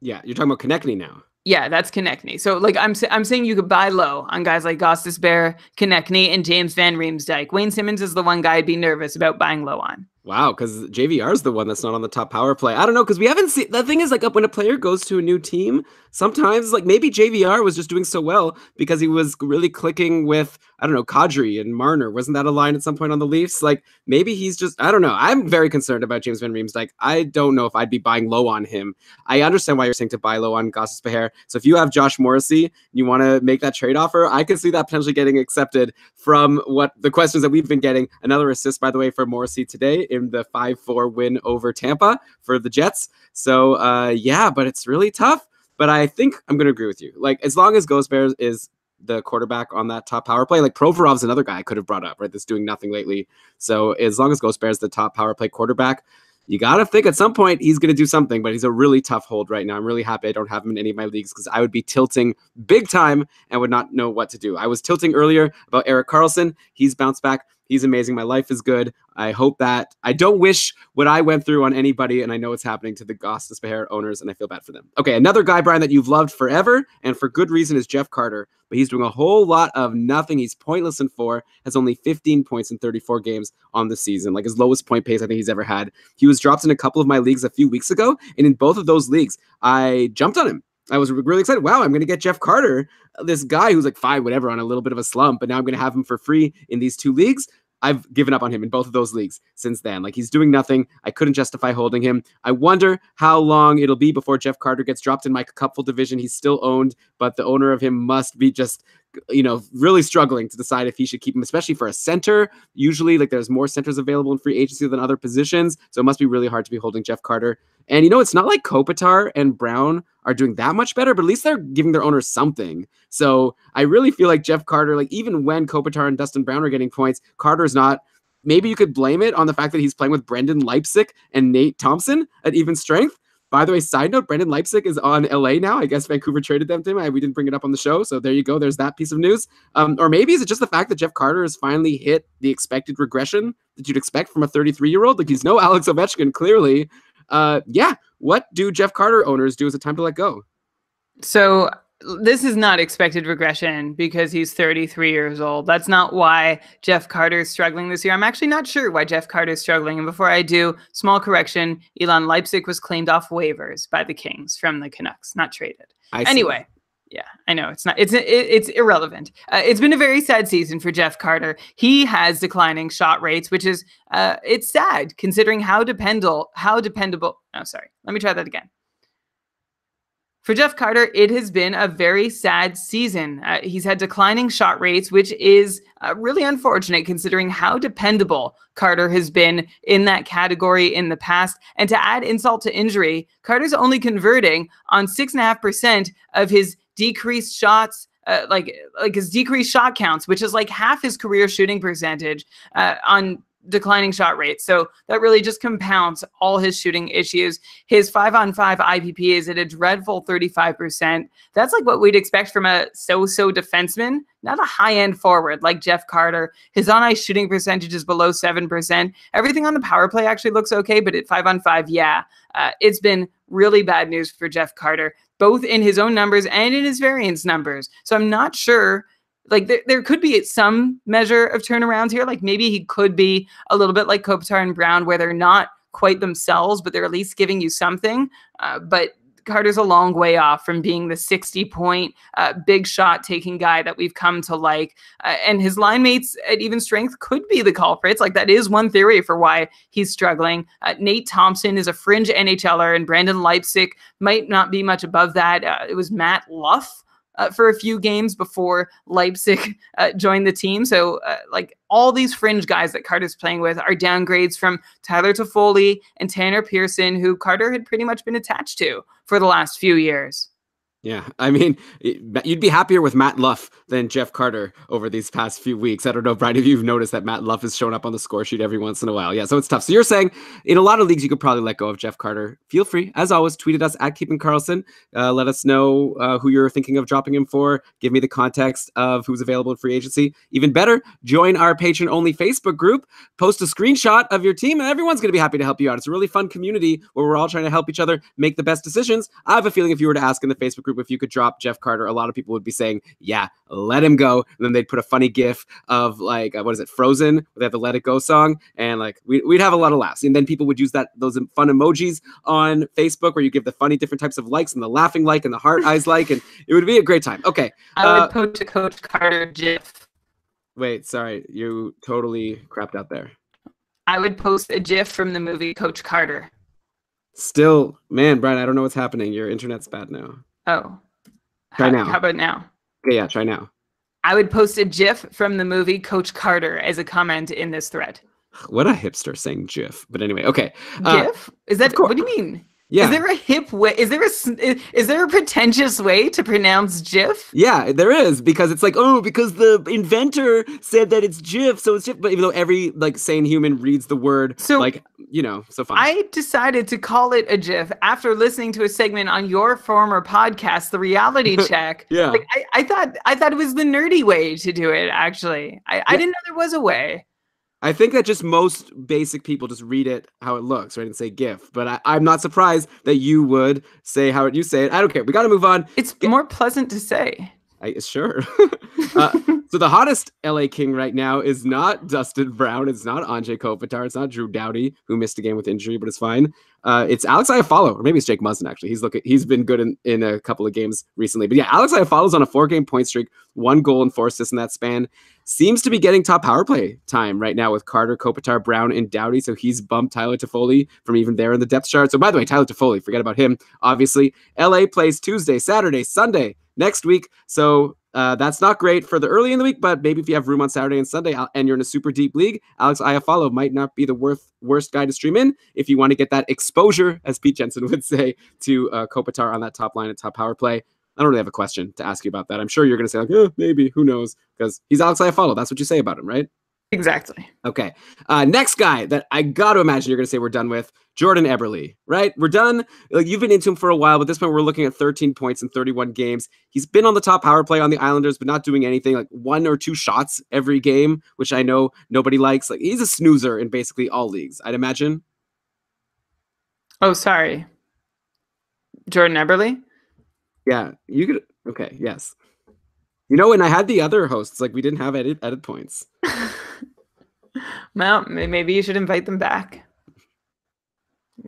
S1: Yeah, you're talking about Konechny now.
S2: Yeah, that's Konechny. So, like, I'm saying you could buy low on guys like Gostisbehere, Konechny, and James Van Riemsdyk. Wayne Simmons is the one guy I'd be nervous about buying low on.
S1: Wow, because JVR is the one that's not on the top power play. I don't know, because we haven't seen, the thing is, like, when a player goes to a new team, sometimes, like, maybe JVR was just doing so well because he was really clicking with, I don't know, Kadri and Marner. Wasn't that a line at some point on the Leafs? Like, maybe he's just, I don't know. I'm very concerned about James Van Riemsdyk. I don't know if I'd be buying low on him. I understand why you're saying to buy low on Gostisbehere. So if you have Josh Morrissey, you want to make that trade offer, I can see that potentially getting accepted from what the questions that we've been getting. Another assist, by the way, for Morrissey today in the 5-4 win over Tampa for the Jets. So, yeah, but it's really tough. But I think I'm going to agree with you. Like, as long as Gostisbehere is the quarterback on that top power play, like Provorov's another guy I could have brought up, right? That's doing nothing lately. So as long as Gostisbehere is the top power play quarterback, you got to think at some point he's going to do something, but he's a really tough hold right now. I'm really happy I don't have him in any of my leagues because I would be tilting big time and would not know what to do. I was tilting earlier about Erik Karlsson. He's bounced back. He's amazing. My life is good. I hope that I don't wish what I went through on anybody, and I know it's happening to the Gostisbehere owners, and I feel bad for them. Okay, another guy, Brian, that you've loved forever, and for good reason, is Jeff Carter, but he's doing a whole lot of nothing. He's pointless in 4, has only 15 points in 34 games on the season, like his lowest point pace I think he's ever had. He was dropped in a couple of my leagues a few weeks ago, and in both of those leagues, I jumped on him. I was really excited. Wow, I'm going to get Jeff Carter, this guy who's like 5, whatever, on a little bit of a slump, but now I'm going to have him for free in these 2 leagues. I've given up on him in both of those leagues since then. Like, he's doing nothing. I couldn't justify holding him. I wonder how long it'll be before Jeff Carter gets dropped in my cupful division. He's still owned, but the owner of him must be just, you know, really struggling to decide if he should keep him, especially for a center. Usually, like, there's more centers available in free agency than other positions, so it must be really hard to be holding Jeff Carter. And, you know, it's not like Kopitar and Brown are doing that much better, but at least they're giving their owners something. So I really feel like Jeff Carter, like, even when Kopitar and Dustin Brown are getting points, Carter's not. Maybe you could blame it on the fact that he's playing with Brendan Leipsic and Nate Thompson at even strength. By the way, side note, Brendan Leipsic is on LA now. I guess Vancouver traded them to him. We didn't bring it up on the show, so there you go. There's that piece of news. Or maybe is it just the fact that Jeff Carter has finally hit the expected regression that you'd expect from a 33-year-old? Like, he's no Alex Ovechkin, clearly. Yeah, what do Jeff Carter owners do as a time to let go?
S2: So this is not expected regression because he's 33 years old. That's not why Jeff Carter is struggling this year. I'm actually not sure why Jeff Carter is struggling. And before I do, small correction, Elon Leipsic was claimed off waivers by the Kings from the Canucks, not traded. Anyway, yeah, I know it's not. It's irrelevant. It's been a very sad season for Jeff Carter. He has declining shot rates, which is it's sad considering how dependable. Oh, sorry. Let me try that again. For Jeff Carter, it has been a very sad season. He's had declining shot rates, which is really unfortunate considering how dependable Carter has been in that category in the past. And to add insult to injury, Carter's only converting on 6.5% of his decreased shots, like his decreased shot counts, which is like half his career shooting percentage on declining shot rates. So that really just compounds all his shooting issues. His 5-on-5 IPP is at a dreadful 35%. That's like what we'd expect from a so-so defenseman, not a high-end forward like Jeff Carter. His on-ice shooting percentage is below 7%. Everything on the power play actually looks okay, but at 5-on-5, yeah, it's been really bad news for Jeff Carter, both in his own numbers and in his variance numbers. So I'm not sure. Like, there could be some measure of turnaround here. Like, maybe he could be a little bit like Kopitar and Brown, where they're not quite themselves, but they're at least giving you something. But Carter's a long way off from being the 60-point big shot taking guy that we've come to like. And his line mates at even strength could be the culprits. Like, that is one theory for why he's struggling. Nate Thompson is a fringe NHLer, and Brendan Leipsic might not be much above that. It was Matt Luff for a few games before Leipsic joined the team. So like, all these fringe guys that Carter's playing with are downgrades from Tyler Toffoli and Tanner Pearson, who Carter had pretty much been attached to for the last few years.
S1: Yeah, I mean, you'd be happier with Matt Luff than Jeff Carter over these past few weeks. I don't know, Brian, if you've noticed that Matt Luff has shown up on the score sheet every once in a while. Yeah, so it's tough. So you're saying in a lot of leagues, you could probably let go of Jeff Carter. Feel free, as always, tweet at us at Keeping Karlsson. Let us know who you're thinking of dropping him for. Give me the context of who's available in free agency. Even better, join our patron-only Facebook group. Post a screenshot of your team, and everyone's going to be happy to help you out. It's a really fun community where we're all trying to help each other make the best decisions. I have a feeling if you were to ask in the Facebook group if you could drop Jeff Carter, a lot of people would be saying, yeah, let him go. And then they'd put a funny gif of like, what is it, Frozen, where they have the Let It Go song. And like, we'd have a lot of laughs. And then people would use those fun emojis on Facebook where you give the funny different types of likes and the laughing like and the heart eyes like, and it would be a great time. Okay.
S2: I would post a Coach Carter gif.
S1: Wait, sorry. You totally crapped out there.
S2: I would post a gif from the movie Coach Carter.
S1: Still, man, Brian, I don't know what's happening. Your internet's bad now.
S2: Oh.
S1: Try now.
S2: How about now?
S1: Okay, yeah, try now.
S2: I would post a GIF from the movie Coach Carter as a comment in this thread.
S1: What a hipster saying GIF. But anyway, okay.
S2: GIF? Is that what do you mean?
S1: Yeah.
S2: Is there a hip way? Is there a pretentious way to pronounce GIF?
S1: Yeah, there is, because it's like, oh, because the inventor said that it's GIF, so it's GIF. But even though every like sane human reads the word, so like, you know, so fun.
S2: I decided to call it a GIF after listening to a segment on your former podcast, The Reality Check.
S1: Yeah,
S2: like, I thought it was the nerdy way to do it. Actually, I didn't know there was a way.
S1: I think that just most basic people just read it how it looks, right, and say GIF. But I'm not surprised that you would say how you say it. I don't care. We got to move on.
S2: It's more pleasant to say.
S1: Sure. So the hottest LA King right now is not Dustin Brown. It's not Anze Kopitar. It's not Drew Doughty, who missed a game with injury, but it's fine. It's Alex Iafallo, or maybe it's Jake Muzzin, actually. He's been good in a couple of games recently. But yeah, Alex Iafallo's on a 4-game point streak, 1 goal and 4 assists in that span. Seems to be getting top power play time right now with Carter, Kopitar, Brown, and Doughty. So he's bumped Tyler Toffoli from even there in the depth chart. So by the way, Tyler Toffoli, forget about him. Obviously, LA plays Tuesday, Saturday, Sunday next week. So that's not great for the early in the week, but maybe if you have room on Saturday and Sunday and you're in a super deep league, Alex Iafallo might not be the worst guy to stream in if you want to get that exposure, as Pete Jensen would say, to Kopitar on that top line and top power play. I don't really have a question to ask you about that. I'm sure you're going to say, like, maybe, who knows? Because he's Alex Iafallo. That's what you say about him, right?
S2: Exactly.
S1: Okay. Next guy that I got to imagine you're going to say we're done with, Jordan Eberle, right? We're done. Like, you've been into him for a while, but at this point we're looking at 13 points in 31 games. He's been on the top power play on the Islanders, but not doing anything, like 1 or 2 shots every game, which I know nobody likes. Like, he's a snoozer in basically all leagues, I'd imagine.
S2: Oh, sorry. Jordan Eberle?
S1: Yeah, you could. Okay, yes. You know, when I had the other hosts, like, we didn't have edit points.
S2: Well, maybe you should invite them back.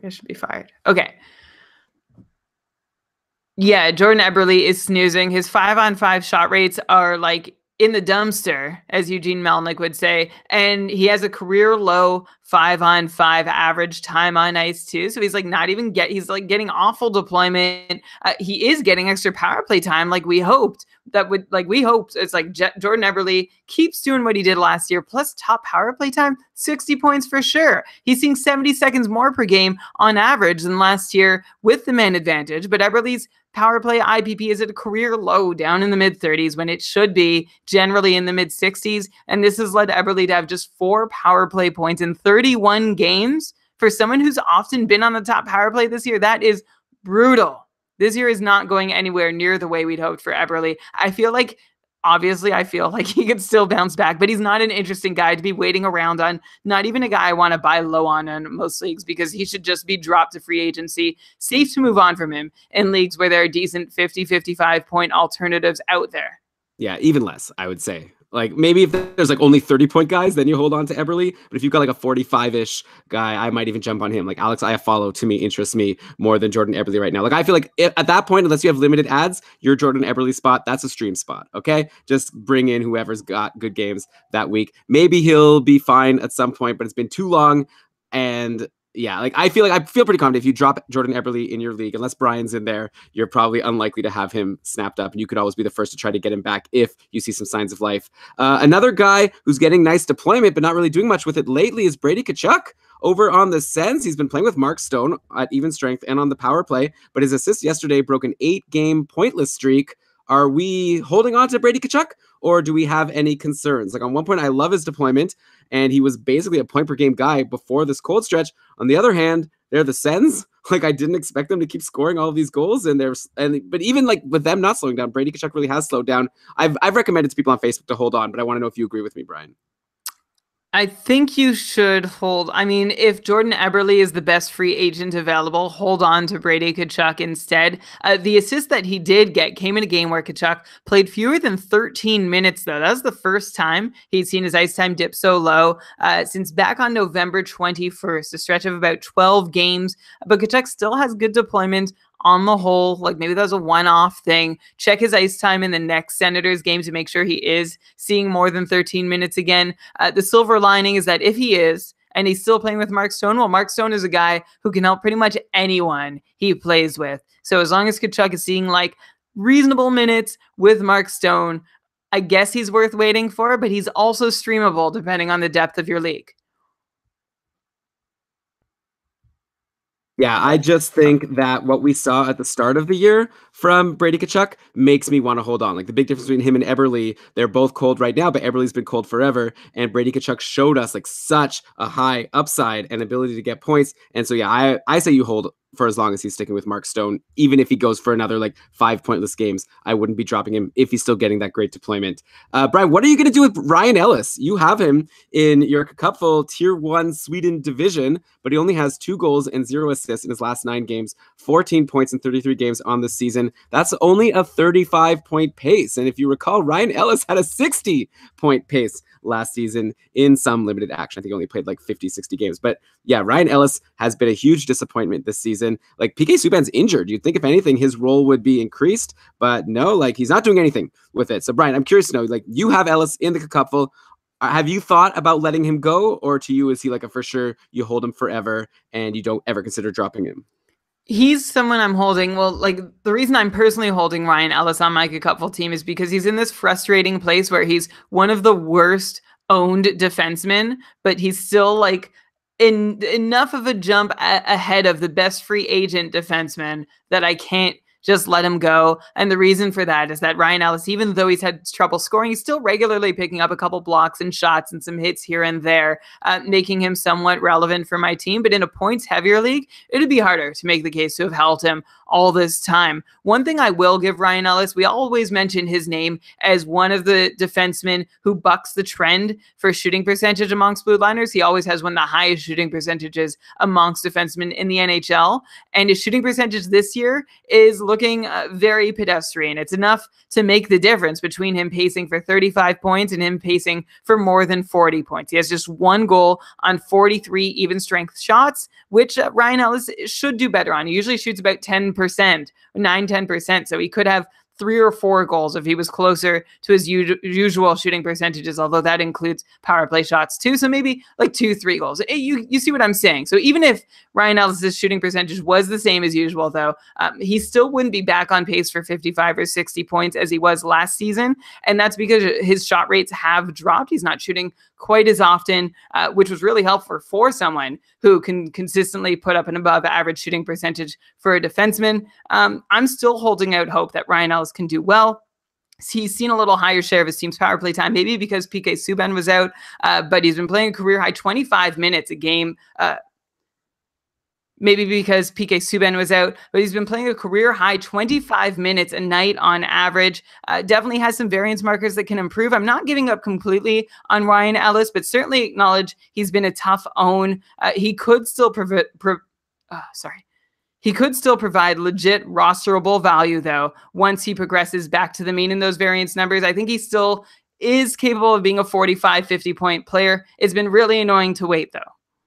S2: You should be fired. Okay. Yeah, Jordan Eberle is snoozing. His 5-on-5 shot rates are like in the dumpster, as Eugene Melnick would say. And he has a career low 5-on-5 average time on ice too. So he's like not even he's like getting awful deployment. He is getting extra power play time like we hoped. It's like Jordan Eberle keeps doing what he did last year, plus top power play time, 60 points for sure. He's seeing 70 seconds more per game on average than last year with the man advantage. But Eberle's power play IPP is at a career low down in the mid-30s when it should be generally in the mid-60s. And this has led Eberle to have just 4 power play points in 31 games. For someone who's often been on the top power play this year, that is brutal. This year is not going anywhere near the way we'd hoped for Eberle. I feel like he could still bounce back, but he's not an interesting guy to be waiting around on. Not even a guy I want to buy low on in most leagues, because he should just be dropped to free agency. Safe to move on from him in leagues where there are decent 50-55 point alternatives out there.
S1: Yeah, even less, I would say. Like, maybe if there's like only 30-point guys, then you hold on to Eberle. But if you've got like a 45-ish guy, I might even jump on him. Like, Alex Iafallo, to me, interests me more than Jordan Eberle right now. Like, I feel like at that point, unless you have limited ads, your Jordan Eberle spot, that's a stream spot, okay? Just bring in whoever's got good games that week. Maybe he'll be fine at some point, but it's been too long. And yeah, like I feel pretty confident if you drop Jordan Eberle in your league, unless Brian's in there, you're probably unlikely to have him snapped up, and you could always be the first to try to get him back if you see some signs of life. Another guy who's getting nice deployment but not really doing much with it lately is Brady Tkachuk Over on the Sens, he's been playing with Mark Stone at even strength and on the power play, but his assist yesterday broke an 8-game pointless streak. Are we holding on to Brady Tkachuk, or do we have any concerns? Like, on one point, I love his deployment, and he was basically a point per game guy before this cold stretch. On the other hand, they're the Sens. Like, I didn't expect them to keep scoring all of these goals, but even like with them not slowing down, Brady Tkachuk really has slowed down. I've recommended to people on Facebook to hold on, but I want to know if you agree with me, Brian.
S2: I think you should hold. I mean, if Jordan Eberle is the best free agent available, hold on to Brady Tkachuk instead. The assist that he did get came in a game where Tkachuk played fewer than 13 minutes, though. That was the first time he'd seen his ice time dip so low since back on November 21st, a stretch of about 12 games. But Tkachuk still has good deployment on the whole. Like, maybe that was a one-off thing. Check his ice time in the next Senators game to make sure he is seeing more than 13 minutes again. The silver lining is that if he is, and he's still playing with Mark Stone, well, Mark Stone is a guy who can help pretty much anyone he plays with. So as long as Tkachuk is seeing like reasonable minutes with Mark Stone, I guess he's worth waiting for, but he's also streamable depending on the depth of your league.
S1: Yeah, I just think that what we saw at the start of the year from Brady Tkachuk makes me want to hold on. Like, the big difference between him and Eberle, they're both cold right now, but Eberle's been cold forever, and Brady Tkachuk showed us like such a high upside and ability to get points. And so yeah, I say you hold for as long as he's sticking with Mark Stone. Even if he goes for another like 5 pointless games, I wouldn't be dropping him if he's still getting that great deployment. Brian, what are you going to do with Ryan Ellis? You have him in your Cupful Tier 1 Sweden division, but he only has 2 goals and 0 assists in his last 9 games, 14 points in 33 games on the season. That's only a 35-point pace. And if you recall, Ryan Ellis had a 60-point pace last season in some limited action. I think he only played like 50, 60 games. But yeah, Ryan Ellis has been a huge disappointment this season. Like, PK Subban's injured. You'd think if anything, his role would be increased, but no, like, he's not doing anything with it. So Brian, I'm curious to know, like, you have Ellis in the Cupful. Have you thought about letting him go, or to you, is he like a for sure, you hold him forever and you don't ever consider dropping him?
S2: He's someone I'm holding. Well, like, the reason I'm personally holding Ryan Ellis on my Cupful team is because he's in this frustrating place where he's one of the worst owned defensemen, but he's still like enough of a jump ahead of the best free agent defenseman that I can't just let him go. And the reason for that is that Ryan Ellis, even though he's had trouble scoring, he's still regularly picking up a couple blocks and shots and some hits here and there, making him somewhat relevant for my team. But in a points heavier league, it'd be harder to make the case to have held him all this time. One thing I will give Ryan Ellis, we always mention his name as one of the defensemen who bucks the trend for shooting percentage amongst blue liners. He always has one of the highest shooting percentages amongst defensemen in the NHL. And his shooting percentage this year is looking very pedestrian. It's enough to make the difference between him pacing for 35 points and him pacing for more than 40 points. He has just 1 goal on 43 even strength shots, which Ryan Ellis should do better on. He usually shoots about 10%, 9-10%. So he could have 3 or 4 goals if he was closer to his usual shooting percentages, although that includes power play shots too. So maybe like 2-3 goals. You see what I'm saying? So even if Ryan Ellis' shooting percentage was the same as usual, though, he still wouldn't be back on pace for 55 or 60 points as he was last season. And that's because his shot rates have dropped. He's not shooting quite as often, which was really helpful for someone who can consistently put up an above average shooting percentage for a defenseman. I'm still holding out hope that Ryan Ellis can do well. He's seen a little higher share of his team's power play time, maybe because PK Subban was out, but he's been playing a career high 25 minutes a game. Maybe because PK Subban was out, but he's been playing a career high 25 minutes a night on average. Definitely has some variance markers that can improve. I'm not giving up completely on Ryan Ellis, but certainly acknowledge he's been a tough own. He could still provide legit rosterable value, though, once he progresses back to the mean in those variance numbers. I think he still is capable of being a 45, 50-point player. It's been really annoying to wait, though.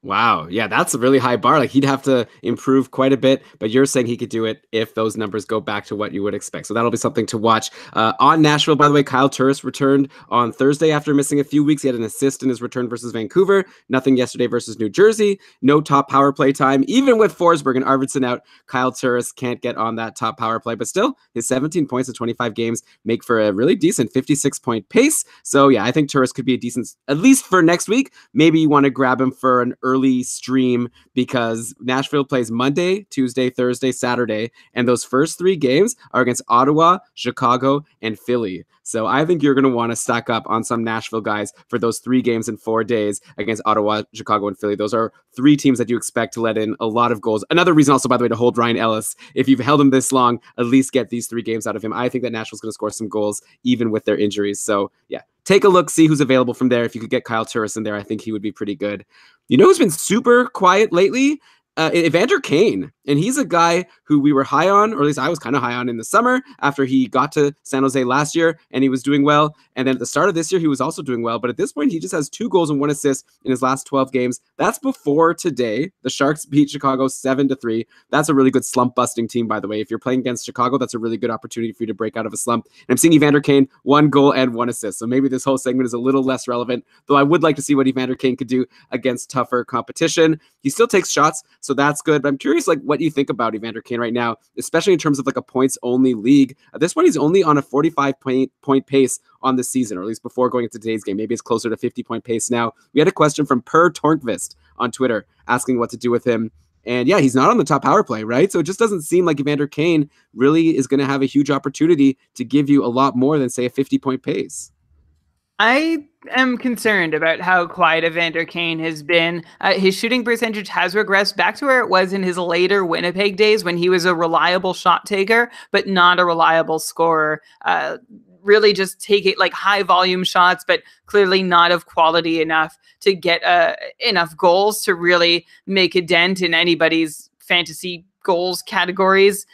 S1: Wow. Yeah, that's a really high bar. Like, he'd have to improve quite a bit, but you're saying he could do it if those numbers go back to what you would expect. So that'll be something to watch. On Nashville, by the way, Kyle Turris returned on Thursday after missing a few weeks. He had an assist in his return versus Vancouver. Nothing yesterday versus New Jersey. No top power play time. Even with Forsberg and Arvidsson out, Kyle Turris can't get on that top power play. But still, his 17 points in 25 games make for a really decent 56-point pace. So yeah, I think Turris could be a decent, at least for next week. Maybe you want to grab him for an early early stream because Nashville plays Monday, Tuesday, Thursday, Saturday, and those first 3 games are against Ottawa, Chicago, and Philly. So I think you're going to want to stack up on some Nashville guys for those 3 games in 4 days against Ottawa, Chicago, and Philly. Those are 3 teams that you expect to let in a lot of goals. Another reason also, by the way, to hold Ryan Ellis. If you've held him this long, at least get these 3 games out of him. I think that Nashville's going to score some goals even with their injuries. So yeah, take a look, see who's available from there. If you could get Kyle Turris in there, I think he would be pretty good. You know who's been super quiet lately? Evander Kane. And he's a guy who we were high on, or at least I was kind of high on in the summer after he got to San Jose last year and he was doing well. And then at the start of this year, he was also doing well. But at this point, he just has 2 goals and 1 assist in his last 12 games. That's before today. The Sharks beat Chicago 7-3. That's a really good slump busting team, by the way. If you're playing against Chicago, that's a really good opportunity for you to break out of a slump. And I'm seeing Evander Kane, 1 goal and 1 assist. So maybe this whole segment is a little less relevant, though I would like to see what Evander Kane could do against tougher competition. He still takes shots, so that's good. But I'm curious, like, what you think about Evander Kane right now, especially in terms of like a points-only league. At this point, he's only on a 45-point pace on the season, or at least before going into today's game. Maybe it's closer to 50-point pace now. We had a question from Per Tornqvist on Twitter asking what to do with him. And yeah, he's not on the top power play, right? So it just doesn't seem like Evander Kane really is going to have a huge opportunity to give you a lot more than, say, a 50-point pace.
S2: I am concerned about how quiet Evander Kane has been. His shooting percentage has regressed back to where it was in his later Winnipeg days when he was a reliable shot taker, but not a reliable scorer. Really just take it like high volume shots, but clearly not of quality enough to get enough goals to really make a dent in anybody's fantasy goals categories.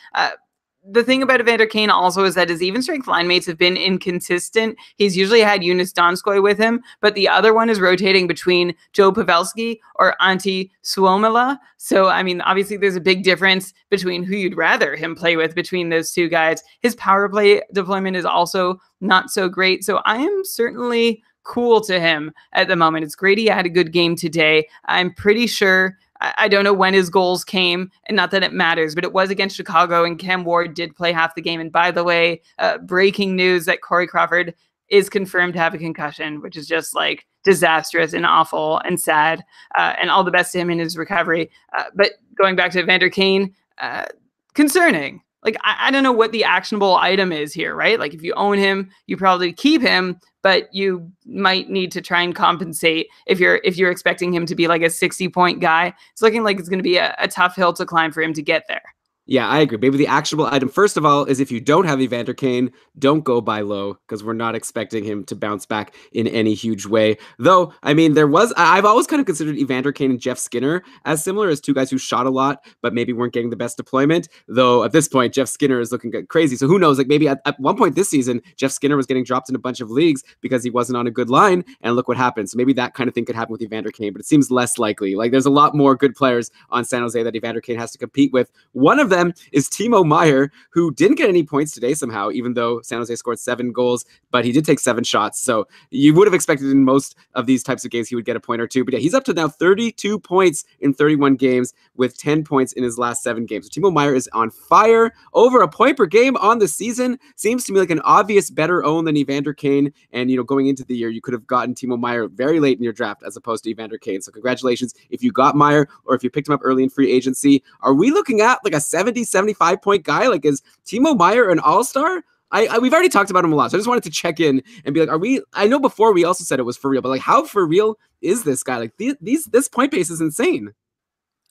S2: The thing about Evander Kane also is that his even strength line mates have been inconsistent. He's usually had Joonas Donskoi with him, but the other one is rotating between Joe Pavelski or Antti Suomela. So, I mean, obviously there's a big difference between who you'd rather him play with between those 2 guys. His power play deployment is also not so great. So I am certainly cool to him at the moment. It's great he had a good game today. I'm pretty sure, I don't know when his goals came, and not that it matters, but it was against Chicago, and Cam Ward did play half the game. And by the way, breaking news that Corey Crawford is confirmed to have a concussion, which is just like disastrous and awful and sad, and all the best to him in his recovery. But going back to Evander Kane, concerning. Like, I don't know what the actionable item is here, right? Like, if you own him, you probably keep him, but you might need to try and compensate if you're expecting him to be like a 60-point guy. It's looking like it's going to be a tough hill to climb for him to get there.
S1: Yeah, I agree. Maybe the actionable item, first of all, is if you don't have Evander Kane, don't go buy low because we're not expecting him to bounce back in any huge way. Though, I mean, I've always kind of considered Evander Kane and Jeff Skinner as similar as 2 guys who shot a lot, but maybe weren't getting the best deployment. Though at this point, Jeff Skinner is looking crazy. So who knows? Like maybe at one point this season, Jeff Skinner was getting dropped in a bunch of leagues because he wasn't on a good line. And look what happened. So maybe that kind of thing could happen with Evander Kane, but it seems less likely. Like there's a lot more good players on San Jose that Evander Kane has to compete with. One of them is Timo Meier, who didn't get any points today somehow, even though San Jose scored 7 goals, but he did take 7 shots. So you would have expected in most of these types of games he would get a point or 2. But yeah, he's up to now 32 points in 31 games with 10 points in his last 7 games. So Timo Meier is on fire. Over a point per game on the season. Seems to me like an obvious better own than Evander Kane. And, you know, going into the year, you could have gotten Timo Meier very late in your draft as opposed to Evander Kane. So congratulations if you got Meier or if you picked him up early in free agency. Are we looking at like a 70, 75-point guy? Like, is Timo Meier an all-star? We've already talked about him a lot, so I just wanted to check in and be like, I know before we also said it was for real, but like, how for real is this guy? Like, this point pace is insane.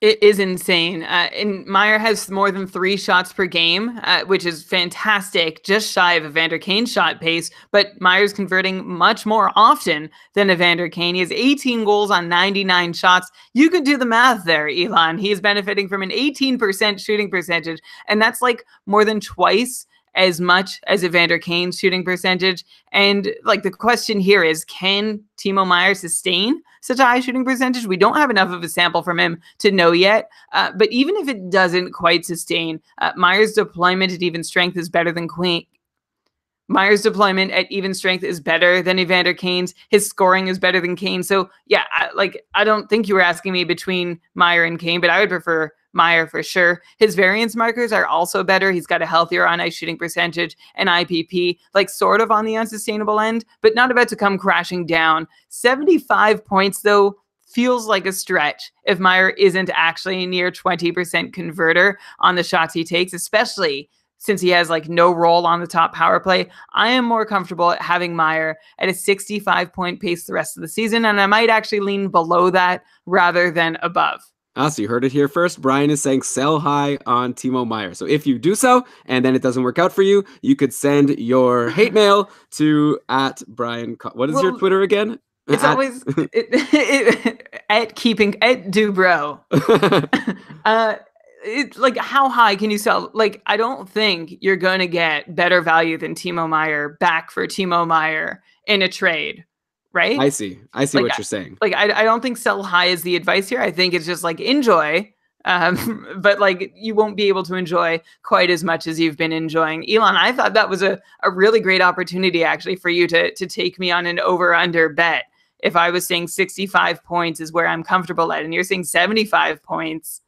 S2: It is insane. And Meier has more than 3 shots per game, which is fantastic, just shy of Evander Kane's shot pace. But Meier's converting much more often than Evander Kane. He has 18 goals on 99 shots. You could do the math there, Elon. He is benefiting from an 18% shooting percentage, and that's like more than twice as much as Evander Kane's shooting percentage. And like the question here is, can Timo Meier sustain such a high shooting percentage? We don't have enough of a sample from him to know yet. But even if it doesn't quite sustain, Meier's deployment at even strength is better than Meier's deployment at even strength is better than Evander Kane's. His scoring is better than Kane. So yeah, I don't think you were asking me between Meier and Kane, but I would prefer Meier for sure. His variance markers are also better. He's got a healthier on-ice shooting percentage and IPP, like sort of on the unsustainable end, but not about to come crashing down. 75 points though, feels like a stretch if Meier isn't actually a near 20% converter on the shots he takes, especially since he has like no role on the top power play. I am more comfortable having Meier at a 65-point pace the rest of the season, and I might actually lean below that rather than above.
S1: So you heard it here first. Brian is saying sell high on Timo Meier. So if you do so, and then it doesn't work out for you, you could send your hate mail to at Brian. What is your Twitter again?
S2: It's always at Dubrow. It's like, how high can you sell? Like, I don't think you're going to get better value than Timo Meier back for Timo Meier in a trade. Right?
S1: I see like, what you're saying.
S2: Like, I don't think sell high is the advice here. I think it's just like enjoy, but like you won't be able to enjoy quite as much as you've been enjoying. Elon, I thought that was a really great opportunity actually for you to take me on an over-under bet. If I was saying 65 points is where I'm comfortable at, and you're saying 75 points.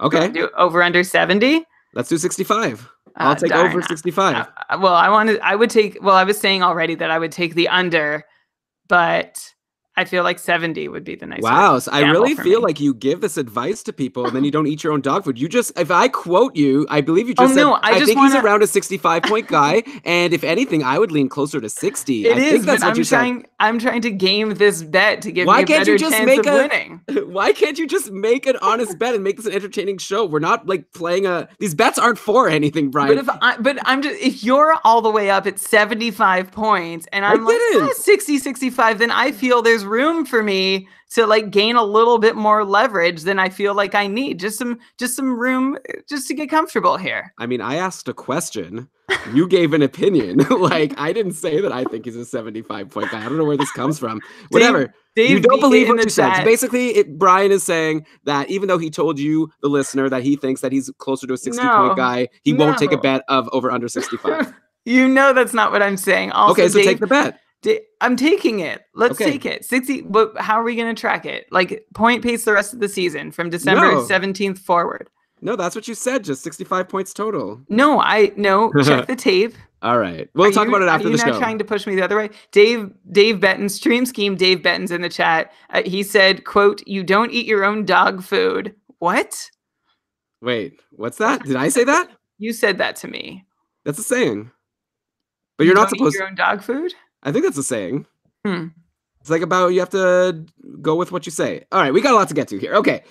S1: Okay.
S2: Do over under 70?
S1: Let's do 65. I'll take over 65.
S2: I was saying already that I would take the under, but I feel like 70 would be the nice.
S1: Wow. So I really feel like you give this advice to people and then you don't eat your own dog food. You just, if I quote you, I believe you just said, I think he's around a 65-point guy. And if anything, I would lean closer to 60.
S2: It is, but I'm trying to game this bet to give me a better chance of winning.
S1: Why can't you just make an honest bet and make this an entertaining show? We're not like playing these bets aren't for anything, Brian.
S2: If you're all the way up at 75 points and I'm like 60, 65, then I feel there's room for me to like gain a little bit more leverage than I feel like I need. Just some room just to get comfortable here.
S1: I mean, I asked a question. You gave an opinion. Like, I didn't say that I think he's a 75-point guy. I don't know where this comes from. Whatever.
S2: Dave
S1: you don't believe what you said. So basically, Brian is saying that even though he told you, the listener, that he thinks that he's closer to a 60-point guy, he won't take a bet of over under 65.
S2: You know that's not what I'm saying. Also,
S1: okay, so take the bet.
S2: I'm taking it. Let's take it. 60. But how are we going to track it? Like point pace the rest of the season from December 17th forward.
S1: No, that's what you said. Just 65 points total.
S2: No, check the tape.
S1: All right. We'll talk about it after the show.
S2: Are you not trying to push me the other way? Dave Betton, Stream Scheme, Dave Betton's in the chat. He said, quote, "You don't eat your own dog food." What?
S1: Wait, what's that? Did I say that?
S2: You said that to me.
S1: That's a saying. But you're not supposed
S2: to eat your own dog food?
S1: I think that's a saying. It's like about you have to go with what you say. All right, we got a lot to get to here. Okay,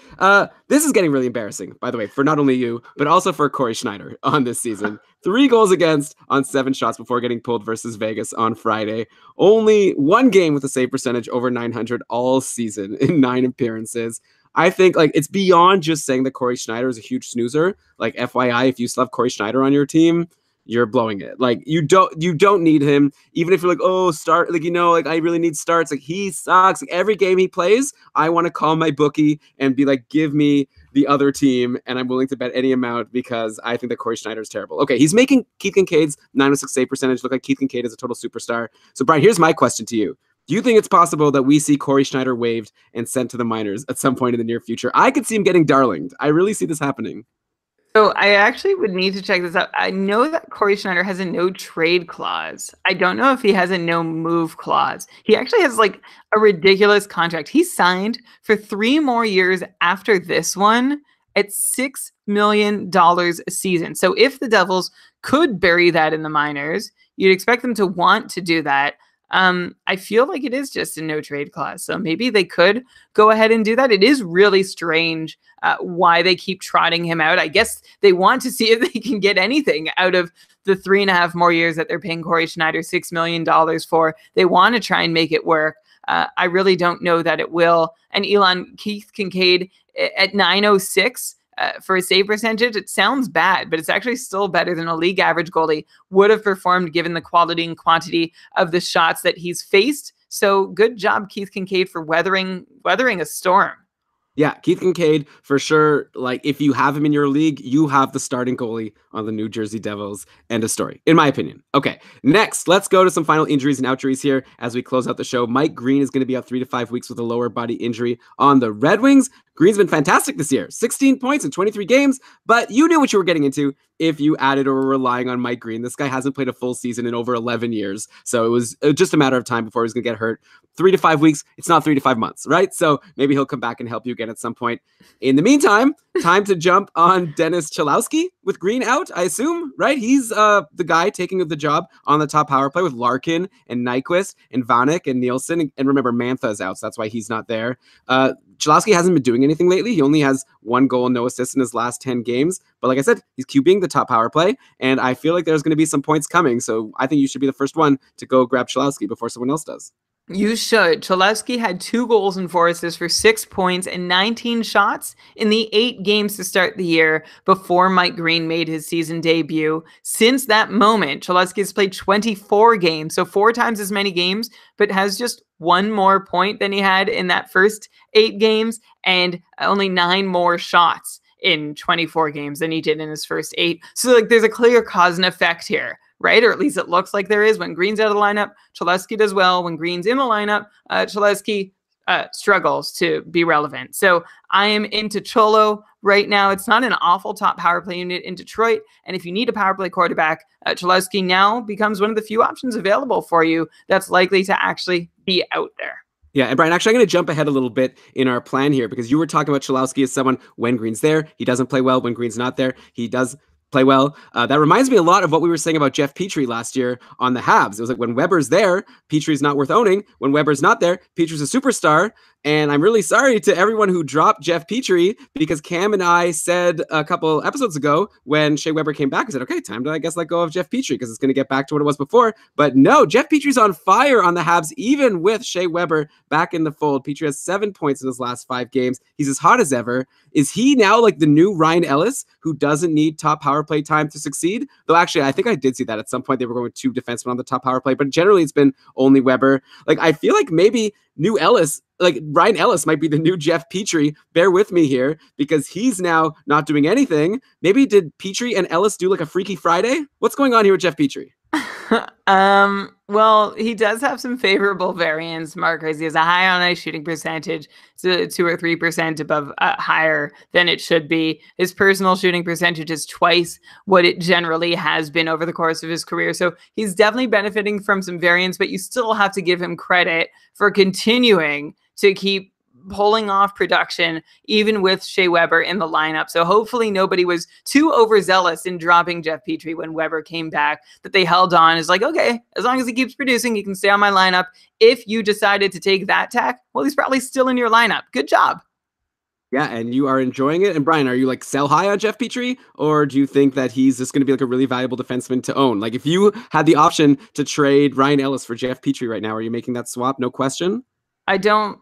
S1: this is getting really embarrassing, by the way, for not only you, but also for Corey Schneider on this season. 3 goals against on 7 shots before getting pulled versus Vegas on Friday. Only 1 game with a save percentage over 900 all season in 9 appearances. I think like it's beyond just saying that Corey Schneider is a huge snoozer. Like FYI, if you still have Corey Schneider on your team, you're blowing it. Like you don't need him. Even if you're like, oh, start, like, like I really need starts. Like he sucks. Like, every game he plays, I want to call my bookie and be like, give me the other team. And I'm willing to bet any amount because I think that Corey Schneider is terrible. Okay, he's making Keith Kincaid's 906 save percentage look like Keith Kincaid is a total superstar. So Brian, here's my question to you. Do you think it's possible that we see Corey Schneider waived and sent to the minors at some point in the near future? I could see him getting darlinged. I really see this happening.
S2: So I actually would need to check this out. I know that Corey Schneider has a no trade clause. I don't know if he has a no move clause. He actually has like a ridiculous contract. He signed for 3 more years after this one at $6 million a season. So if the Devils could bury that in the minors, you'd expect them to want to do that. I feel like it is just a no trade clause. So maybe they could go ahead and do that. It is really strange why they keep trotting him out. I guess they want to see if they can get anything out of the 3.5 more years that they're paying Corey Schneider $6 million for. They want to try and make it work. I really don't know that it will. And Elon, Keith Kincaid at 906 for a save percentage, it sounds bad, but it's actually still better than a league average goalie would have performed given the quality and quantity of the shots that he's faced. So good job, Keith Kincaid, for weathering a storm.
S1: Yeah, Keith Kincaid, for sure. Like, if you have him in your league, you have the starting goalie on the New Jersey Devils. End of story, in my opinion. Okay, next, let's go to some final injuries and outjuries here as we close out the show. Mike Green is going to be out 3 to 5 weeks with a lower body injury on the Red Wings. Green's been fantastic this year, 16 points in 23 games, but you knew what you were getting into. if you added or were relying on Mike Green. This guy hasn't played a full season in over 11 years. So it was just a matter of time before he was going to get hurt. 3 to 5 weeks. It's not 3 to 5 months, right? So maybe he'll come back and help you again at some point. In the meantime, time to jump on Dennis Cholowski with Green out, I assume, right? He's the guy taking the job on the top power play with Larkin and Nyquist and Vanek and Nielsen. And remember, Mantha's out, so that's why he's not there. Cholowski hasn't been doing anything lately. He only has 1 goal and no assists in his last 10 games. But like I said, he's QBing the top power play, and I feel like there's going to be some points coming. So I think you should be the first one to go grab Cholowski before someone else does.
S2: You should. Cholowski had 2 goals and 4 assists for 6 points and 19 shots in the 8 games to start the year before Mike Green made his season debut. Since that moment, Cholowski has played 24 games, so 4 times as many games, but has just 1 more point than he had in that first 8 games and only 9 more shots in 24 games than he did in his first 8. So like there's a clear cause and effect here, right? Or at least it looks like there is. When Green's out of the lineup, Cholowski does well. When Green's in the lineup, Cholowski struggles to be relevant. So I am into Cholo right now. It's not an awful top power play unit in Detroit. And if you need a power play quarterback, Cholowski now becomes one of the few options available for you that's likely to actually be out there.
S1: Yeah, and Brian, actually, I'm going to jump ahead a little bit in our plan here because you were talking about Cholowski as someone when Green's there, he doesn't play well. When Green's not there, he does play well. That reminds me a lot of what we were saying about Jeff Petrie last year on the Habs. It was like when Weber's there, Petrie's not worth owning. When Weber's not there, Petrie's a superstar. And I'm really sorry to everyone who dropped Jeff Petrie because Cam and I said a couple episodes ago when Shea Weber came back, I said, okay, time to, I guess, let go of Jeff Petrie because it's going to get back to what it was before. But no, Jeff Petrie's on fire on the Habs, even with Shea Weber back in the fold. Petrie has 7 points in his last 5 games. He's as hot as ever. Is he now like the new Ryan Ellis who doesn't need top power play time to succeed? Though actually, I think I did see that at some point they were going with 2 defensemen on the top power play, but generally it's been only Weber. Like, I feel like maybe new Ellis, like Ryan Ellis might be the new Jeff Petrie. Bear with me here because he's now not doing anything. Maybe did Petrie and Ellis do like a Freaky Friday? What's going on here with Jeff Petrie?
S2: Well, he does have some favorable variance markers. He has a high on ice shooting percentage, so 2 or 3% above higher than it should be. His personal shooting percentage is twice what it generally has been over the course of his career. So he's definitely benefiting from some variance, but you still have to give him credit for continuing to keep pulling off production, even with Shea Weber in the lineup. So hopefully nobody was too overzealous in dropping Jeff Petrie when Weber came back, that they held on. Is like, okay, as long as he keeps producing, he can stay on my lineup. If you decided to take that tack, well, he's probably still in your lineup. Good job.
S1: Yeah, and you are enjoying it. And Brian, are you like sell high on Jeff Petrie, or do you think that he's just going to be like a really valuable defenseman to own? Like if you had the option to trade Ryan Ellis for Jeff Petrie right now, are you making that swap? No question.
S2: I don't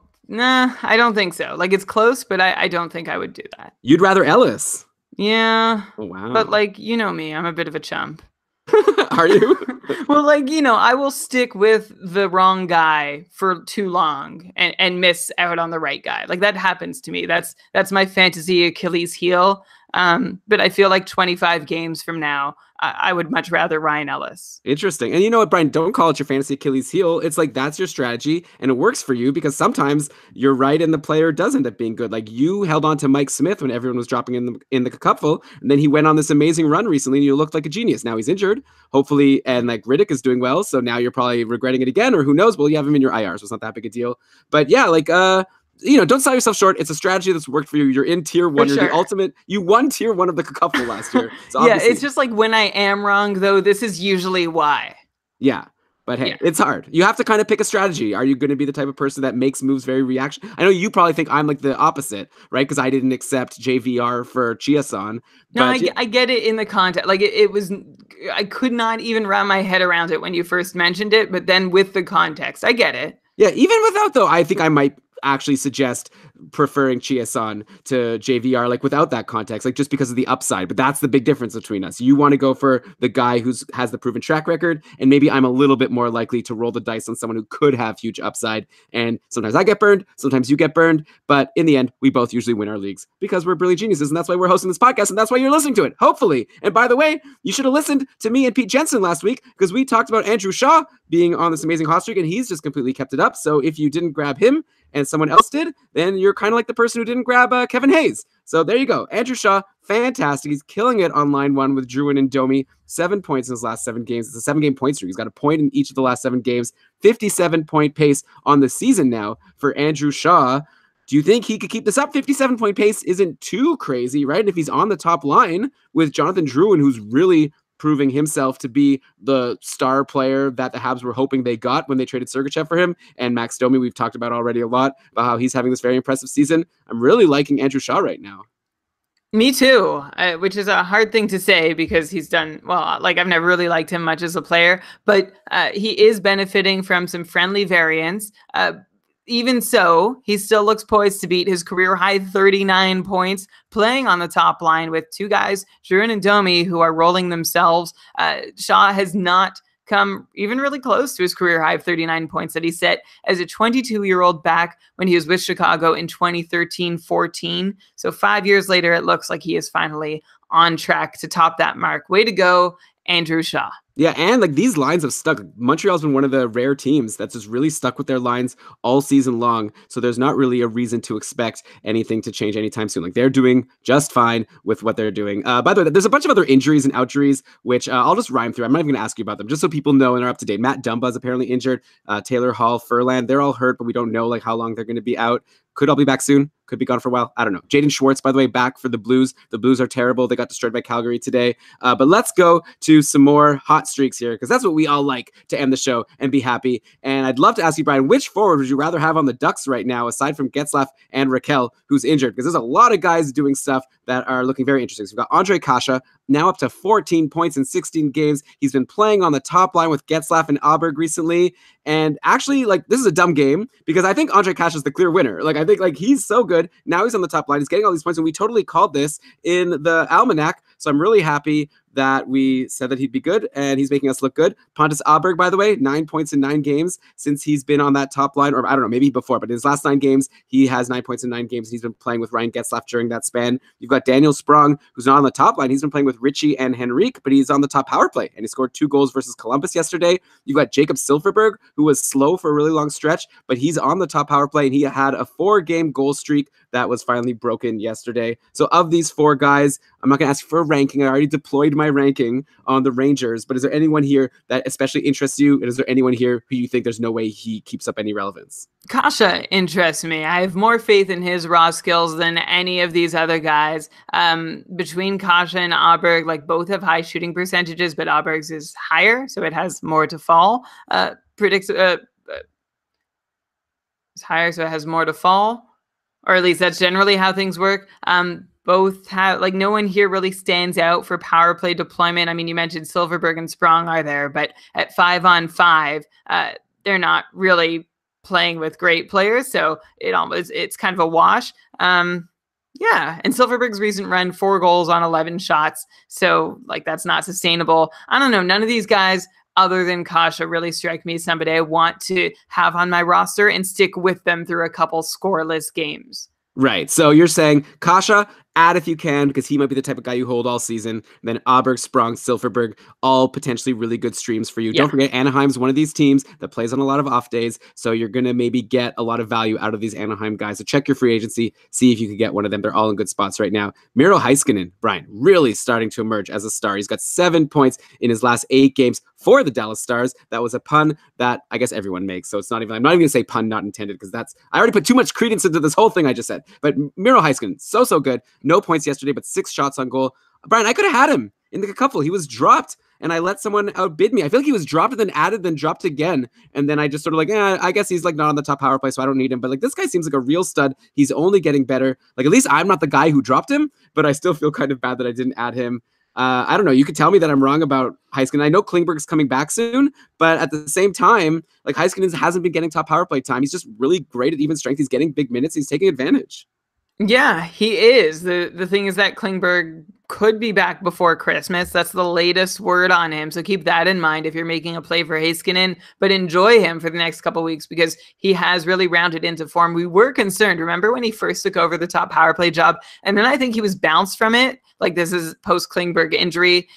S2: think so. Like it's close, but I don't think I would do that.
S1: You'd rather Ellis.
S2: Yeah.
S1: Oh, wow.
S2: But like, you know me, I'm a bit of a chump.
S1: Are you?
S2: Well, like, you know, I will stick with the wrong guy for too long and miss out on the right guy. Like that happens to me. That's my fantasy Achilles heel. But I feel like 25 games from now, I would much rather Ryan Ellis.
S1: Interesting. And you know what, Brian, don't call it your fantasy Achilles heel. It's like that's your strategy and it works for you because sometimes you're right and the player does end up being good. Like you held on to Mike Smith when everyone was dropping in the cupful, and then he went on this amazing run recently and you looked like a genius. Now he's injured, hopefully, and like Riddick is doing well, so now you're probably regretting it again, or who knows? Well, you have him in your IR, so it's not that big a deal. But yeah, like you know, don't sell yourself short. It's a strategy that's worked for you. You're in tier 1. You're the ultimate. You won tier 1 of the couple last year. So
S2: yeah, it's just like when I am wrong, though, this is usually why.
S1: Yeah. But hey, It's hard. You have to kind of pick a strategy. Are you going to be the type of person that makes moves very reaction? I know you probably think I'm like the opposite, right? Because I didn't accept JVR for Chiasson.
S2: No, I get it in the context. Like it was, I could not even wrap my head around it when you first mentioned it. But then with the context, I get it.
S1: Yeah, even without though, I think I might actually suggest preferring Chiasson to JVR, like without that context, like just because of the upside. But that's the big difference between us. You want to go for the guy who's has the proven track record, and maybe I'm a little bit more likely to roll the dice on someone who could have huge upside. And sometimes I get burned, sometimes you get burned, but in the end, we both usually win our leagues because we're brilliant geniuses, and that's why we're hosting this podcast, and that's why you're listening to it, hopefully. And by the way, you should have listened to me and Pete Jensen last week because we talked about Andrew Shaw being on this amazing hot streak, and he's just completely kept it up. So if you didn't grab him and someone else did, then you're kind of like the person who didn't grab Kevin Hayes. So there you go. Andrew Shaw, fantastic. He's killing it on line one with Drouin and Domi. 7 points in his last 7 games. It's a 7-game point streak. He's got a point in each of the last 7 games. 57-point pace on the season now for Andrew Shaw. Do you think he could keep this up? 57-point pace isn't too crazy, right? And if he's on the top line with Jonathan Drouin, who's really proving himself to be the star player that the Habs were hoping they got when they traded Sergachev for him, and Max Domi, we've talked about already a lot about how he's having this very impressive season. I'm really liking Andrew Shaw right now.
S2: Me too, which is a hard thing to say because he's done, well, like I've never really liked him much as a player, but he is benefiting from some friendly variance. Even so, he still looks poised to beat his career high 39 points, playing on the top line with 2 guys, Drouin and Domi, who are rolling themselves. Shaw has not come even really close to his career high of 39 points that he set as a 22-year-old back when he was with Chicago in 2013-14. So 5 years later, it looks like he is finally on track to top that mark. Way to go, Andrew Shaw.
S1: Yeah, and like these lines have stuck. Montreal's been one of the rare teams that's just really stuck with their lines all season long. So there's not really a reason to expect anything to change anytime soon. Like they're doing just fine with what they're doing. By the way, there's a bunch of other injuries and outuries, which I'll just rhyme through. I'm not even going to ask you about them, just so people know and are up to date. Matt Dumba's apparently injured. Taylor Hall, Furlan, they're all hurt, but we don't know like how long they're going to be out. Could all be back soon. Could be gone for a while. I don't know. Jaden Schwartz, by the way, back for the Blues. The Blues are terrible. They got destroyed by Calgary today. But let's go to some more hot streaks here, because that's what we all like to end the show and be happy. And I'd love to ask you, Brian, which forward would you rather have on the Ducks right now, aside from Getzlaf and Raquel, who's injured? Because there's a lot of guys doing stuff that are looking very interesting. So we've got Andre Kasha, now up to 14 points in 16 games. He's been playing on the top line with Getzlaf and Aberg recently. And actually, like, this is a dumb game because I think Andre Kasha is the clear winner. Like, I think, like, he's so good. Now he's on the top line. He's getting all these points, and we totally called this in the almanac. So I'm really happy that we said that he'd be good, and he's making us look good. Pontus Aberg, by the way, 9 points in 9 games since he's been on that top line, or I don't know, maybe before, but in his last 9 games, he has 9 points in 9 games. He's been playing with Ryan Getzlaf during that span. You've got Daniel Sprong, who's not on the top line. He's been playing with Richie and Henrique, but he's on the top power play, and he scored 2 goals versus Columbus yesterday. You've got Jacob Silfverberg, who was slow for a really long stretch, but he's on the top power play, and he had a 4-game goal streak that was finally broken yesterday. So of these 4 guys, I'm not going to ask for a ranking. I already deployed my ranking on the Rangers, but is there anyone here that especially interests you? And is there anyone here who you think there's no way he keeps up any relevance?
S2: Kasha interests me. I have more faith in his raw skills than any of these other guys. Between Kasha and Aberg, like both have high shooting percentages, but Aberg's is higher, so it has more to fall. It's higher, so it has more to fall. Or at least that's generally how things work. Both have, like, no one here really stands out for power play deployment. I mean, you mentioned Silfverberg and Sprong are there, but at 5-on-5, they're not really playing with great players. So it's kind of a wash. Yeah. And Silfverberg's recent run, 4 goals on 11 shots. So like, that's not sustainable. I don't know. None of these guys other than Kasha really strike me as somebody I want to have on my roster and stick with them through a couple scoreless games.
S1: Right. So you're saying Kasha, add if you can, because he might be the type of guy you hold all season. And then Aberg, Sprong, Silfverberg, all potentially really good streams for you. Yeah. Don't forget, Anaheim's one of these teams that plays on a lot of off days. So you're going to maybe get a lot of value out of these Anaheim guys. So check your free agency, see if you can get one of them. They're all in good spots right now. Miro Heiskanen, Brian, really starting to emerge as a star. He's got 7 points in his last 8 games for the Dallas Stars. That was a pun that I guess everyone makes. So it's not even, I'm not even going to say pun not intended, because I already put too much credence into this whole thing I just said. But Miro Heiskanen, so good. No points yesterday, but 6 shots on goal. Brian, I could have had him in the couple. He was dropped, and I let someone outbid me. I feel like he was dropped and then added, then dropped again. And then I just sort of like, I guess he's like not on the top power play, so I don't need him. But like, this guy seems like a real stud. He's only getting better. Like, at least I'm not the guy who dropped him, but I still feel kind of bad that I didn't add him. I don't know. You could tell me that I'm wrong about Heiskanen. I know Klingberg's coming back soon, but at the same time, like, Heiskanen hasn't been getting top power play time. He's just really great at even strength. He's getting big minutes. He's taking advantage.
S2: Yeah, he is. The thing is that Klingberg could be back before Christmas. That's the latest word on him. So keep that in mind if you're making a play for Heiskanen, but enjoy him for the next couple of weeks because he has really rounded into form. We were concerned. Remember when he first took over the top power play job? And then I think he was bounced from it. Like this is post Klingberg injury.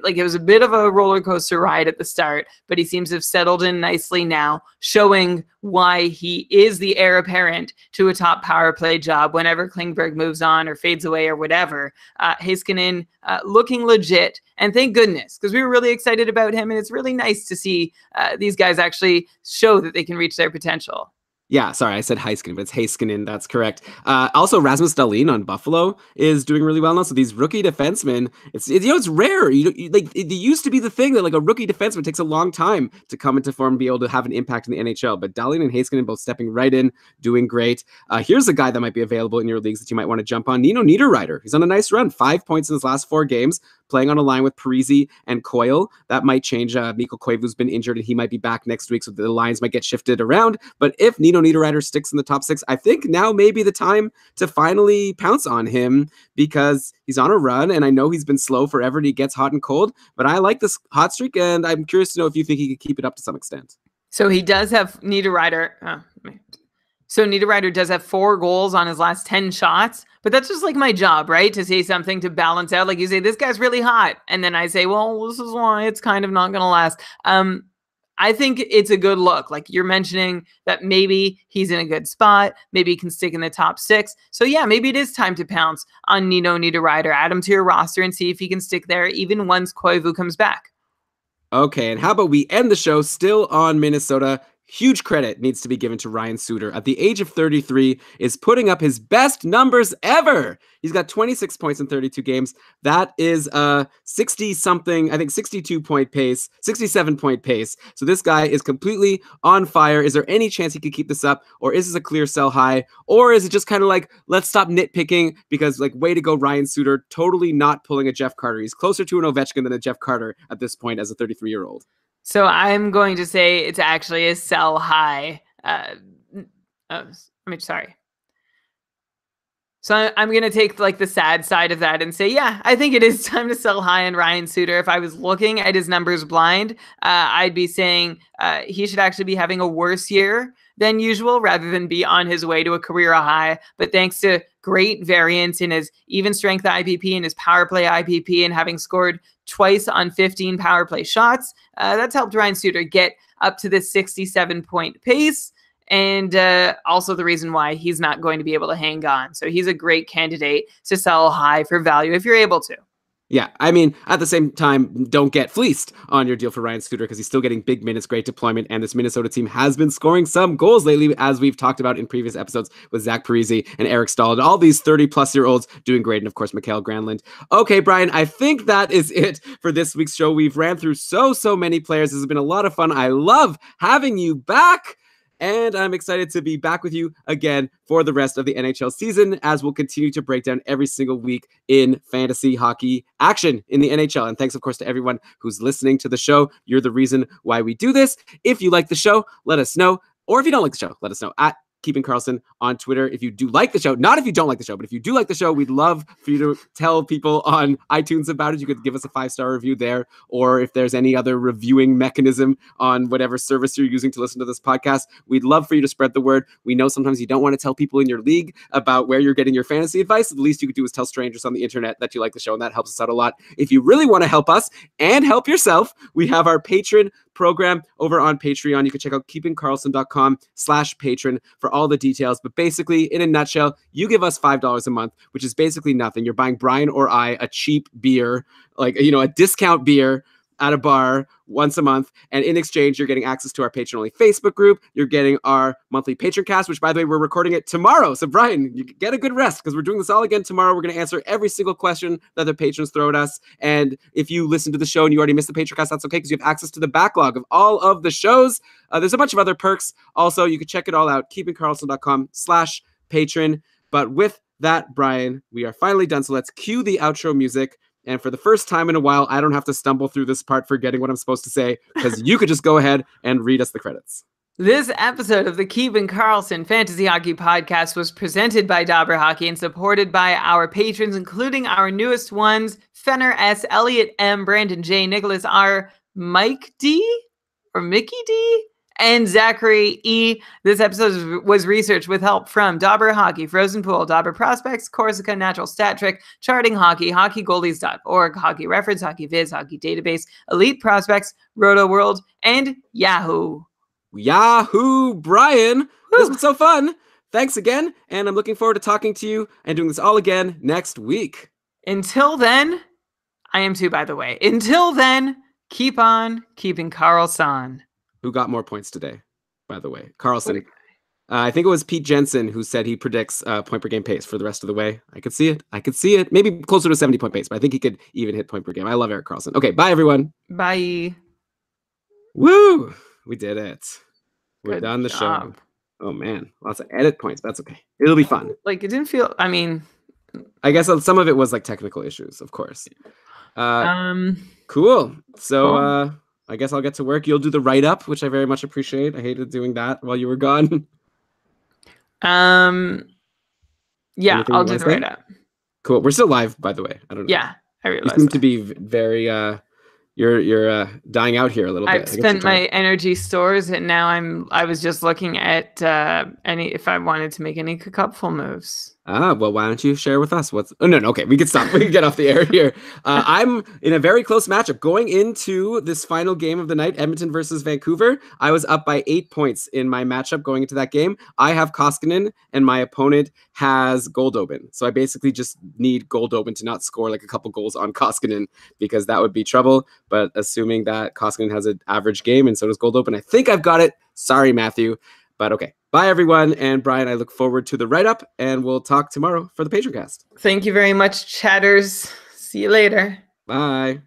S2: Like it was a bit of a roller coaster ride at the start, but he seems to have settled in nicely now, showing why he is the heir apparent to a top power play job whenever Klingberg moves on or fades away or whatever. Heiskanen looking legit, and thank goodness, because we were really excited about him, and it's really nice to see these guys actually show that they can reach their potential.
S1: Yeah, sorry, I said Heiskanen, but it's Heiskanen. That's correct. Also, Rasmus Dahlin on Buffalo is doing really well now. So these rookie defensemen, it's rare. Like it used to be the thing that like a rookie defenseman takes a long time to come into form and be able to have an impact in the NHL. But Dahlin and Heiskanen both stepping right in, doing great. Here's a guy that might be available in your leagues that you might want to jump on. Nino Niederreiter. He's on a nice run, 5 points in his last 4 games, playing on a line with Parise and Coyle. That might change. Mikko Koivu's been injured and he might be back next week, so the lines might get shifted around. But if Nino Niederreiter sticks in the top 6, I think now may be the time to finally pounce on him because he's on a run, and I know he's been slow forever and he gets hot and cold, but I like this hot streak, and I'm curious to know if you think he could keep it up to some extent.
S2: So he does have Niederreiter. So Niederreiter does have 4 goals on his last 10 shots, but that's just like my job, right? To say something to balance out. Like you say, this guy's really hot. And then I say, well, this is why it's kind of not going to last. I think it's a good look. Like you're mentioning that maybe he's in a good spot. Maybe he can stick in the top 6. So yeah, maybe it is time to pounce on Nino Niederreiter, add him to your roster and see if he can stick there even once Koivu comes back.
S1: Okay, and how about we end the show still on Minnesota? Huge credit needs to be given to Ryan Suter. At the age of 33, is putting up his best numbers ever. He's got 26 points in 32 games. That is a 60-something, I think 62-point pace, 67-point pace. So this guy is completely on fire. Is there any chance he could keep this up? Or is this a clear sell high? Or is it just kind of like, let's stop nitpicking because like, way to go, Ryan Suter, totally not pulling a Jeff Carter. He's closer to an Ovechkin than a Jeff Carter at this point as a 33-year-old.
S2: So I'm going to say it's actually a sell high. Sorry. So I'm going to take like the sad side of that and say, yeah, I think it is time to sell high on Ryan Suter. If I was looking at his numbers blind, I'd be saying he should actually be having a worse year than usual rather than be on his way to a career high. But thanks to great variance in his even strength IPP and his power play IPP and having scored twice on 15 power play shots, that's helped Ryan Suter get up to this 67-point pace. And also the reason why he's not going to be able to hang on. So he's a great candidate to sell high for value if you're able to.
S1: Yeah, I mean, at the same time, don't get fleeced on your deal for Ryan Suter because he's still getting big minutes, great deployment, and this Minnesota team has been scoring some goals lately, as we've talked about in previous episodes with Zach Parise and Eric Stahl, and all these 30-plus-year-olds doing great, and of course, Mikael Granlund. Okay, Brian, I think that is it for this week's show. We've ran through so many players. This has been a lot of fun. I love having you back. And I'm excited to be back with you again for the rest of the NHL season as we'll continue to break down every single week in fantasy hockey action in the NHL. And thanks, of course, to everyone who's listening to the show. You're the reason why we do this. If you like the show, let us know. Or if you don't like the show, let us know at Keeping Karlsson on Twitter. If you do like the show, not if you don't like the show, but if you do like the show, we'd love for you to tell people on iTunes about it. You could give us a 5-star review there, or if there's any other reviewing mechanism on whatever service you're using to listen to this podcast, we'd love for you to spread the word. We know sometimes you don't want to tell people in your league about where you're getting your fantasy advice. The least you could do is tell strangers on the internet that you like the show, and that helps us out a lot. If you really want to help us and help yourself, we have our Patreon program over on Patreon. You can check out keepingkarlsson.com/patron for all the details. But basically, in a nutshell, you give us $5 a month, which is basically nothing. You're buying Brian or I a cheap beer, like, a discount beer at a bar once a month. And in exchange, you're getting access to our patron-only Facebook group. You're getting our monthly patron cast, which, by the way, we're recording it tomorrow. So, Brian, you get a good rest because we're doing this all again tomorrow. We're going to answer every single question that the patrons throw at us. And if you listen to the show and you already missed the patron cast, that's okay because you have access to the backlog of all of the shows. There's a bunch of other perks. Also, you can check it all out, keepingkarlsson.com/patron. But with that, Brian, we are finally done. So let's cue the outro music. And for the first time in a while, I don't have to stumble through this part forgetting what I'm supposed to say because you could just go ahead and read us the credits.
S2: This episode of the Keeb and Karlsson Fantasy Hockey Podcast was presented by Dobber Hockey and supported by our patrons, including our newest ones, Fenner S., Elliot M., Brandon J., Nicholas R., Mike D., or Mickey D., and Zachary E. This episode was researched with help from Dobber Hockey, Frozen Pool, Dobber Prospects, Corsica, Natural Stat Trick, Charting Hockey, HockeyGoldies.org, Hockey Reference, Hockey Viz, Hockey Database, Elite Prospects, Roto World, and Yahoo.
S1: Yahoo, Brian. This was so fun. Thanks again, and I'm looking forward to talking to you and doing this all again next week.
S2: Until then, I am too, by the way. Until then, keep on keeping Karlsson.
S1: Who got more points today, by the way? Karlsson. I think it was Pete Jensen who said he predicts point per game pace for the rest of the way. I could see it. Maybe closer to 70 point pace, but I think he could even hit point per game. I love Erik Karlsson. Okay, bye, everyone.
S2: Bye.
S1: Woo! We did it. We're
S2: Good
S1: done the
S2: job.
S1: show. Oh, man. Lots of edit points. That's okay. It'll be fun.
S2: Like, it didn't feel... I mean...
S1: I guess some of it was, like, technical issues, of course. Cool. So,
S2: cool.
S1: I guess I'll get to work. You'll do the write-up, which I very much appreciate. I hated doing that while you were gone.
S2: Yeah,
S1: Anything
S2: I'll do the write-up.
S1: Cool. We're still live, by the way. I don't know.
S2: Yeah, I realized.
S1: You seem to be very... You're dying out here a little bit.
S2: I've spent my energy stores, and now I was just looking at if I wanted to make any cupful moves.
S1: Well, why don't you share with us what's... Oh, no, okay, we can stop. We can get off the air here. I'm in a very close matchup. Going into this final game of the night, Edmonton versus Vancouver, I was up by 8 points in my matchup going into that game. I have Koskinen, and my opponent has Goldobin. So I basically just need Goldobin to not score like a couple goals on Koskinen, because that would be trouble. But assuming that Koskinen has an average game, and so does Goldobin, I think I've got it. Sorry, Matthew. But okay. Bye, everyone. And Brian, I look forward to the write-up, and we'll talk tomorrow for the Patreon cast.
S2: Thank you very much, chatters. See you later.
S1: Bye.